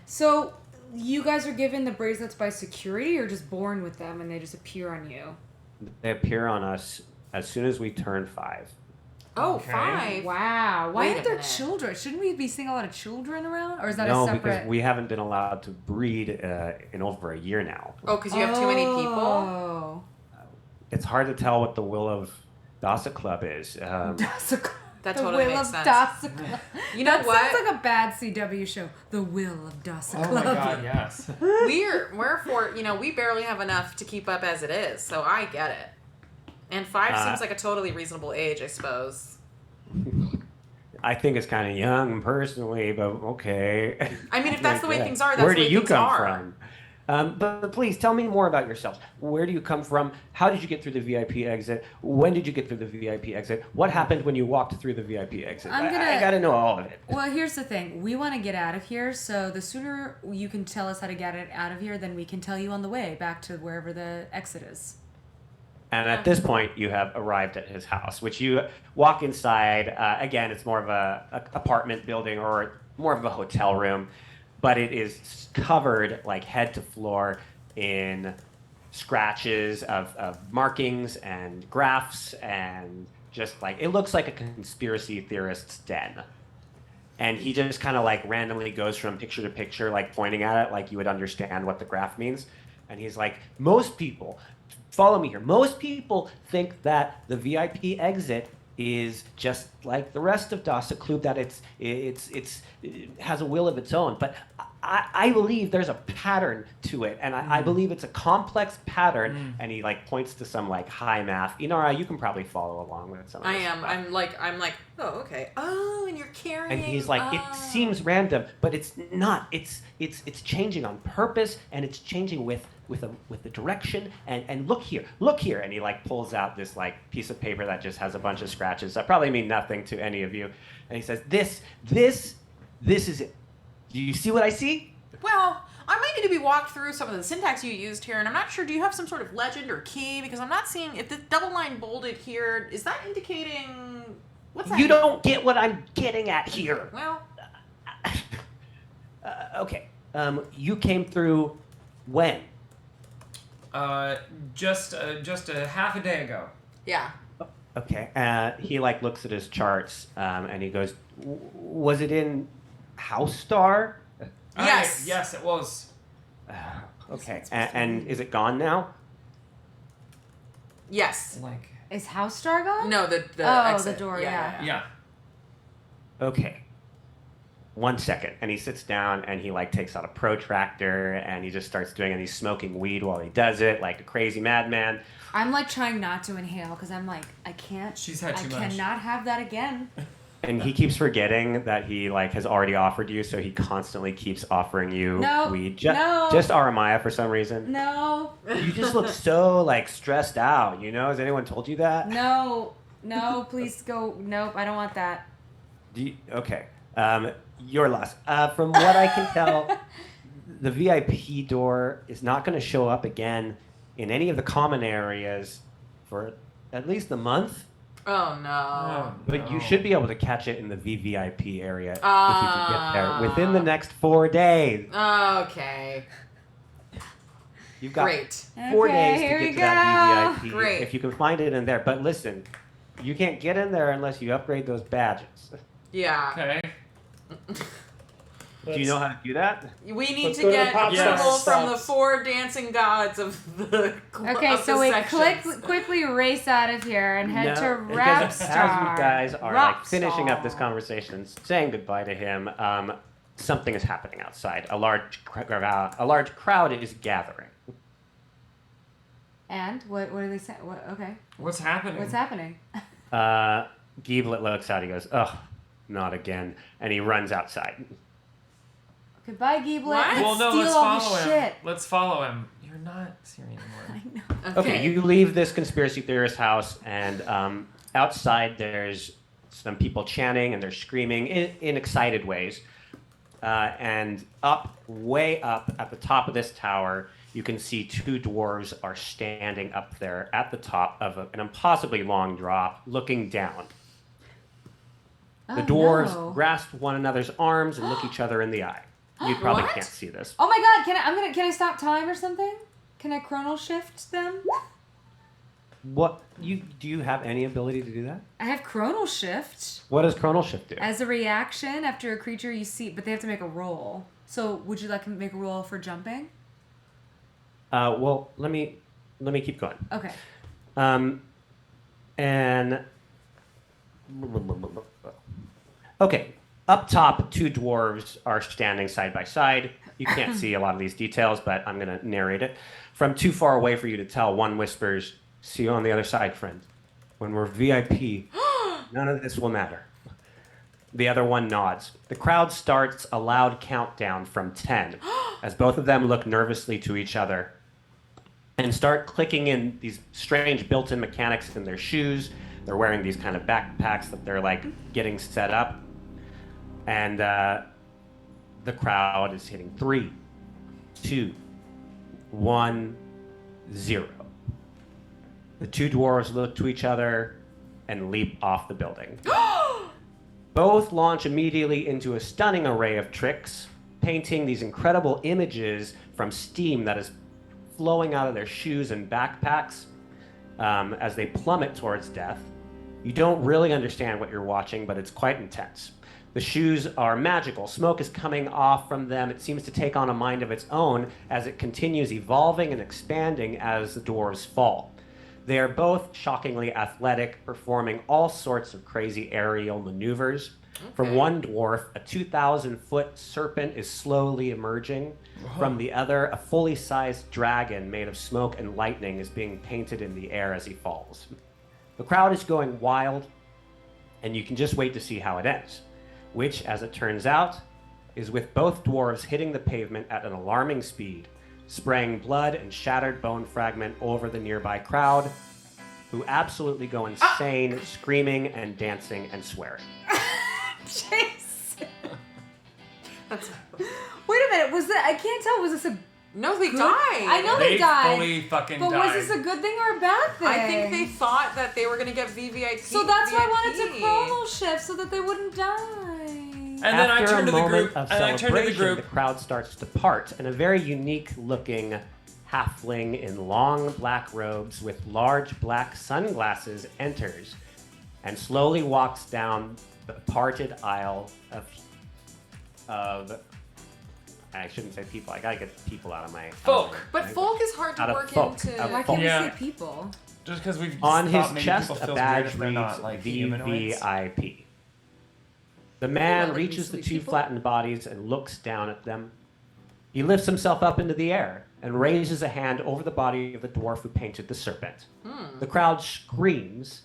So you guys are given the bracelets by security, or just born with them and they just appear on you? They appear on us as soon as we turn 5. Oh, okay. 5? Wow. Why Wait aren't a there minute. children? Shouldn't we be seeing a lot of children around? Or is that No, a separate... because we haven't been allowed to breed in over a year now. Oh, because you have too many people? It's hard to tell what the will of Dasakloob is. Dasakloob. That The totally Will makes of sense. Dasakloob. You know that what? sounds like a bad CW show. The Will of Dasakloob. Oh my god, yes. we barely have enough to keep up as it is, so I get it. And 5 seems like a totally reasonable age, I suppose. I think it's kind of young, personally, but okay. I mean, if that's the way things are, that's Where the way do you things come are. from? But please tell me more about yourselves. Where do you come from? How did you get through the VIP exit? When did you get through the VIP exit? What happened when you walked through the VIP exit? I gotta know all of it. Well, here's the thing. We want to get out of here, so the sooner you can tell us how to get it out of here, then we can tell you on the way back to wherever the exit is. And at this point, you have arrived at his house, which you walk inside. Again, it's more of a apartment building or more of a hotel room, but it is covered like head to floor in scratches of markings and graphs, and just like it looks like a conspiracy theorist's den. And he just kind of like randomly goes from picture to picture, like pointing at it like you would understand what the graph means. And he's like, most people, follow me here. Most people think that the VIP exit is just like the rest of Dasakloob, that it has a will of its own. But I believe there's a pattern to it, and I believe it's a complex pattern. And he like points to some like high math. Inara, you can probably follow along with some of I this am. stuff. I'm like, oh, okay. Oh, and you're carrying. And he's like, it seems random, but it's not. It's changing on purpose, and it's changing with the direction. And look here, and he like pulls out this like piece of paper that just has a bunch of scratches that probably mean nothing to any of you. And he says, this is it. Do you see what I see? Well, I might need to be walked through some of the syntax you used here, and I'm not sure. Do you have some sort of legend or key? Because I'm not seeing if the double line bolded here. Is that indicating what's that? You don't get what I'm getting at here. Well, okay. You came through when? Just a half a day ago. yeah. Okay. He like looks at his charts, and he goes, "Was it in House Star?" Yes. Yes, it was. Okay. And is it gone now? Yes. Like. Is House Star gone? No, the the exit. door, yeah. Yeah. Okay. 1 second. And he sits down and he like takes out a protractor and he just starts doing it. And he's smoking weed while he does it, like a crazy madman. I'm like trying not to inhale because I'm like, I can't. She's had too much. I cannot have that again. And he keeps forgetting that he like has already offered you, so he constantly keeps offering you weed. No. Just Aramaya for some reason. No. You just look so like stressed out, you know? Has anyone told you that? No. Please go. Nope. I don't want that. Okay. Your loss. From what I can tell, the VIP door is not going to show up again in any of the common areas for at least a month. Oh no. But you should be able to catch it in the VVIP area if you can get there within the next 4 days. Okay. You've got Great. 4 Okay, days to here get we to that VVIP Great. if you can find it in there. But listen, you can't get in there unless you upgrade those badges. Yeah. Okay. Do you know how to do that? We need Let's to go to get Pop approval Stops. from the 4 dancing gods of the Okay, of so the we sections. quickly race out of here and head to because Rapstar. as you guys are like finishing up this Rapstar. conversation, saying goodbye to him, something is happening outside. A large crowd is gathering. And what do they say? Okay. What's happening? What's happening? Gieblet looks out. He goes, "Ugh, not again," and he runs outside. Goodbye, Gieblet. What? Well, no, Steal let's all follow his him. shit. Let's follow him. You're not Syrian anymore. I know. Okay, you leave this conspiracy theorist house, and outside there's some people chanting and they're screaming in excited ways. And way up at the top of this tower, you can see 2 dwarves are standing up there at the top of an impossibly long drop, looking down. The dwarves grasp one another's arms and look each other in the eye. You probably What? can't see this. Oh my God! Can I stop time or something? Can I chrono shift them? Do you have any ability to do that? I have chrono shift What does Chronal Shift do? as a reaction after a creature you see, but they have to make a roll. So would you like him to make a roll for jumping? Well, let me keep going. Okay. And okay, up top, 2 dwarves are standing side by side. You can't see a lot of these details, but I'm going to narrate it. From too far away for you to tell, one whispers, "See you on the other side, friend. When we're VIP, none of this will matter." The other one nods. The crowd starts a loud countdown from 10 as both of them look nervously to each other and start clicking in these strange built-in mechanics in their shoes. They're wearing these kind of backpacks that they're like getting set up. And the crowd is hitting 3, 2, 1, 0. The two dwarves look to each other and leap off the building. Both launch immediately into a stunning array of tricks, painting these incredible images from steam that is flowing out of their shoes and backpacks as they plummet towards death. You don't really understand what you're watching, but it's quite intense. The shoes are magical. Smoke is coming off from them. It seems to take on a mind of its own as it continues evolving and expanding as the dwarves fall. They are both shockingly athletic, performing all sorts of crazy aerial maneuvers. From one dwarf, a 2,000-foot serpent is slowly emerging. From the other, a fully sized dragon made of smoke and lightning is being painted in the air as he falls. The crowd is going wild, and you can just wait to see how it ends, which, as it turns out, is with both dwarves hitting the pavement at an alarming speed, spraying blood and shattered bone fragment over the nearby crowd, who absolutely go insane, screaming and dancing and swearing. Jason. Wait a minute. Was that? I can't tell. Was this a? No, they good? died. I know they died. fully fucking but died. was this a good thing or a bad thing? I think they thought that they were going to get VVIP. So that's why I wanted to chrono shift so that they wouldn't die. And then I After turned a to the moment group, of and I turned to the celebration, group. the crowd starts to part, and a very unique-looking halfling in long black robes with large black sunglasses enters and slowly walks down the parted aisle of I shouldn't say people. I gotta get people out of my Folk. But folk is hard to work into. Why can't we say people? Just because we've On his thought maybe chest, people a feel badge weird if they're reads not like humanoids. VVIP. The man Well, reaches the these two people? flattened bodies and looks down at them. He lifts himself up into the air and raises a hand over the body of the dwarf who painted the serpent. The crowd screams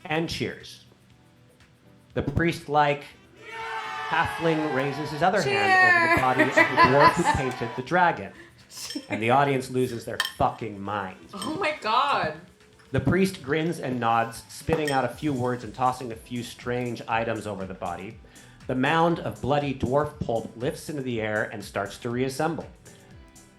and cheers. The priest-like halfling raises his other hand over the body of the dwarf who painted the dragon. And the audience loses their fucking minds. Oh my god. The priest grins and nods, spitting out a few words and tossing a few strange items over the body. The mound of bloody dwarf pulp lifts into the air and starts to reassemble.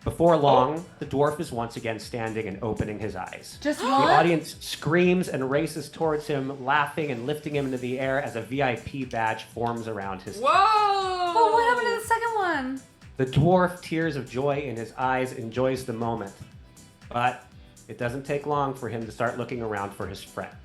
Before long, the dwarf is once again standing and opening his eyes. Just The what? audience screams and races towards him, laughing and lifting him into the air as a VIP badge forms around his Whoa! But what happened to the second one? The dwarf, tears of joy in his eyes, enjoys the moment. But it doesn't take long for him to start looking around for his friend.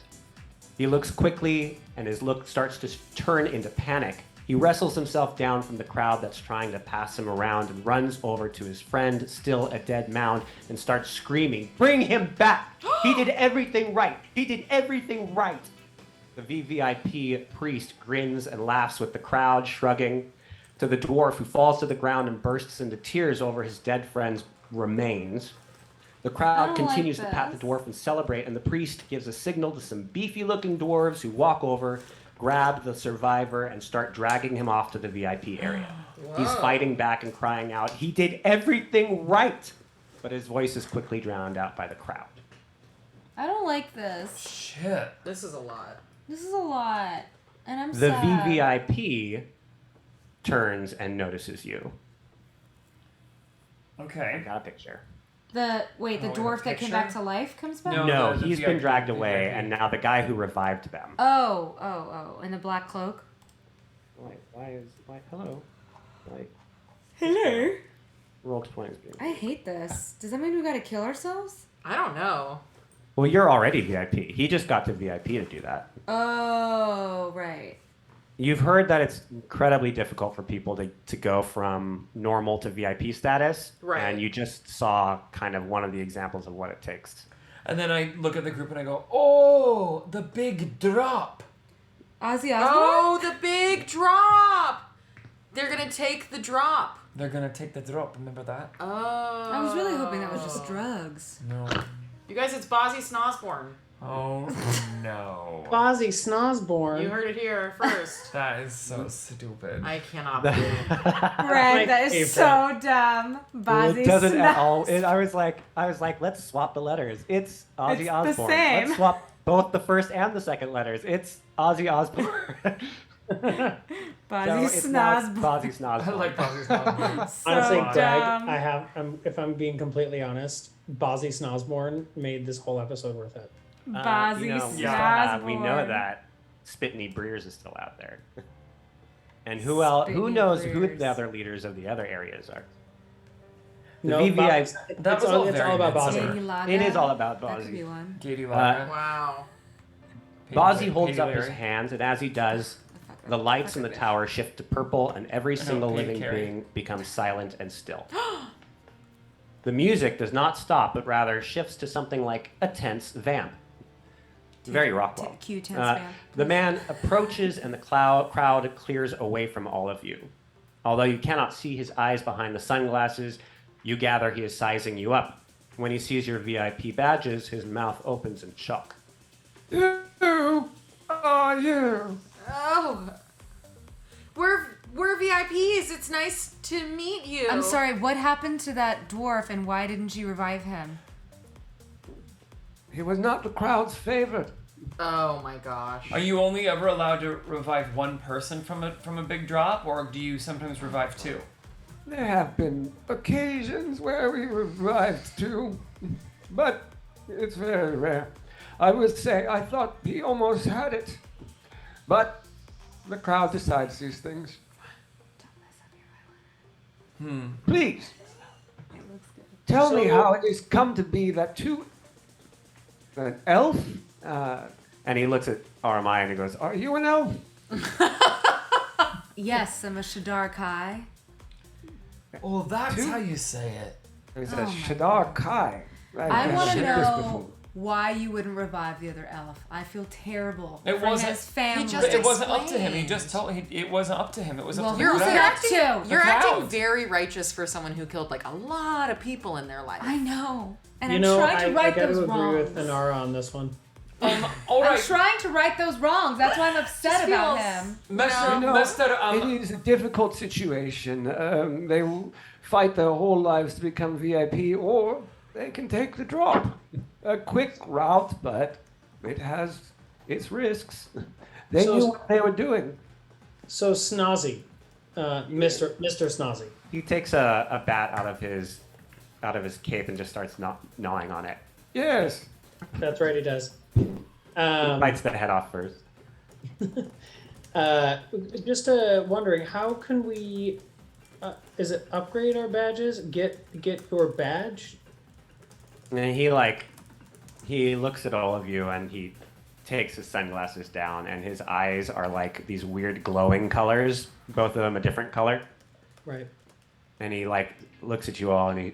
He looks quickly, and his look starts to turn into panic. He wrestles himself down from the crowd that's trying to pass him around and runs over to his friend, still a dead mound, and starts screaming, "Bring him back! He did everything right! He did everything right!" The VVIP priest grins and laughs with the crowd, shrugging. To the dwarf, who falls to the ground and bursts into tears over his dead friend's remains. The crowd continues to pat the dwarf and celebrate, and the priest gives a signal to some beefy-looking dwarves who walk over, grab the survivor, and start dragging him off to the VIP area. He's fighting back and crying out, "He did everything right!" But his voice is quickly drowned out by the crowd. I don't like this. Shit. This is a lot. This is a lot. And I'm The sad. VVIP turns and notices you. Okay. I got a picture. The dwarf that came picture? back to life comes back? No, the he's VIP, been dragged away, VIP. and now the guy who revived them. Oh, in the black cloak. Hello. Hello. Roll 20. I hate this. Does that mean we gotta kill ourselves? I don't know. Well, you're already VIP. He just got to VIP to do that. Oh, right. You've heard that it's incredibly difficult for people to go from normal to VIP status. Right. And you just saw kind of one of the examples of what it takes. And then I look at the group and I go, "Oh, the big drop." Ozzy Osbourne? Oh, the big drop! They're gonna take the drop. They're gonna take the drop. Remember that? Oh. I was really hoping that was just drugs. No. You guys, it's Bozzy Snosborn. Oh no. Bozzy Snosborn. You heard it here first. That is so stupid. I cannot believe it. Greg, that is so dumb. Bozzy It doesn't at Snoz. all. I was like, let's swap the letters. It's Ozzy It's Osbourne. the same. Let's swap both the first and the second letters. It's Ozzy Osbourne. Bozzy it's now Snosborn. Bozzy Snosborn. I like Bozzy Snosborn. Honestly, So Greg, dumb. if I'm being completely honest, Bozzy Snosborn made this whole episode worth it. Bozzy Snosborn. We know that Spitney Breers is still out there. And who else? Who Spitney knows who Breers. the other leaders of the other areas are? The No, VVI. That it's was all it's very all about midsummer. Bozzy. Katie Laga. It is all about That could be Bozzy. one. Katie Laga. Wow. Bozzy holds up his Larry. hands, and as he does, the lights in the tower shift to purple, and every single Pete living Carey. being becomes silent and still. The music does not stop, but rather shifts to something like a tense vamp. Very Rockwell. Cue tense vamp. The man approaches, and the crowd clears away from all of you. Although you cannot see his eyes behind the sunglasses, you gather he is sizing you up. When he sees your VIP badges, his mouth opens in shock. Who are you? Oh. We're VIPs. It's nice to meet you. I'm sorry, what happened to that dwarf and why didn't you revive him? He was not the crowd's favorite. Oh my gosh. Are you only ever allowed to revive one person from a big drop, or do you sometimes revive two? There have been occasions where we revived too, but it's very rare. I would say I thought he almost had it, but the crowd decides these things. Please, tell me how it has come to be that an elf, And he looks at RMI and he goes, "Are you an elf?" Yes, I'm a Shadar Kai. Oh, that's how you say it. He says, Oh my Shadar Kai. I want to heard this before. know why you wouldn't revive the other elf. I feel terrible It for wasn't- his family. He just But it wasn't up to him. He explained. just told it wasn't up to him. It was Well, up to who's the it crowd. up to? You're The acting crowd. very righteous for someone who killed like a lot of people in their life. I know. And You I'm know, trying to I right got those to agree wrongs. with Inara on this one. All I'm right, trying to right those wrongs. That's why I'm upset about him. Mr. It is a difficult situation. They will fight their whole lives to become VIP, or they can take the drop. A quick route, but it has its risks. They So- knew what they were doing. So Snozzy, Mr. Snozzy. He takes a bat out of his cape and just starts gnawing on it. Yes. That's right, he does. Bites the head off first. Just wondering, how can we? Is it upgrade our badges? Get your badge? And he looks at all of you and he takes his sunglasses down and his eyes are like these weird glowing colors, both of them a different color. Right. And he looks at you all and he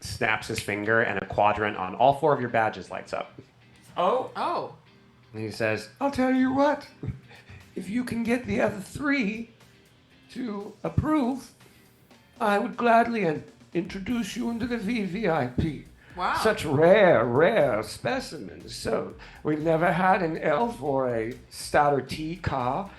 snaps his finger and a quadrant on all four of your badges lights up. Oh. And he says, I'll tell you what. If you can get the other three to approve, I would gladly introduce you into the VVIP. Wow. Such rare specimens. So we've never had an elf or a starter tea car.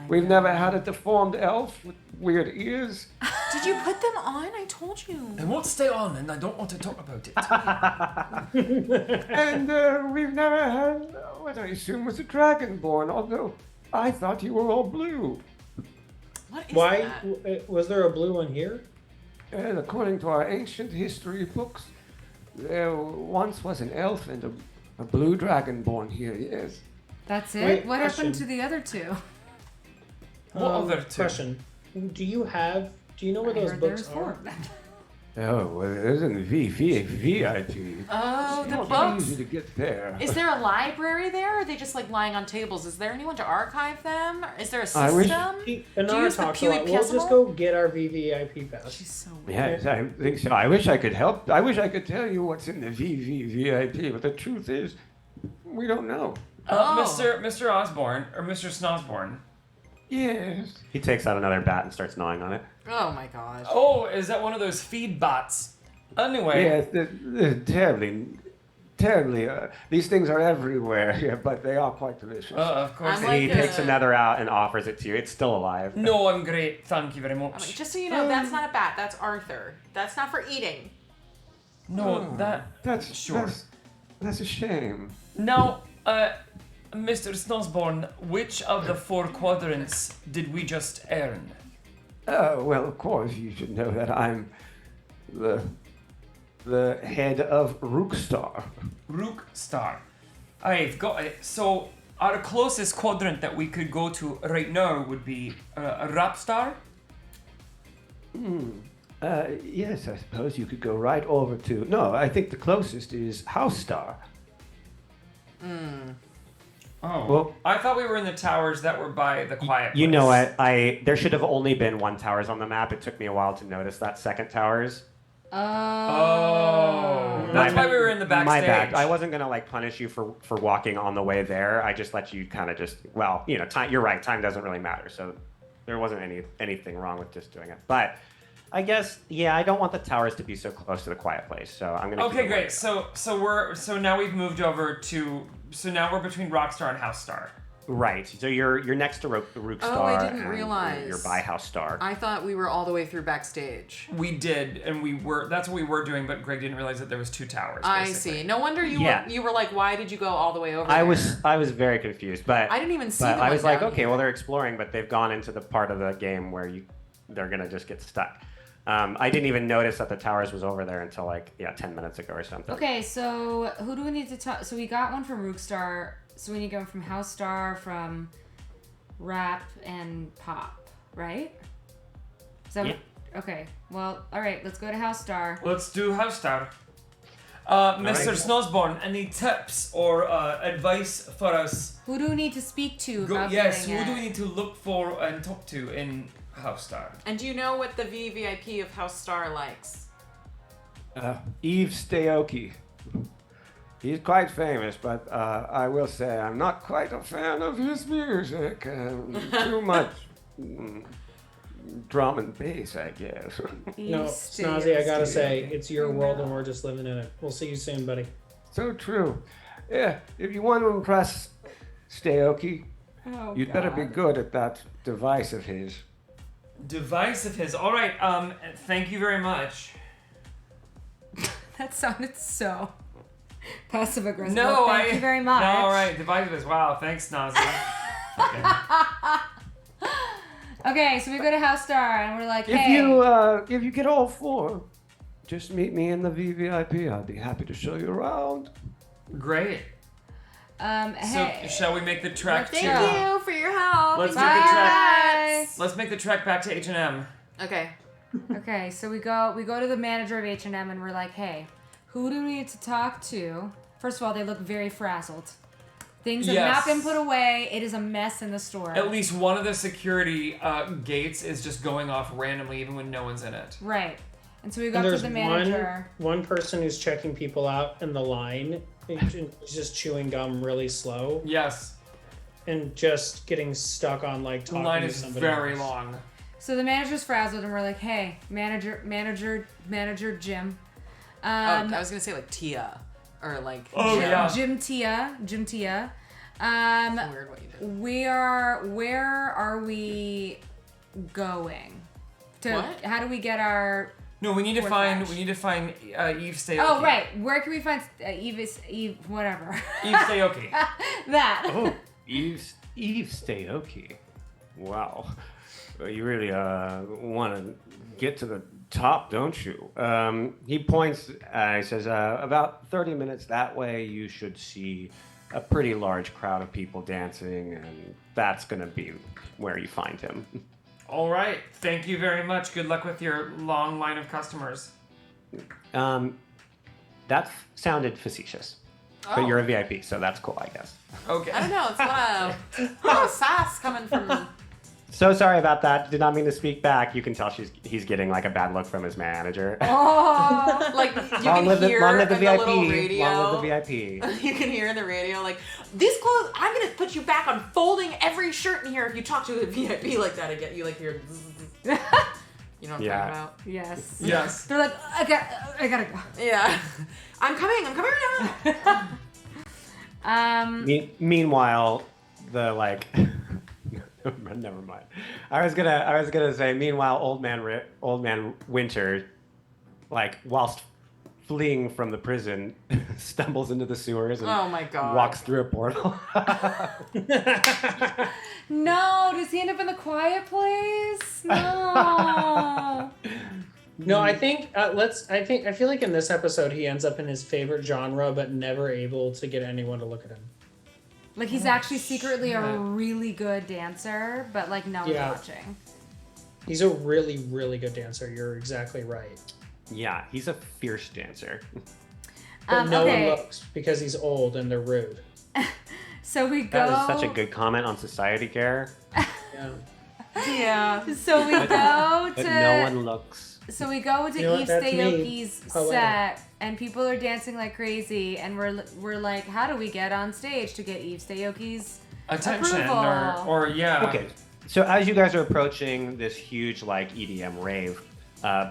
We've never had a deformed elf with weird ears. Did you put them on? I told you. It won't stay on, and I don't want to talk about it. And we've never had what I assume was a dragonborn, although I thought you were all blue. What is Why that? was there a blue one here? And according to our ancient history books, there once was an elf and a blue dragonborn here, yes. That's it? Wait, what happened to question. the other two? What other two? Question. Do you know where I those heard books there's 4 are? of them. Oh, well, it isn't VIP. Oh, the It's books. easy to get there. Is there a library there, or are they just like lying on tables? Is there anyone to archive them? Is there a I wish- system? Inara use the talks a lot. We'll just impassable? go get our VVIP pass. She's so weird. Yes, I think so. I wish I could help. I wish I could tell you what's in the VIP, but the truth is, we don't know. Oh. Mr. Osborne or Mr. Snosborn. Yes. he takes out another bat and starts gnawing on it. Oh my gosh. Oh, is that one of those feed bots? Anyway, Yes, they're terribly. These things are everywhere here, but they are quite delicious. Of course. I'm And he like, takes another out and offers it to you. It's still alive. No, I'm great. Thank you very I'm like, much. just so you know, that's not a bat. That's Arthur. That's not for eating. No, That's sure. That's a shame. Now, Mr. Snosborn, which of the 4 quadrants did we just earn? Well, of course, you should know that I'm the head of Rookstar. Rookstar. I've got it. So, our closest quadrant that we could go to right now would be a Rapstar. Yes, I suppose you could go right over to... No, I think the closest is House Star. Oh. Well, I thought we were in the towers that were by the quiet place. You know what? There should have only been 1 towers on the map. It took me a while to notice that second towers. Oh. That's why we were in the backstage. My bad. I wasn't gonna like punish you for walking on the way there. I just let you kind of just time. You're right. Time doesn't really matter. So there wasn't anything wrong with just doing it. But I guess I don't want the towers to be so close to the quiet place. So I'm gonna. Okay, great. So now we've moved over to. So now we're between Rockstar and House Star. Right. So you're next to Rookstar. Oh, I didn't and realize. You're by House Star. I thought we were all the way through backstage. We did, and that's what we were doing, but Greg didn't realize that there was 2 towers. I basically. see. No wonder you were like, why did you go all the way over I there? I was very confused, but I didn't even see But them I was like like, that. okay, well they're exploring, but they've gone into the part of the game where they're gonna just get stuck. I didn't even notice that the towers was over there until 10 minutes ago or something. Okay, so who do we need to talk? So we got one from Rookstar. So we need to go from House Star, from Rap and Pop, right? Is that okay. Well, all right. Let's go to House Star. Let's do House Star. Mr. Snosborn, any tips or advice for us? Who do we need to speak to about Yes, getting who do it? we need to look for and talk to in House Star? And do you know what the VVIP of House Star likes? Eve Staoki. He's quite famous, but I will say I'm not quite a fan of his music. Too much drum and bass, I guess. No, Snazzy, I gotta say, it's your world and we're just living in it. We'll see you soon, buddy. So true. Yeah, if you want to impress Staoki, you'd better be good at that device of his. Device of his. All right. Thank you very much. That sounded so passive aggressive. No, Thank you very much. No, all right. Device of his. Wow. Thanks, Nazi. Okay, so we go to House Star and we're like, hey. If you get all 4, just meet me in the VVIP. I'll be happy to show you around. Great. Hey. So shall we make the trek Thank you for your help. Let's Bye. make the trek. Let's make the trek back to H&M. Okay. Okay, so we go to the manager of H&M and we're like, hey, who do we need to talk to? First of all, they look very frazzled. Things have not been put away. It is a mess in the store. At least one of the security gates is just going off randomly, even when no one's in it. Right. And so we go up to the manager. One person who's checking people out in the line, just chewing gum really slow. Yes. And just getting stuck on talking The line to is somebody very else. long. So the manager's frazzled and we're like, hey, manager Jim. I was gonna say Tia, or Jim Tia. Weird what you did. Where are we going? What? How do we get our? No, we need to fourth find. match? We need to find Eve Staoki. Oh right, where can we find Eve? Whatever. Eve Staoki. That. Oh, Eve Staoki. Wow. Well, you really want to get to the top, don't you? He points, he says, about 30 minutes that way, you should see a pretty large crowd of people dancing, and that's going to be where you find him. All right. Thank you very much. Good luck with your long line of customers. That sounded facetious. But you're a VIP, so that's cool, I guess. Okay. I don't know. It's a lot of sass coming from. So sorry about that. Did not mean to speak back. You can tell he's getting a bad look from his manager. Oh, you long can live hear long live the in VIP. the little radio. Long live the VIP. You can hear in the radio these clothes. I'm gonna put you back on folding every shirt in here if you talk to a VIP like that again. You hear. You know what I'm Yeah. talking about? Yes. Yes. They're like, I gotta go. Yeah. I'm coming right now. Meanwhile, the like. Never mind. I was gonna say. Meanwhile, old man Winter, like whilst fleeing from the prison, stumbles into the sewers and Oh my God. walks through a portal. No, does he end up in the quiet place? No. No, I think I feel like in this episode he ends up in his favorite genre, but never able to get anyone to look at him. Like he's actually secretly a really good dancer, but like no one's Yeah. watching. He's a really, really good dancer. You're exactly right. Yeah, he's a fierce dancer. But no okay. one looks because he's old and they're rude. So we go. That is such a good comment on society care. Yeah. Yeah. So we go But to. no one looks. So we go to You know what? Eve That's me. Stayoki's Poetic. set, and people are dancing like crazy, and we're like, how do we get on stage to get Eve Stayoki's Attention approval? or yeah. Okay, so as you guys are approaching this huge like EDM rave,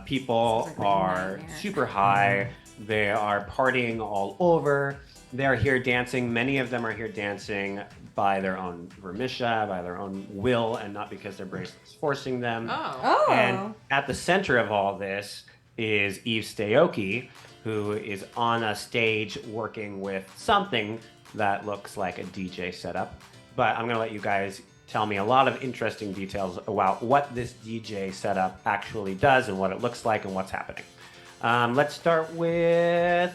people Sounds like my are nightmare. super high. They are partying all over. They are here dancing. Many of them are here dancing by their own vermisha, by their own will, and not because their bracelet's forcing them. Oh. And at the center of all this is Eve Stayoki, who is on a stage working with something that looks like a DJ setup. But I'm going to let you guys tell me a lot of interesting details about what this DJ setup actually does and what it looks like and what's happening. Let's start with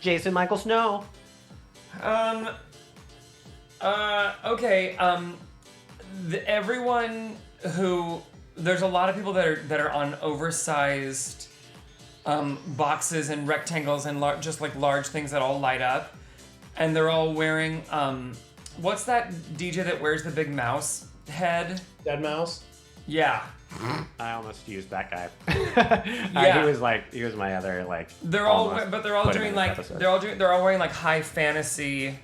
Jason Michael Snow. Okay. Everyone who there's a lot of people that are on oversized boxes and rectangles and just like large things that all light up, and they're all wearing what's that DJ that wears the big mouse head? Dead mouse? Yeah. I almost used that guy. Yeah. He was my other like. They're all, almost but they're all put him doing in like this episode. they're all wearing like high fantasy,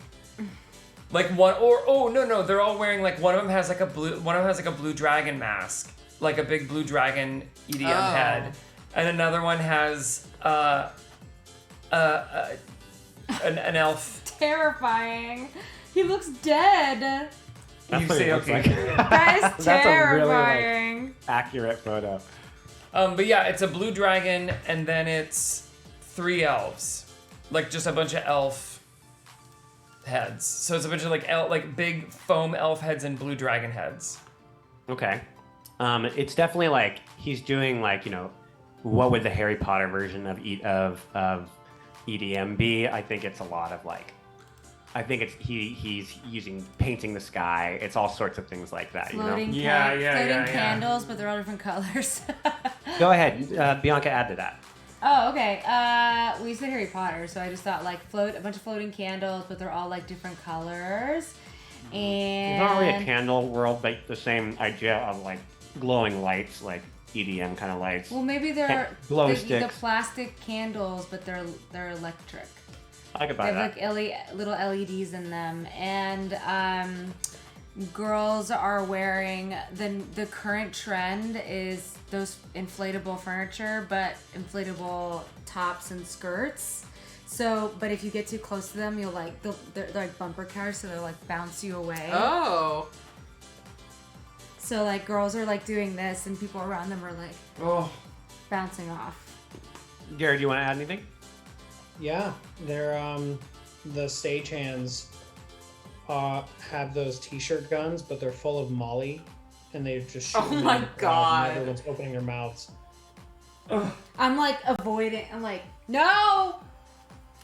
like one or oh no they're all wearing like one of them has like a blue dragon mask, like a big blue dragon EDM head, and another one has an elf. Terrifying. He looks dead. That's You what say it looks okay. like. That is That's a really, terrifying. like, accurate photo. But yeah, it's a blue dragon, and then it's 3 elves, like just a bunch of elf heads. So it's a bunch of like big foam elf heads and blue dragon heads. Okay. It's definitely like he's doing like, what would the Harry Potter version of EDM be? I think it's a lot of like, I think it's he's using painting the sky. It's all sorts of things like that. Floating, Yeah. candles, but they're all different colors. Go ahead, Bianca, add to that. Oh, okay. We said Harry Potter, so I just thought like a bunch of floating candles, but they're all like different colors. And It's not really a candle world, but the same idea of like glowing lights, like EDM kind of lights. well, maybe they're glow the sticks. plastic candles, but they're electric. I could They buy have that. like little LEDs in them, and girls are wearing the current trend is those inflatable furniture, but inflatable tops and skirts. So, but if you get too close to them, they're like bumper cars, so they'll like bounce you away. Oh. So like girls are like doing this, and people around them are like bouncing off. Jared, do you want to add anything? Yeah, they're the stagehands have those t-shirt guns, but they're full of Molly, and they just shoot them my in the crowd, God. and everyone's opening their mouths. I'm like avoiding. I'm like, no,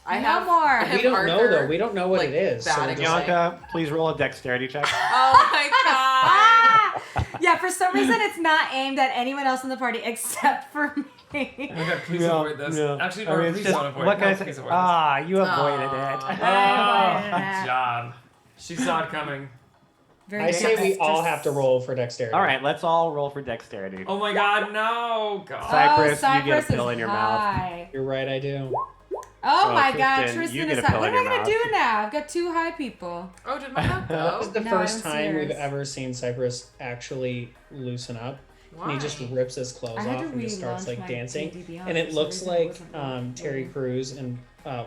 I no have more. We don't know though. We don't know what it is. So bad we're just example. Bianca, please roll a dexterity check. Oh my god. Yeah, for some reason it's not aimed at anyone else in the party except for me. Oh my god, please avoid this. Actually, no, it's please just- don't avoid what it. can I No, say? please avoid You avoided it. Good job. She saw it coming. Very I say good. we all have to roll for dexterity. All right, let's all roll for dexterity. Oh my god, no! God. Cypress, you get a Cypress pill is in your mouth. high. You're right, I do. Oh my god, Tristan, you Tristan get is a high. pill What in am I your gonna mouth. do now? I've got 2 high people. Oh, did my mouth This is go? the No, first I don't see time we've yours. ever seen Cypress actually loosen up. And he just rips his clothes I had off to and just starts relaunch like my dancing. D&D Beyond And it for looks some reason. It like wasn't Terry Crews and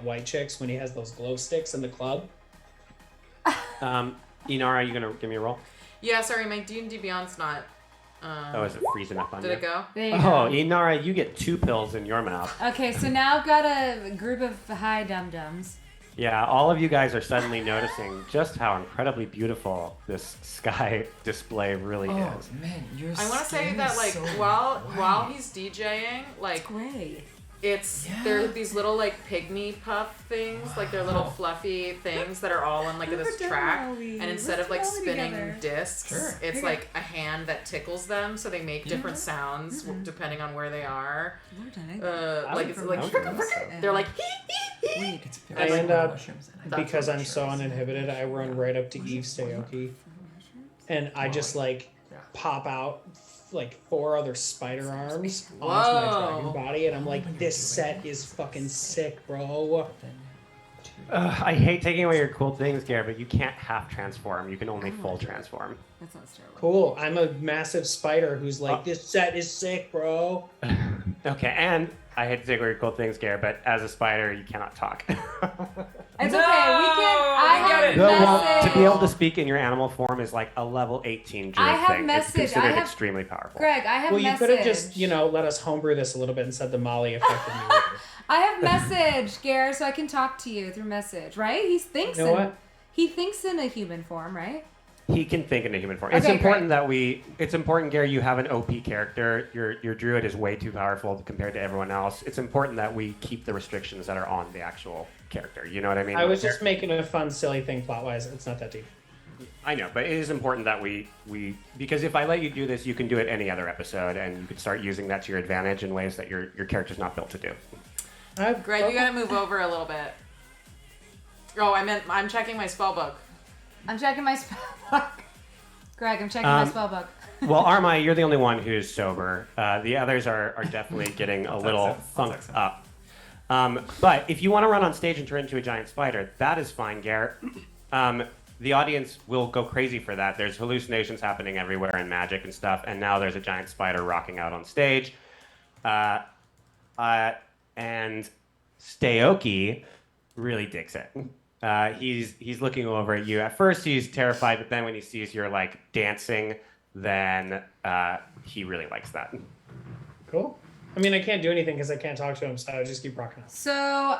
White Chicks when he has those glow sticks in the club. Inara, are you gonna give me a roll? Yeah, sorry, my D&D Beyond's not. Is it freezing up on Did you? it go? There you Oh, go. Inara, you get 2 pills in your mouth. Okay, so now I've got a group of high dum-dums. Yeah, all of you guys are suddenly noticing just how incredibly beautiful this sky display really is. Man, your I want to say skin that is like so while he's DJing, like Gray. there are these little like pygmy puff things, like they're little fluffy things that are all on like this track, and instead of like spinning discs, it's like a hand that tickles them, so they make different sounds depending on where they are. Like it's like they're like. I end up, because I'm so uninhibited, I run right up to Eve Staoki, and I just like pop out like 4 other spider arms onto my dragon body, and I'm like, this set is fucking sick, bro. I hate taking away your cool things, Garrett, but you can't half transform. You can only full transform. That sounds terrible. Cool. I'm a massive spider who's like, this set is sick, bro. Okay, and I hate to take away your cool things, Garrett, but as a spider, you cannot talk. It's okay. We can. I have message. To be able to speak in your animal form is like a level 18 druid I have thing. message. It's considered I have- extremely powerful. Greg, I have Well, you message. could have just, let us homebrew this a little bit and said the Molly affected me. Later. I have message, Gare, so I can talk to you through message, right? He thinks You know what? He thinks in a human form, right? He can think in a human form. Okay, It's important that it's important, Gary, you have an OP character. Your druid is way too powerful compared to everyone else. It's important that we keep the restrictions that are on the actual character. You know what I mean? I was just making a fun, silly thing plot-wise. It's not that deep. I know, but it is important that we because if I let you do this, you can do it any other episode, and you could start using that to your advantage in ways that your character's not built to do. Greg, you gotta move over a little bit. Oh, I'm checking my spell book. I'm checking my spell book. Greg, I'm checking my spell book. Well, Armai, you're the only one who's sober. The others are definitely getting a little funked up. But if you want to run on stage and turn into a giant spider, that is fine, Garrett. The audience will go crazy for that. There's hallucinations happening everywhere and magic and stuff, and now there's a giant spider rocking out on stage. And Staoki really digs it. He's looking over at you. At first, he's terrified, but then when he sees you're like dancing, then he really likes that. Cool. I mean, I can't do anything because I can't talk to him, so I just keep rocking out. So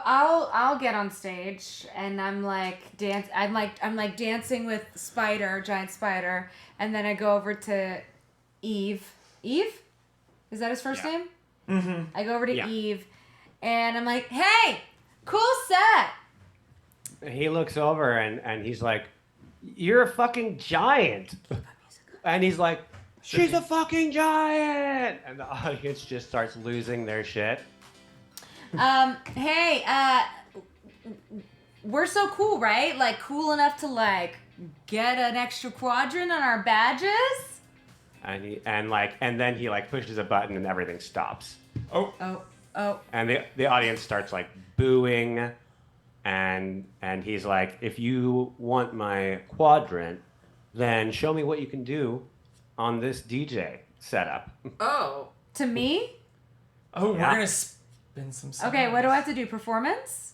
I'll get on stage and I'm like dancing with giant spider, and then I go over to Eve. Eve? Is that his first name? Mm-hmm. I go over to Eve and I'm like, hey, cool set. He looks over and he's like, you're a fucking giant. And he's like, she's a fucking giant. And the audience just starts losing their shit. Hey, we're so cool, right? Like cool enough to like get an extra quadrant on our badges? And then he like pushes a button and everything stops. Oh. And the audience starts like booing, and he's like, if you want my quadrant, then show me what you can do on this DJ setup. Oh. To me? Oh, Yeah. we're gonna spin some songs. Okay, what do I have to do? Performance?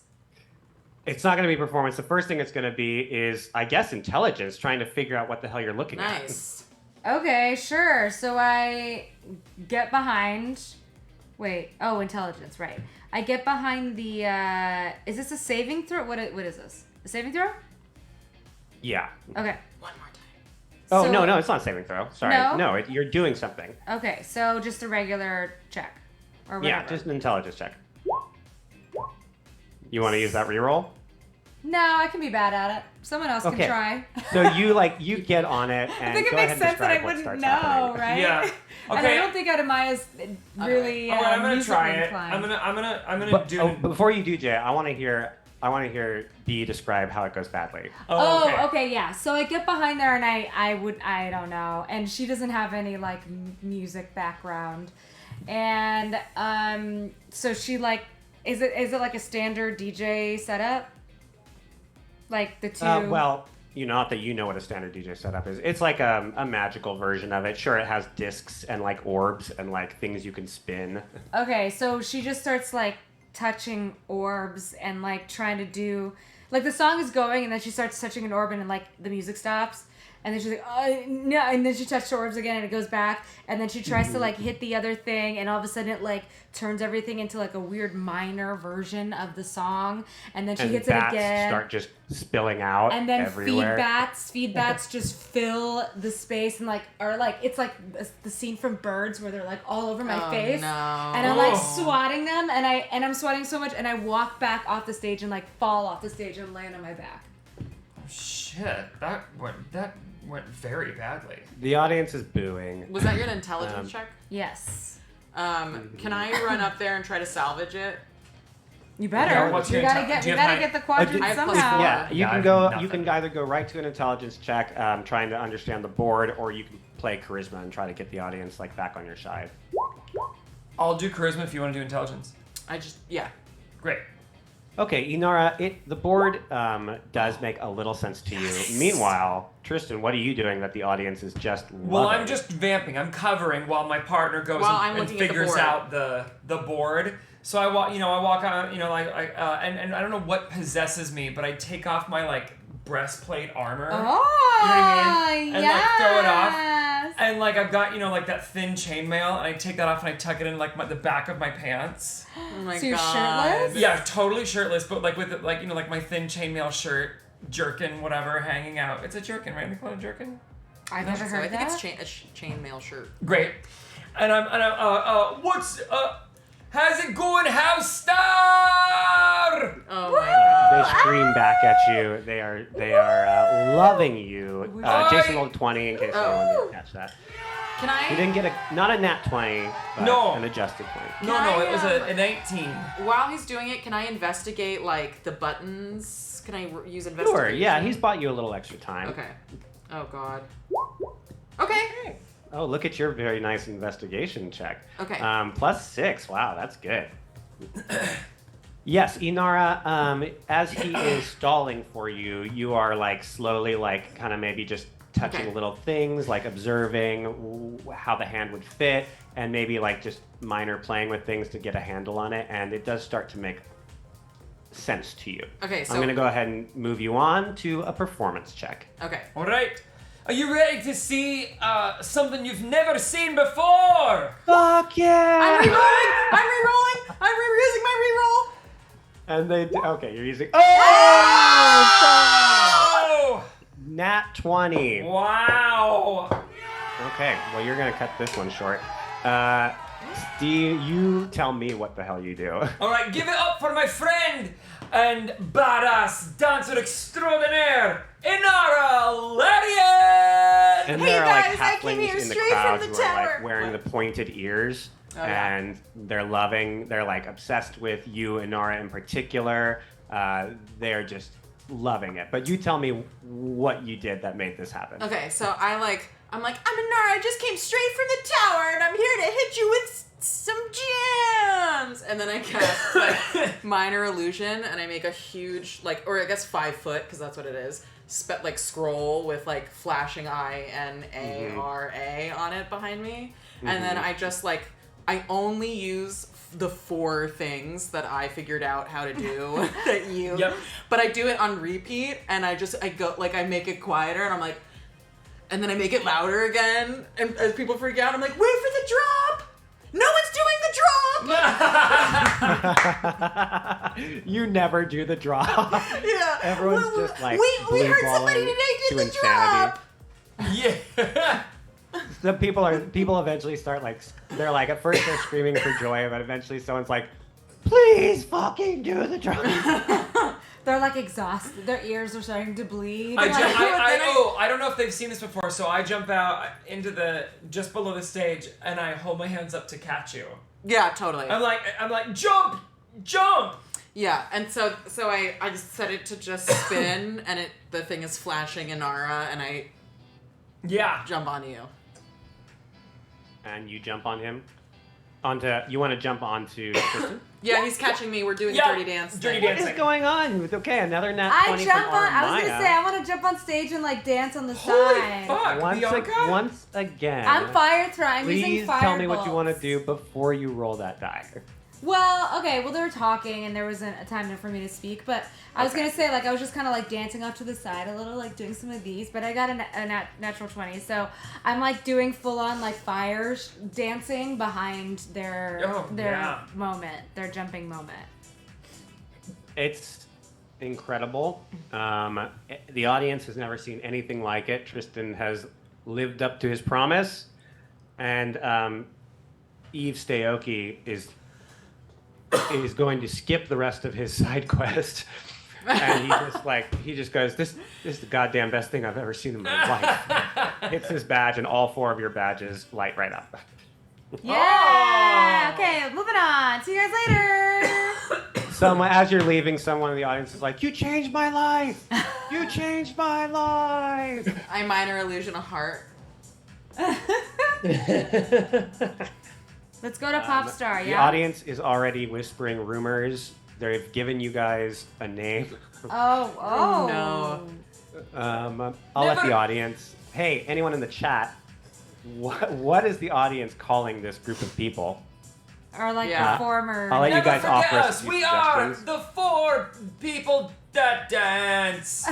It's not going to be performance. The first thing it's going to be is, I guess, intelligence, trying to figure out what the hell you're looking at. Nice. Okay, sure. So I get behind. Wait. Oh, intelligence. Right. I get behind the. Is this a saving throw? What is this? A saving throw? Yeah. Okay. Oh, So- no, it's not a saving throw. Sorry. No? You're doing something. Okay. So just a regular check, or whatever. Yeah, just an intelligence check. You want to use that reroll? No, I can be bad at it. Someone else Okay. can try. So you get on it and I think it go makes ahead and sense that describe I what wouldn't starts know, happening. right? Yeah. And I Okay. don't think Adamaya's really. Alright, I'm gonna try it. inclined. I'm gonna But, do. before you do, Jay, I want to hear B describe how it goes badly. Oh, okay, yeah. So I get behind there and I don't know. And she doesn't have any like music background. And so she like is it like a standard DJ setup? Like the two Well, not that you know what a standard DJ setup is. It's like a magical version of it. Sure, it has discs and like orbs and like things you can spin. Okay, so she just starts like touching orbs and like trying to do like the song is going and then she starts touching an orb and like the music stops. And then she's like, oh, no. And then she touched the orbs again and it goes back. And then she tries to like hit the other thing. And all of a sudden it like turns everything into like a weird minor version of the song. And then she hits it again. Start just spilling out and then everywhere. feed bats just fill the space and like, or like, it's like the scene from Birds where they're like all over my face. No. And I'm like swatting them and I'm swatting so much and I walk back off the stage and like fall off the stage and land on my back. Shit, that went very badly. The audience is booing. Was that your intelligence check? Yes. Can I run up there and try to salvage it? You better. Yeah, what's you your gotta intel- get the quadrant I have somehow. +4. Yeah, you I can have go. nothing. You can either go right to an intelligence check, trying to understand the board, or you can play charisma and try to get the audience like back on your side. I'll do charisma if you want to do intelligence. Great. Okay, Inara, the board does make a little sense to you. Meanwhile, Tristan, what are you doing that the audience is just loving? Well, I'm just vamping. I'm covering while my partner goes and figures out the board. So I walk out, and I don't know what possesses me, but I take off my like breastplate armor. Oh, you know what I mean? And like throw it off. yes. And like I've got like that thin chainmail, and I take that off and I tuck it in like the back of my pants. Oh my So you're god. shirtless? Yeah, totally shirtless, but like with like my thin chainmail shirt, jerkin, whatever, hanging out. It's a jerkin, right? They call it a jerkin. I've never heard I of think that. it's chainmail shirt. Great. And I'm what's how's it going, House Star? Oh my god. They scream back at you. They are loving you. Jason rolled 20 in case anyone didn't catch that. Can I? He didn't get not a nat 20, but No. an adjusted 20. No, it was an 18. While he's doing it, can I investigate like the buttons? Can I use investigation? Sure, yeah, he's bought you a little extra time. Okay. Oh god. Okay. Oh, look at your very nice investigation check. Okay. +6. Wow, that's good. Yes, Inara, as he is stalling for you, you are like slowly like kind of maybe just touching little things, like observing how the hand would fit, and maybe like just minor playing with things to get a handle on it, and it does start to make sense to you. Okay, so I'm going to go ahead and move you on to a performance check. Okay. All right. Are you ready to see something you've never seen before? Fuck yeah! I'm re-rolling! I'm using my re-roll! And okay, you're using. Oh! Nat 20. Wow! Okay, well, you're going to cut this one short. Steve, you tell me what the hell you do. All right, give it up for my friend and badass dancer extraordinaire, Inara Larian! And Hey, there are guys, like I came halflings here in the straight crowd from the who are like tower. wearing the pointed ears. yeah. And they're like obsessed with you, Inara, in particular. They're just loving it. But you tell me what you did that made this happen. Okay, so I'm like, I'm Inara, I just came straight from the tower and I'm here to hit you with some jams. And then I cast like minor illusion and I make a huge, like, or I guess 5 foot, because that's what it is, like scroll with like flashing INARA on it behind me. And then I just like, I only use the 4 things that I figured out how to do that you, but I do it on repeat and I go, like, I make it quieter and I'm like, and then I make it louder again, and as people freak out, I'm like, wait for the drop! No one's doing the drop! You never do the drop. Yeah. Everyone's just like we heard somebody blue-balling today did to the insanity. drop! Yeah. The people eventually start like, they're like, at first they're screaming for joy, but eventually someone's like, please fucking do the drop. They're like exhausted. Their ears are starting to bleed. I don't know if they've seen this before, so I jump out into just below the stage and I hold my hands up to catch you. Yeah, totally. I'm like, jump! Yeah, and so I just set it to just spin, and the thing is flashing Inara, and I jump onto you. And you jump on him? You want to jump onto Tristan? Yeah, he's catching me. We're doing a dirty dance. Dirty What is going on? Okay, another nat I 20 jump from on. I was Maya. gonna say I want to jump on stage and like dance on the Holy side. fuck, Once again. I'm fire throwing. I'm using Please fire tell me what you bolts. want to do before you roll that die. Well, okay. Well, they were talking, and there wasn't a time for me to speak. But I was gonna say, like, I was just kind of like dancing off to the side a little, like doing some of these. But I got a natural 20, so I'm like doing full on like fire dancing behind their moment, their jumping moment. It's incredible. The audience has never seen anything like it. Tristan has lived up to his promise, and Eve Staoki is going to skip the rest of his side quest, and he just goes, this is the goddamn best thing I've ever seen in my life. Hits his badge, and all 4 of your badges light right up. Yeah. Okay, moving on. See you guys later. As you're leaving, someone in the audience is like, "You changed my life. You changed my life." I minor illusion a heart. Let's go to pop star. The Yeah. audience is already whispering rumors. They've given you guys a name. Oh no. I'll let the audience. Hey, anyone in the chat? What is the audience calling this group of people? Or like performers. I'll let you guys offer us. some We are suggestions. the 4 people that dance.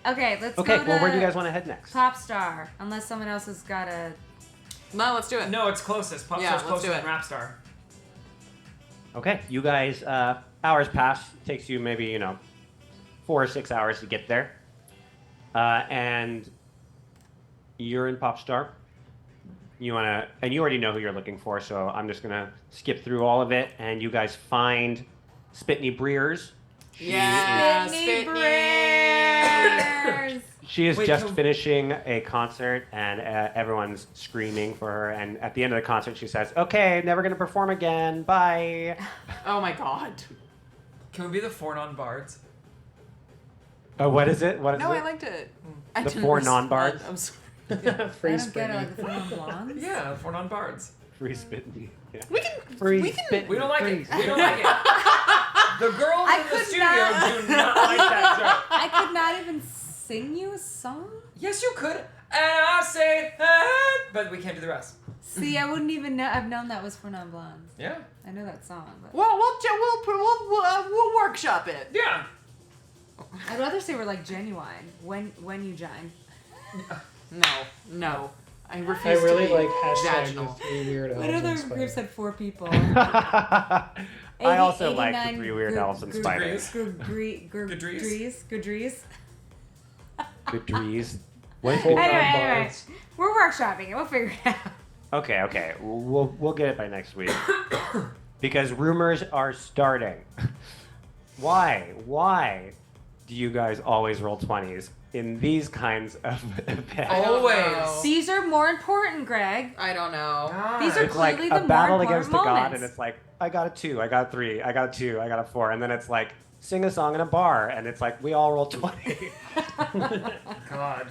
Okay, let's go Okay, to well, where do you guys want to head next? pop star, unless someone else has got a. No, let's do it. No, it's closest. Pop star's let's closer do than it. rap star. Okay, you guys, hours pass. Takes you maybe, 4 or 6 hours to get there. And you're in Popstar. And you already know who you're looking for, so I'm just gonna skip through all of it, and you guys find Spitney Breers. Spitney Breers! She is just finishing a concert, and everyone's screaming for her. And at the end of the concert, she says, "Okay, never gonna perform again. Bye." Oh my god. Can we be the 4 non-bards? Oh, what is it? What is No, it? I liked it. The 4 non-bards. I'm sorry. Free I don't get it, Spitney. like the 4 non-blondes. Yeah, 4 non-bards. Free Spitney. Yeah. We can. Free we can. Spitney. We don't like it. Free We don't like it. The girls in the studio do not like that joke. I could not even sing you a song? Yes, you could. And I say, but we can't do the rest. See, I wouldn't even know. I've known that was for non-blondes. Yeah. I know that song, but Well, we'll workshop it. Yeah. I'd rather say we're like genuine when you join. No. I I refuse really to be like hashtag vaginal. the 3 weird What elves other and groups spiders. had 4 people? I also like the 89 3 weird elves and spiders. Goodrees. Goodrees. What is Anyway, we're workshopping it. We'll figure it out. Okay. We'll get it by next week. Because rumors are starting. Why do you guys always roll 20s in these kinds of events? Always. These are more important, Greg. I don't know. These are It's like clearly a the battle more against important the god, moments. and it's like, I got a 2, I got a 3, I got a 2, I got a 4, and then it's like, sing a song in a bar, and it's like, we all roll 20. God.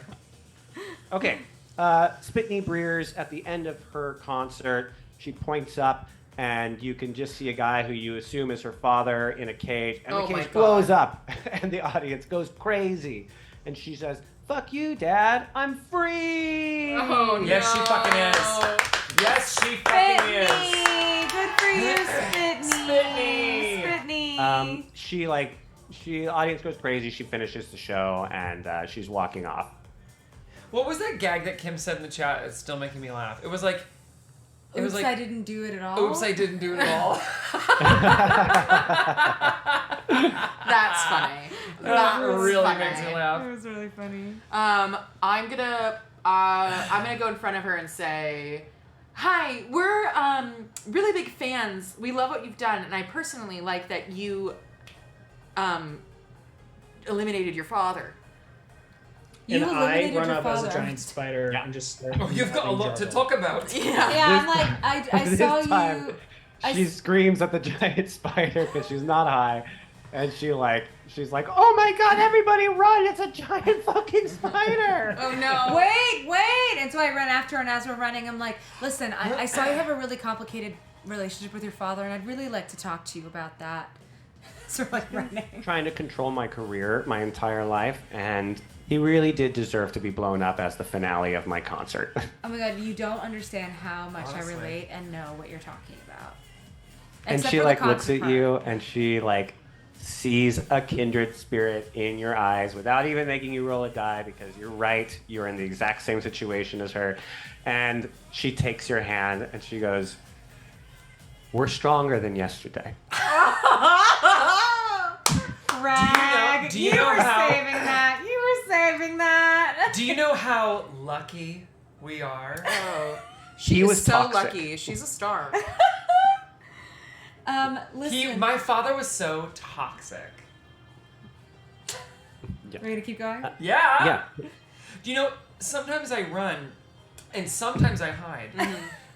Okay. Spitney Breers, at the end of her concert, she points up, and you can just see a guy who you assume is her father in a cage, and Oh the my cage God. blows up, and the audience goes crazy. And she says, "Fuck you, Dad, I'm free!" Oh, Yes, she fucking is. Yes, she fucking is. Spitney! Good for you, Spitney! Spitney! The audience goes crazy, she finishes the show, and she's walking off. What was that gag that Kim said in the chat? It's still making me laugh. It was like... Oops, I didn't do it at all. Oops, I didn't do it at all. That's funny. That was really funny. makes me laugh. It was really funny. I'm gonna go in front of her and say, "Hi, we're really big fans. We love what you've done, and I personally like that you eliminated your father." And You I eliminated run your up as a father. giant spider and just start. Oh, you've got a lot to jarble. talk about. Yeah, I'm like, I This saw time, you. She screams at the giant spider because she's not high, and she's like, "Oh my god, everybody run! It's a giant fucking spider!" Oh no! Wait, And so I run after her, and as we're running, I'm like, listen, I saw you have a really complicated relationship with your father, and I'd really like to talk to you about that. So we're like running. Trying to control my career my entire life, and he really did deserve to be blown up as the finale of my concert. Oh my god, you don't understand how much Honestly. I relate and know what you're talking about. And Except she for the like looks concert at part. you, and she like sees a kindred spirit in your eyes without even making you roll a die, because you're right, you're in the exact same situation as her. And she takes your hand and she goes, "We're stronger than yesterday." Brag. Do you know were how- saving that. You were saving that. Do you know how lucky we are? Oh, He she's was so toxic. lucky. She's a star. Listen. My father was so toxic. Are we gonna keep going? Yeah. Yeah. Do you know, sometimes I run, and sometimes I hide.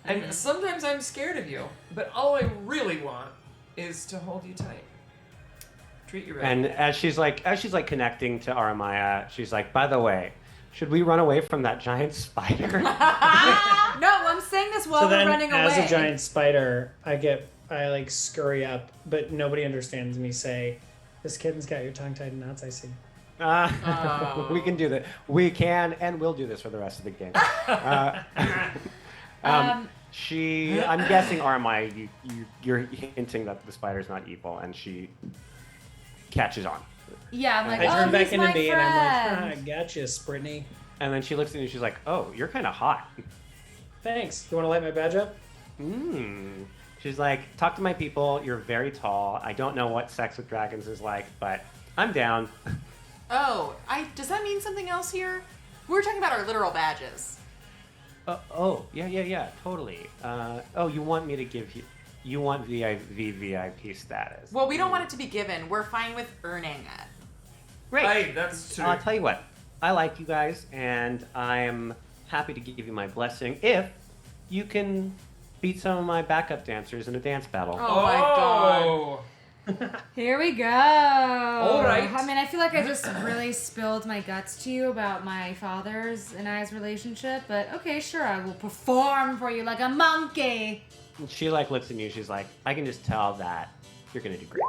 And sometimes I'm scared of you. But all I really want is to hold you tight. Treat you right. And as she's like connecting to Aramaya, she's like, "By the way, should we run away from that giant spider?" No, I'm saying this while So we're then, running as away. a giant spider, I like scurry up, but nobody understands me. Say, "This kitten's got your tongue tied in knots." I see. We can do that. We can and will do this for the rest of the game. I'm guessing, Aramaya, you're hinting that the spider's not evil, and she catches on. Yeah, I'm like, I turn oh, back he's into my me, friend. and I'm like, "Gotcha, Brittany. And then she looks at you and she's like, "Oh, you're kind of hot." Thanks. You want to light my badge up?" She's like, "Talk to my people. You're very tall. I don't know what sex with dragons is like, but I'm down." Oh, does that mean something else here? We were talking about our literal badges. Yeah, totally. You want me to give you... You want VIP status. Well, we don't want it to be given. We're fine with earning it. Great. Hey, that's true. I'll tell you what. I like you guys, and I am happy to give you my blessing if you can beat some of my backup dancers in a dance battle. Oh my god. Oh. Here we go. All right. I mean, I feel like I just really spilled my guts to you about my father's and I's relationship, but okay, sure, I will perform for you like a monkey. And she like looks at you. She's like, "I can just tell that you're gonna do great."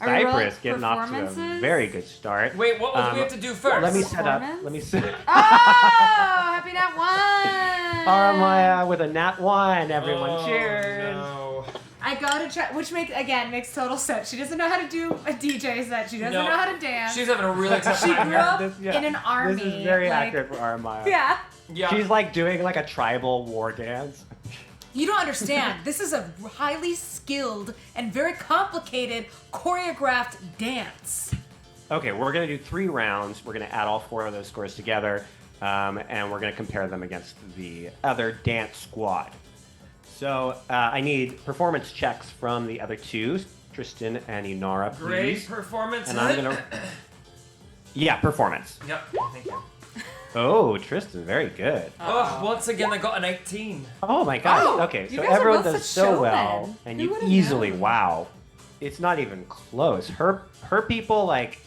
Are we rolling Cypress getting off to a performances? very good start. Wait, what do we have to do first? Let me set up. Performance? Let me set. Oh, happy nat one! Aramaya with a nat-1. Everyone, Oh, cheers. No. I go to try, which makes total sense. She doesn't know how to do a DJ set. She doesn't No. know how to dance. She's having a really tough She time grew here. up Yeah, in an army. This is very like- accurate for Aramaya. Yeah. Yeah. She's like doing like a tribal war dance. You don't understand. This is a highly skilled and very complicated choreographed dance. Okay, we're gonna do 3 rounds. We're gonna add all 4 of those scores together, and we're gonna compare them against the other dance squad. So I need performance checks from the other 2, Tristan and Inara, please. Great performance. And I'm gonna. Yeah, performance. Yep, thank you. Oh, Tristan, very good. Oh, once again, I got an 18. Oh my gosh. Oh, okay, you so guys are everyone both does such so well, showmen. and Who you would've easily known? wow. It's not even close. Her people like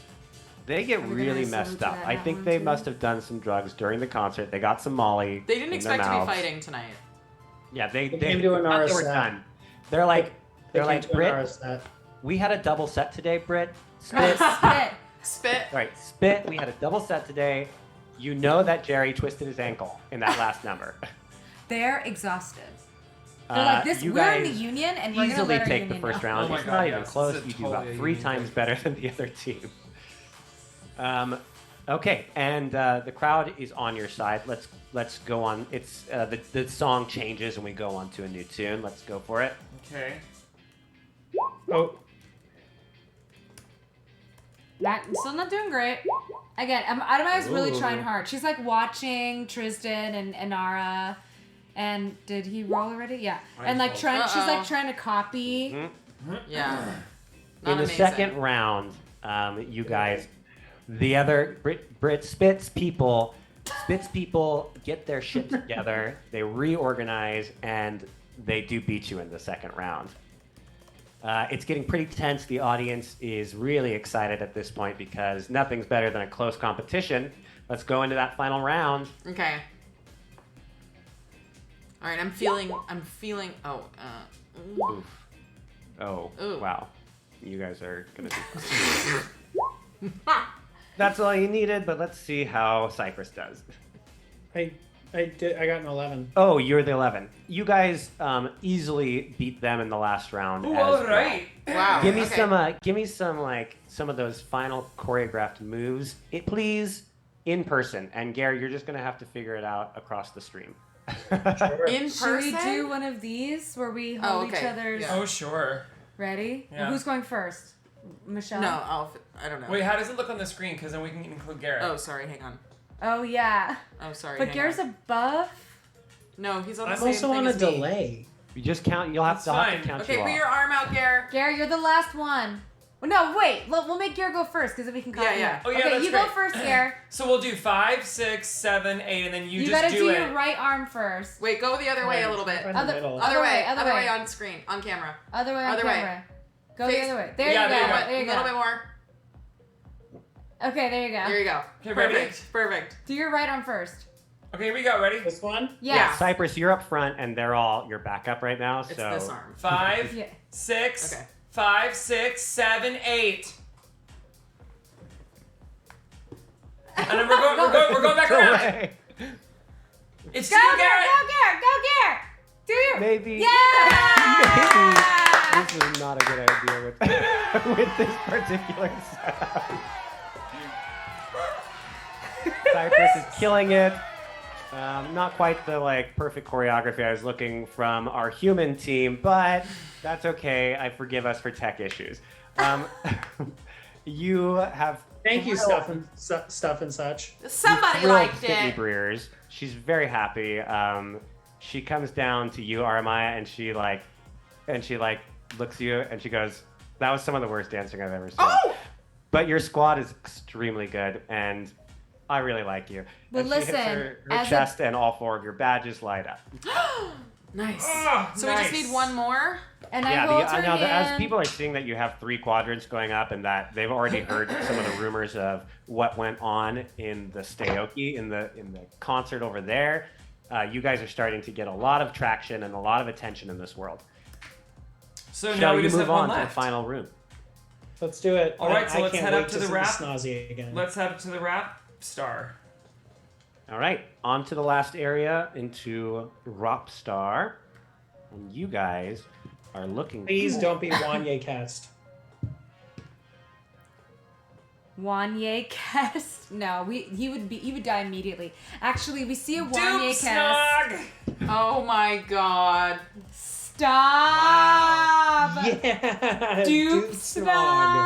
they get Are we gonna really salute messed to up. that I nat think one they too? must have done some drugs during the concert. They got some Molly. They didn't in their expect to be mouths. fighting tonight. Yeah, they came to an thought they were RS set. done. They're like Britt. Britt. We had a double set today, Britt. Spit. Spit. Spit. All right, Spit. We had a double set today. You know that Jerry twisted his ankle in that last number. They're exhausted. They're like this. You We're in the guys union, and we're gonna easily let our take the union first know. round. Oh my It's God, not even yes, close. this is You do totally about a 3 union times game. better than the other team. Okay, and the crowd is on your side. Let's go on. It's the song changes and we go on to a new tune. Let's go for it. Okay. Oh, Still not doing great. Again, Adamai's really Ooh. trying hard. She's like watching Tristan and Inara. And did he roll already? Yeah. And like she's like trying to copy. Yeah. In Not the amazing. second round, you guys, the other Brit Spitz people get their shit together. They reorganize and they do beat you in the second round. It's getting pretty tense. The audience is really excited at this point because nothing's better than a close competition. let's go into that final round. Okay. All right, I'm feeling. Oof. Oh, Ooh. wow. You guys are gonna do That's all you needed, but let's see how Cypress does. I got an 11. Oh, you're the 11. You guys easily beat them in the last round. Ooh, as all right. Wow. Give me okay. give me some like some of those final choreographed moves, please, in person. And Gary, you're just gonna have to figure it out across the stream. In Should we person? do one of these where we hold each okay. other's... Yeah. Oh, sure. Ready? Yeah. Well, who's going first? Michelle? No, I don't know. Wait, how does it look on the screen? Because then we can include Garrett. Oh, sorry. Hang on. Oh, yeah. Oh, sorry. But hang Garrett's on. a buff. No, he's on the I'm same also thing on a as me. delay. You just count. You'll have That's to fine. count Okay, you put off. your arm out, Gare. Gary, you're the last one. Well, no, wait. We'll make Gare go first because then we can copy Yeah. her. Oh, yeah, okay, that's you go great. first, Gare. So we'll do 5, 6, 7, 8, and then you just gotta do it. your right arm first. Wait, go the other way a little bit. Right in the Other- middle. other way, Other way on screen, on camera. Other way on Other way. camera. Go Face- the other way. There Yeah, you go. there you go. There you A little go. bit more. Okay, there you go. There you go. Okay, ready? Perfect. Do your right arm first. Okay, here we go. Ready? This one? Yes. Cypress, you're up front, and they're all your backup right now. It's so this arm. 5, Yeah. 6, Okay. 5, 6, 7, 8. And then we're going back Go around. away. It's Go, you, Gare, Garrett. go, Gare, go, Gare. Do your... Maybe. Yeah! Maybe. This is not a good idea with with this particular setup. Cypress is killing it. Not quite the like perfect choreography I was looking from our human team, but that's okay. I forgive us for tech issues. You have Thank you, thrilled- stuff and such. Somebody thrilled liked Sydney it. Breers. She's very happy. She comes down to you, Aramaya, and she looks at you and she goes, "That was some of the worst dancing I've ever seen." Oh! But your squad is extremely good, and I really like you. Well, And she hits listen, her as a- chest, and all 4 of your badges light up. Nice. Oh, So we just nice. need one more. And I hold her now as hand. people are seeing that you have 3 quadrants going up, and that they've already heard some of the rumors of what went on in the Steoki, in the concert over there. You guys are starting to get a lot of traction and a lot of attention in this world. So now Shall we you just move have on one to the left. final room? Let's do it. All right, so I let's can't head wait up to the see rap. Snazzy again. Let's head up to the rap star. All right, on to the last area, into Ropstar. And you guys are looking. Please don't be Wanye cast. Wanye cast. No, he would die immediately. Actually, we see a Wanye cast. Snog! Oh my god. Stop! Yeah. Dupe Snog.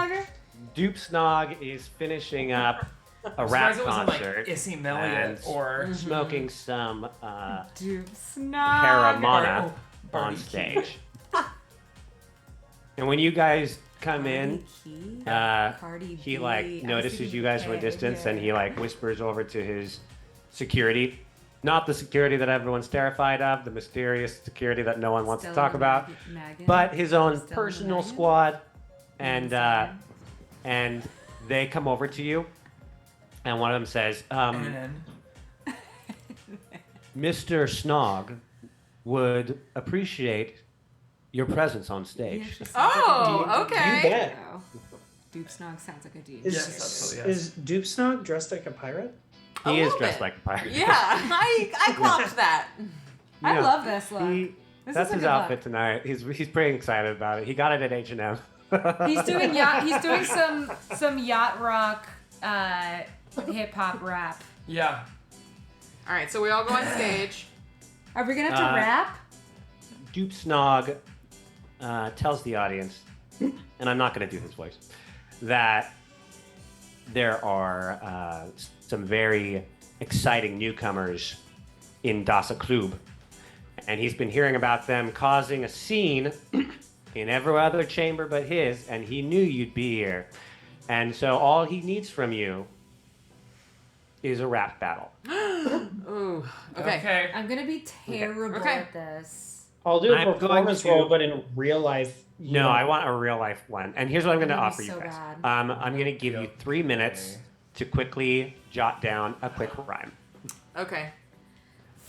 snog. Dupe Snog is finishing up a I'm rap surprised it wasn't like concert Issy and Elliott or smoking some Dupe snog. Paramana Or- on stage. And when you guys come in, he like notices you guys from a distance, and he like whispers over to his security. Not the security that everyone's terrified of, the mysterious security that no one wants to talk about, but his own personal squad. And they come over to you, and one of them says, Mr. Snog would appreciate your presence on stage. Oh, okay. You bet. Oh. Dupe snog sounds like a dude. Is Dupe Snog dressed like a pirate? He is little dressed bit. like a pirate. Yeah, I clocked that. I Yeah. love this look. That's is a his good outfit look. tonight. He's pretty excited about it. He got it at H&M. He's doing yacht. He's doing some yacht rock, hip hop rap. Yeah. All right, so we all go on stage. Are we gonna have to rap? Dupe Snog tells the audience, and I'm not going to do his voice, that there are some very exciting newcomers in Dasakloob, and he's been hearing about them causing a scene in every other chamber but his, and he knew you'd be here. And so all he needs from you is a rap battle. Ooh. Okay. I'm gonna be terrible Okay. at this. I'll do a I'm going performance to- role, but in real life. you No, don't- I want a real life one. And here's what I'm going to gonna be offer you so guys. bad. I'm going to give you 3 minutes to quickly jot down a quick rhyme. Okay.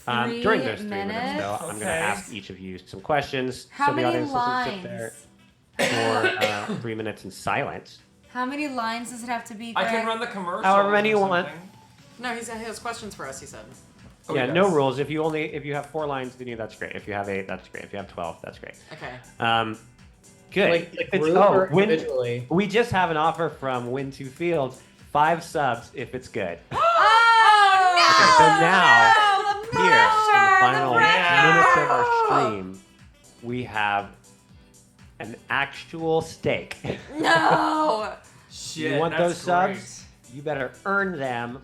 During those 3 minutes, minutes? though, I'm going to Okay. ask each of you some questions. How so the many audience doesn't sit there for 3 minutes in silence. How many lines does it have to be? I can Greg? run the commercial. However many you or want. something. No, he has questions for us. He said. Oh, Yeah, he no does. rules. If you have 4 lines, then that's great. If you have 8, that's great. If you have 12, that's great. Okay. Good. Like It's- group or Win- individually? we just have an offer from Win 2 Fields, 5 subs if it's good. Oh no! Okay, so now, the here, in the pressure, final pressure! minutes of our stream, we have an actual stake. No. Shit, You want that's those subs? great. You better earn them.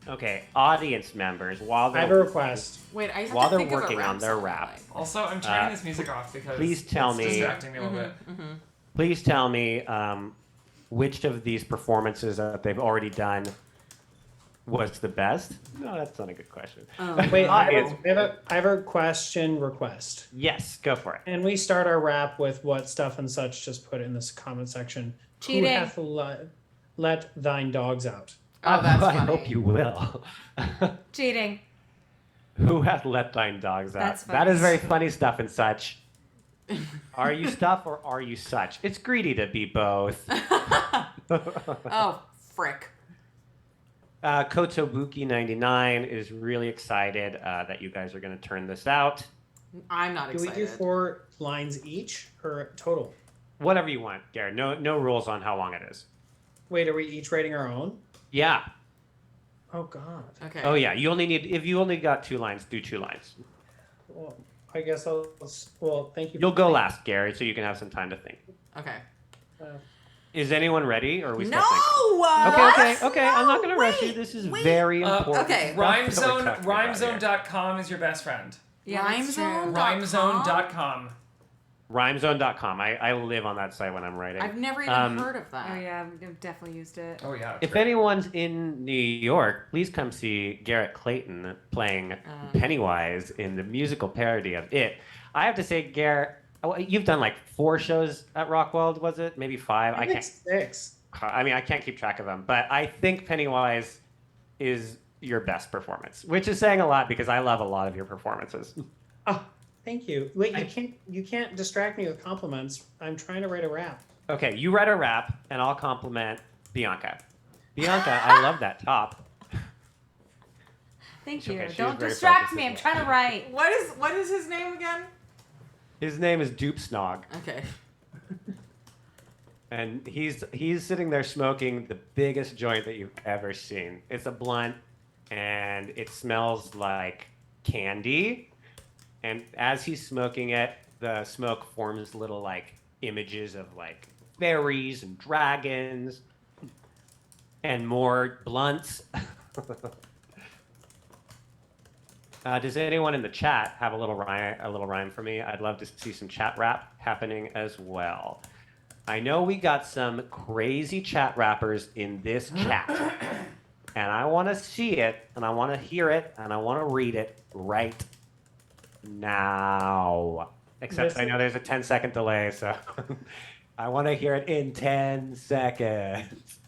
Okay, audience members, while I have a they're request. Wait, I have while to they're think of a working rap on their song, rap, like. Also, I'm turning this music off because please tell it's me- distracting me a little bit. please tell me which of these performances that they've already done was the best. No, that's not a good question. Wait, Audience. I have a question request. Yes, go for it. And we start our rap with what Stuff and Such just put in this comment section. Cheating. Who hath let thine dogs out? Oh, that's I funny. hope you will. Cheating. Who hath let thine dogs out? That's That funny. is very funny, Stuff and Such. Are you stuff or are you such? It's greedy to be both. Oh, frick. Kotobuki99 is really excited that you guys are going to turn this out. I'm not Do we excited. do 4 lines each or total? Whatever you want, Garrett. No rules on how long it is. Wait, are we each writing our own? Yeah. Oh God. Okay. Oh yeah. If you only got 2 lines, do 2 lines. Well, I guess I'll. Well, thank you. You'll go last, Gary, so you can have some time to think. Okay. Is anyone ready, or are we still No. thinking? Okay. I'm not going to rush you. This is very important. okay. stuff that we're talking about here. Rhymezone.com is your best friend. Yeah, that's true. Rhymezone.com. Rhymezone.com. I live on that site when I'm writing. I've never even heard of that. Oh yeah, I've definitely used it. Oh yeah. If anyone's in New York, please come see Garrett Clayton playing Pennywise in the musical parody of It. I have to say, Garrett, you've done like 4 shows at Rockwell, was it? Maybe 5? I think 6. I mean, I can't keep track of them, but I think Pennywise is your best performance, which is saying a lot because I love a lot of your performances. Oh, thank you. Wait, you can't distract me with compliments. I'm trying to write a rap. Okay, you write a rap, and I'll compliment Bianca. Bianca, I love that top. Thank Okay, you. she was Don't very distract focused me. as I'm well. trying to write. What is his name again? His name is Dupe Snog. Okay. And he's sitting there smoking the biggest joint that you've ever seen. It's a blunt, and it smells like candy. And as he's smoking it, the smoke forms little like images of like fairies and dragons and more blunts. Does anyone in the chat have a little rhyme for me? I'd love to see some chat rap happening as well. I know we got some crazy chat rappers in this chat, and I want to see it, and I want to hear it, and I want to read it right now. Except I know there's a 10-second delay, so I want to hear it in 10 seconds.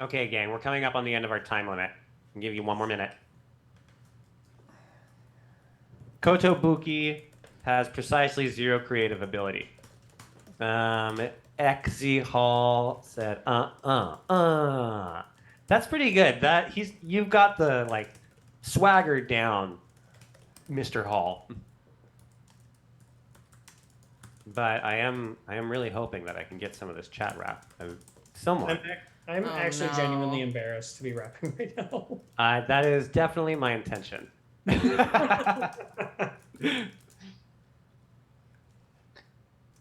Okay, gang, we're coming up on the end of our time limit. I'll give you 1 more minute. Kotobuki has precisely 0 creative ability. XZ Hall said, That's pretty good. You've got the like swagger down, Mr. Hall. But I am really hoping that I can get some of this chat rap. Someone. I'm actually genuinely embarrassed to be rapping right now. That is definitely my intention.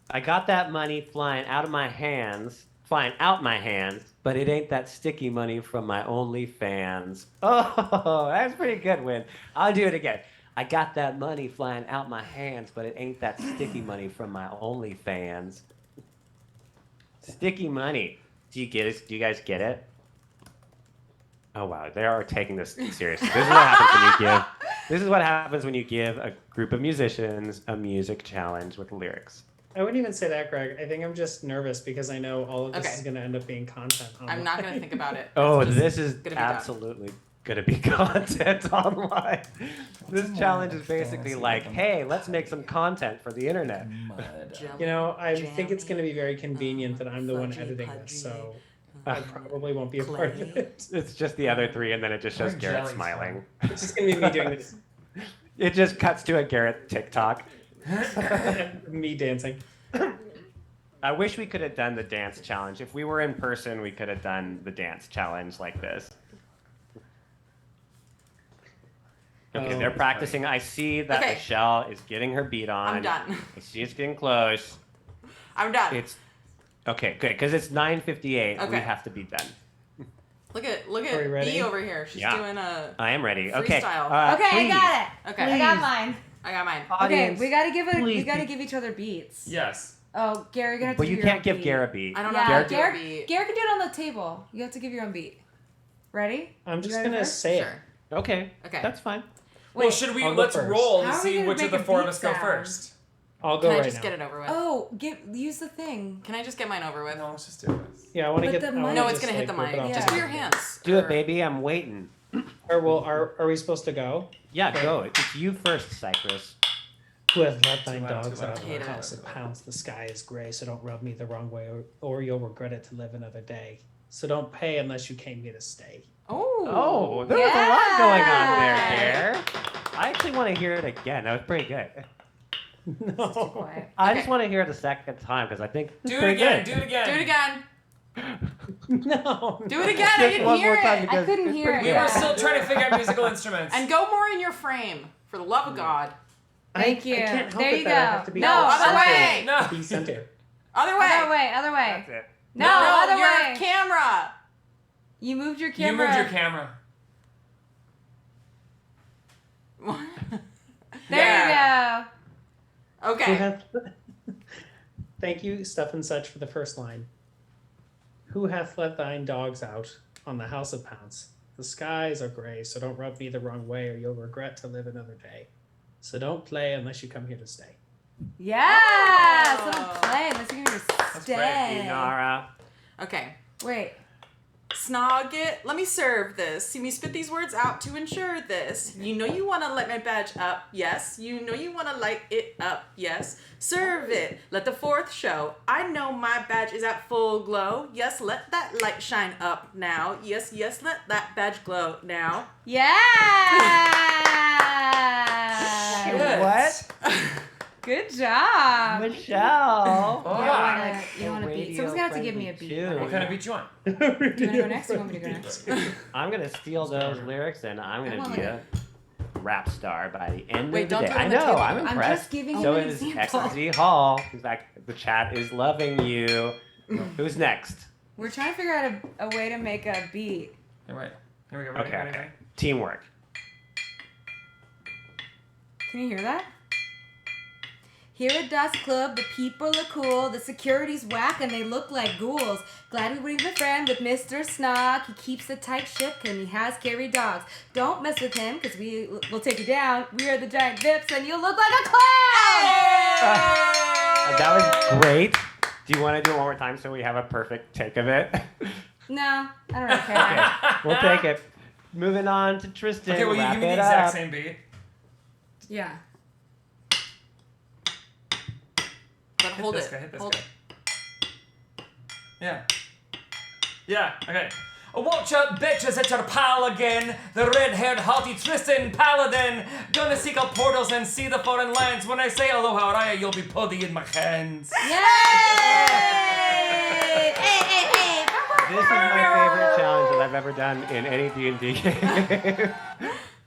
I got that money flying out my hands, but it ain't that sticky money from my OnlyFans. Oh, that's pretty good, Win. I'll do it again. I got that money flying out my hands, but it ain't that sticky money from my OnlyFans. Sticky money. Do you get it? Do you guys get it? Oh wow, they are taking this seriously. This is what happens when you give a group of musicians a music challenge with lyrics. I wouldn't even say that, Greg. I think I'm just nervous because I know all of this is going to end up being content. I'm not going to think about it. Oh, It's just this is gonna be absolutely going to be content online. This challenge is basically like, hey, let's make some content for the internet. You know, I think it's going to be very convenient that I'm the one editing this, so I probably won't be a part of it. It's just the other three, and then it just shows Or Garrett jelly smiling. It's just going to be me doing this. It just cuts to a Garrett TikTok. Me dancing. I wish we could have done the dance challenge. If we were in person, we could have done the dance challenge like this. Okay, they're practicing. I see that Okay. Michelle is getting her beat on. I'm done. I see it's getting close. I'm done. It's okay, good, because it's 9:58. We Okay. have to be done. Look at Are we ready? B over here. She's Yeah. doing a I am ready. Okay. freestyle. Okay, please. I got it. Okay. I got mine. I got mine. Okay, we gotta please give each other beats. Yes. Oh, Gary, you're gonna have to But do you your can't own give beat. Garrett a beat. I don't know Yeah, how to do a Garrett, beat. Garrett can do it on the table. You have to give your own beat. Ready? I'm You just ready going to first? say Sure. it. Okay. Okay. That's fine. Well, Wait. should we I'll go let's first. roll and How are we see gonna which of make the a four of beat us go sound? first? I'll go Can I right just now. get it over with? Oh, use the thing. Can I just get mine over with? No, let's just do this. Yeah, I want to But get. the I wanna mic- No, it's just, gonna hit the like, rip mic. it off Just the do your top. hands. Do it, baby. I'm waiting. Or well, are we supposed to go? Yeah, go. It's you first, Cypress. Who hath let thine Too loud, dogs too loud. out of Hate the it. house of pounds? The sky is gray, so don't rub me the wrong way, or you'll regret it to live another day. So don't pay unless you came here to stay. Oh. There was a lot going on there, Okay. Garrett. I actually want to hear it again. That was pretty good. No. Quiet. I Okay. just want to hear it a second time because I think it's Do it pretty again. good. Do it again. Do it again. No. Do it again. I Just didn't one hear more time it. because I couldn't it's hear pretty it. We good. were still trying to figure out musical instruments. And go more in your frame, for the love of God. Thank you. I can't help There it you that I go. have to be No, other other way. No. Be center. Other way. Other way. Other way. That's it. No, other your way. camera. You moved your You camera. moved your camera. There you Who Okay. hath... Thank you, Stuff and Such, for the first line. Who hath let thine dogs out on the house of pounds? The skies are gray, so don't rub me the wrong way, or you'll regret to live another day. So don't play unless you come here to stay. go. Yeah. So don't play unless you're gonna stay. Inara. Okay. Wait. Snog it. Let me serve this. See me spit these words out to ensure this. You know you want to light my badge up, yes. You know you want to light it up, yes. Serve it. Let the fourth show. I know my badge is at full glow. Yes, let that light shine up now. Yes, yes, let that badge glow now. Yeah. Shit. What? Good job. Michelle. You want to beat? Someone's gonna have to give me a beat. Radio What kind of beat you want? Do you want to go next? Or you want me to go next? I'm gonna steal those lyrics and I'm gonna be a rap star by the end Wait, of the don't day. do it I on the know, table. I'm I'm impressed. just giving so you an is example. Ecstasy Hall. In fact, the chat is loving you. Who's next? We're trying to figure out a way to make a beat. Here, wait. Here we go. Ready, Okay, ready, okay. ready? Teamwork. Can you hear that? Here at Dasakloob, the people are cool, the security's whack, and they look like ghouls. Glad we leave a friend with Mr. Snog. He keeps a tight ship and he has scary dogs. Don't mess with him, because we'll take you down. We are the giant Vips, and you'll look like a clown! That was great. Do you want to do it one more time so we have a perfect take of it? No, I don't really care. Okay, we'll take it. Moving on to Tristan. Okay, well, you Wrap give me the it exact up. same beat. Yeah. But hold this it. guy, hit this Hold guy. it. Yeah. Yeah, okay. Watch out, bitches, it's your pal again. The red-haired, haughty Tristan Paladin. Gonna seek out portals and see the foreign lands. When I say aloha raya, you'll be putty in my hands. Yay! Hey! This is my favorite challenge that I've ever done in any D&D game.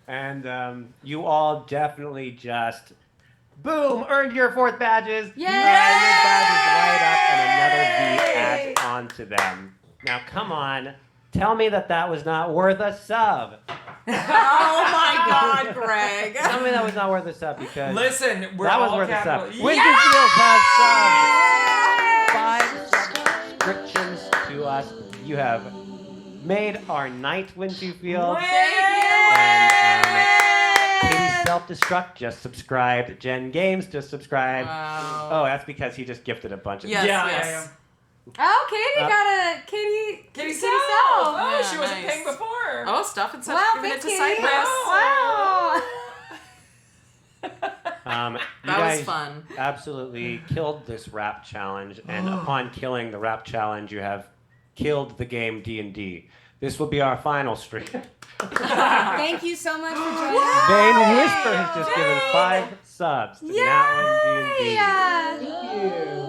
And you all definitely just, boom, earned your 4th badges. Yay! And your badges light up and another V adds on to them. Now, come on. Tell me that was not worth a sub. Oh my God, Greg. Tell me that was not worth a sub because Listen, we're that was all worth a capital. sub. Winston Fields has 5 subscriptions to us. You have made our night, Winston Fields. Thank you. And Katie self-destruct, just subscribed. Jen Games, just subscribed. Wow. Oh, that's because he just gifted a bunch of. Yes, yes. Oh, Katie got a Katie Self. Oh, Yeah, she wasn't nice. paying before. Oh, stuff and such. Wow, Giving it thanks, to Katie. Cypress. Wow. You That was guys fun. absolutely killed this rap challenge, and upon killing the rap challenge, you have killed the game D&D. This will be our final stream. Thank you so much for joining us. Bane Whisper has just given 5 subs to NatOne D&D.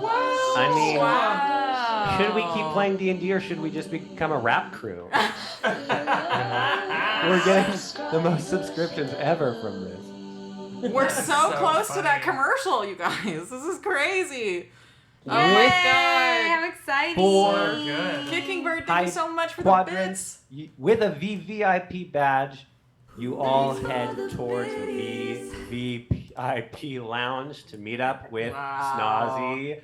Wow. I mean, Wow. should we keep playing D&D or should we just become a rap crew? We're getting the most subscriptions ever from this. We're so close to that commercial, you guys. This is crazy. Oh my god. How exciting. Good. Kicking Bird, thank you so much for the Quadrants, bits. with a VVIP badge, you all head towards the VVIP lounge to meet up with Snozzy.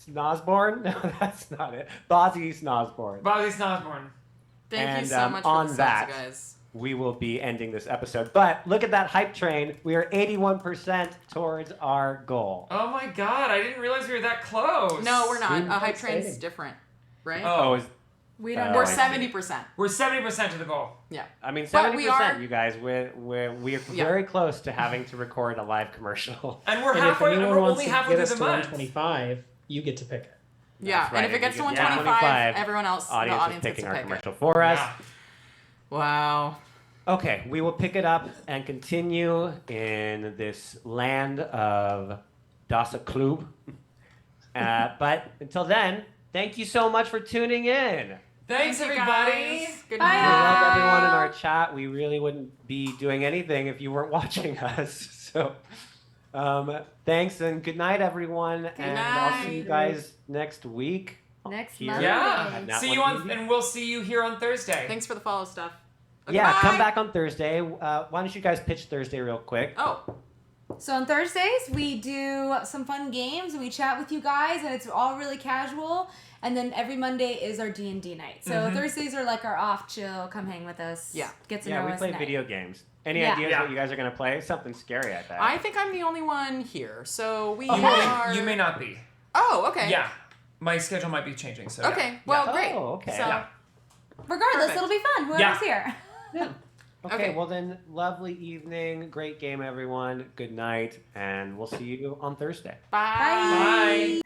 Snozborn? No, that's not it. Bozzy Snozborn. Bobby Snosborn. Thank you And, so much for on the subs, that, you guys. we will be ending this episode. But look at that hype train. We are 81% towards our goal. Oh my god, I didn't realize we were that close. No, we're not. Seems A hype train's exciting. different, right? Oh, We don't We're I see. 70%. We're 70% to the goal. Yeah. I mean, But 70%, we are- you guys. We're very close to having to record a live commercial. And we're And halfway, if and anyone we're wants only to halfway get through us the to month. 125, you get to pick it. Yeah, That's right. and if it gets to You get 125, everyone else, the audience is gets picking to our pick it. commercial for us. Yeah. Wow. Okay, we will pick it up and continue in this land of Dasakloob. But until then, thank you so much for tuning in. Thanks, Thank you, everybody. guys. Good We night. love everyone in our chat. We really wouldn't be doing anything if you weren't watching us. So, thanks and good night, everyone. And I'll see you guys next week. Next Here. month. Yeah. At Nat See you One on, TV. and we'll see you here on Thursday. Thanks for the follow stuff. Yeah, Goodbye. come back on Thursday. Why don't you guys pitch Thursday real quick? Oh. So on Thursdays we do some fun games and we chat with you guys and it's all really casual. And then every Monday is our D&D night. So Thursdays are like our off chill. Come hang with us. Yeah. Get to Yeah, know we us play night. video games. Any Yeah. ideas Yeah. what you guys are going to play? Something scary, I bet. I think I'm the only one here. So we You are... may not be. Oh, okay. Yeah. My schedule might be changing, so yeah. Okay. Well, great. Oh, okay. So, Yeah. Regardless, Perfect. it'll be fun. Whoever's Yeah. here. Okay, Okay. well then, lovely evening. Great game, everyone. Good night. And we'll see you on Thursday. Bye. Bye.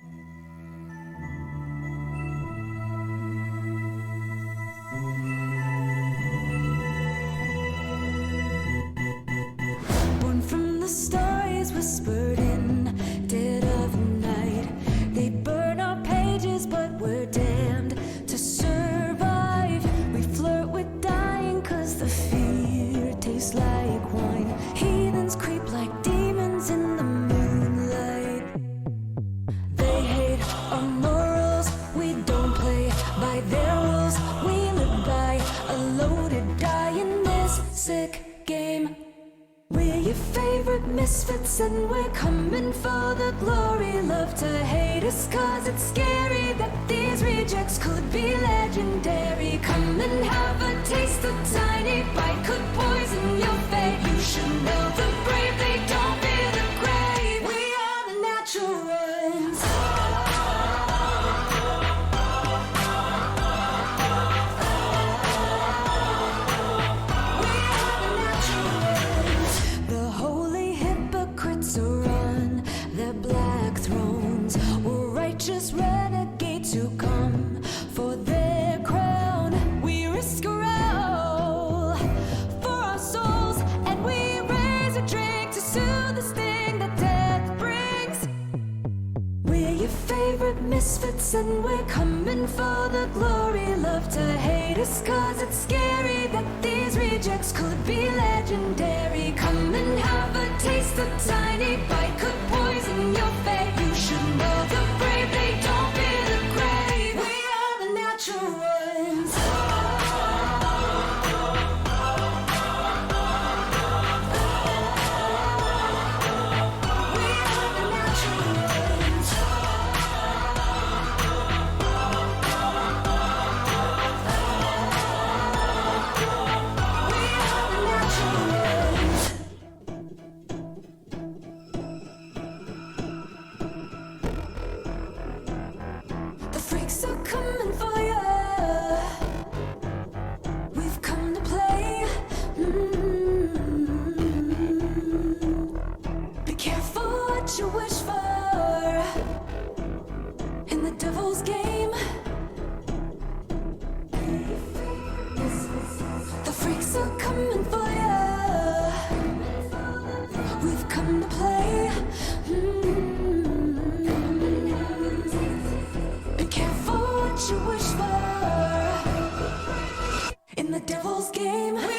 Born from the stars, whispered in dead of night. They burn our pages, but we're damned to survive. We flirt with dying, cause the fear tastes like wine. Heathens creep like demons in the moonlight. They hate our morals, we don't play by their rules. We live by a loaded die in this sick game. We're your favorite misfits and we're coming for the glory. Love to hate us cause it's scary that these rejects could be legendary. Come and have a taste, a tiny bite could poison your fate. You should know the brave, they don't fear the grave. We are the natural ones. The holy hypocrites are on their black thrones. We're righteous renegades who come for their crown. We risk a all for our souls, and we raise a drink to soothe the sting that death brings. We're your favorite misfits and we're coming for the glory. Love to hate us cause it's scary that these rejects could be legendary. Come and have a taste, a tiny bite could poison your fate. You should know the brave, they don't fear the grave. We are the natural ones. We are the natural ones. Devil's Game.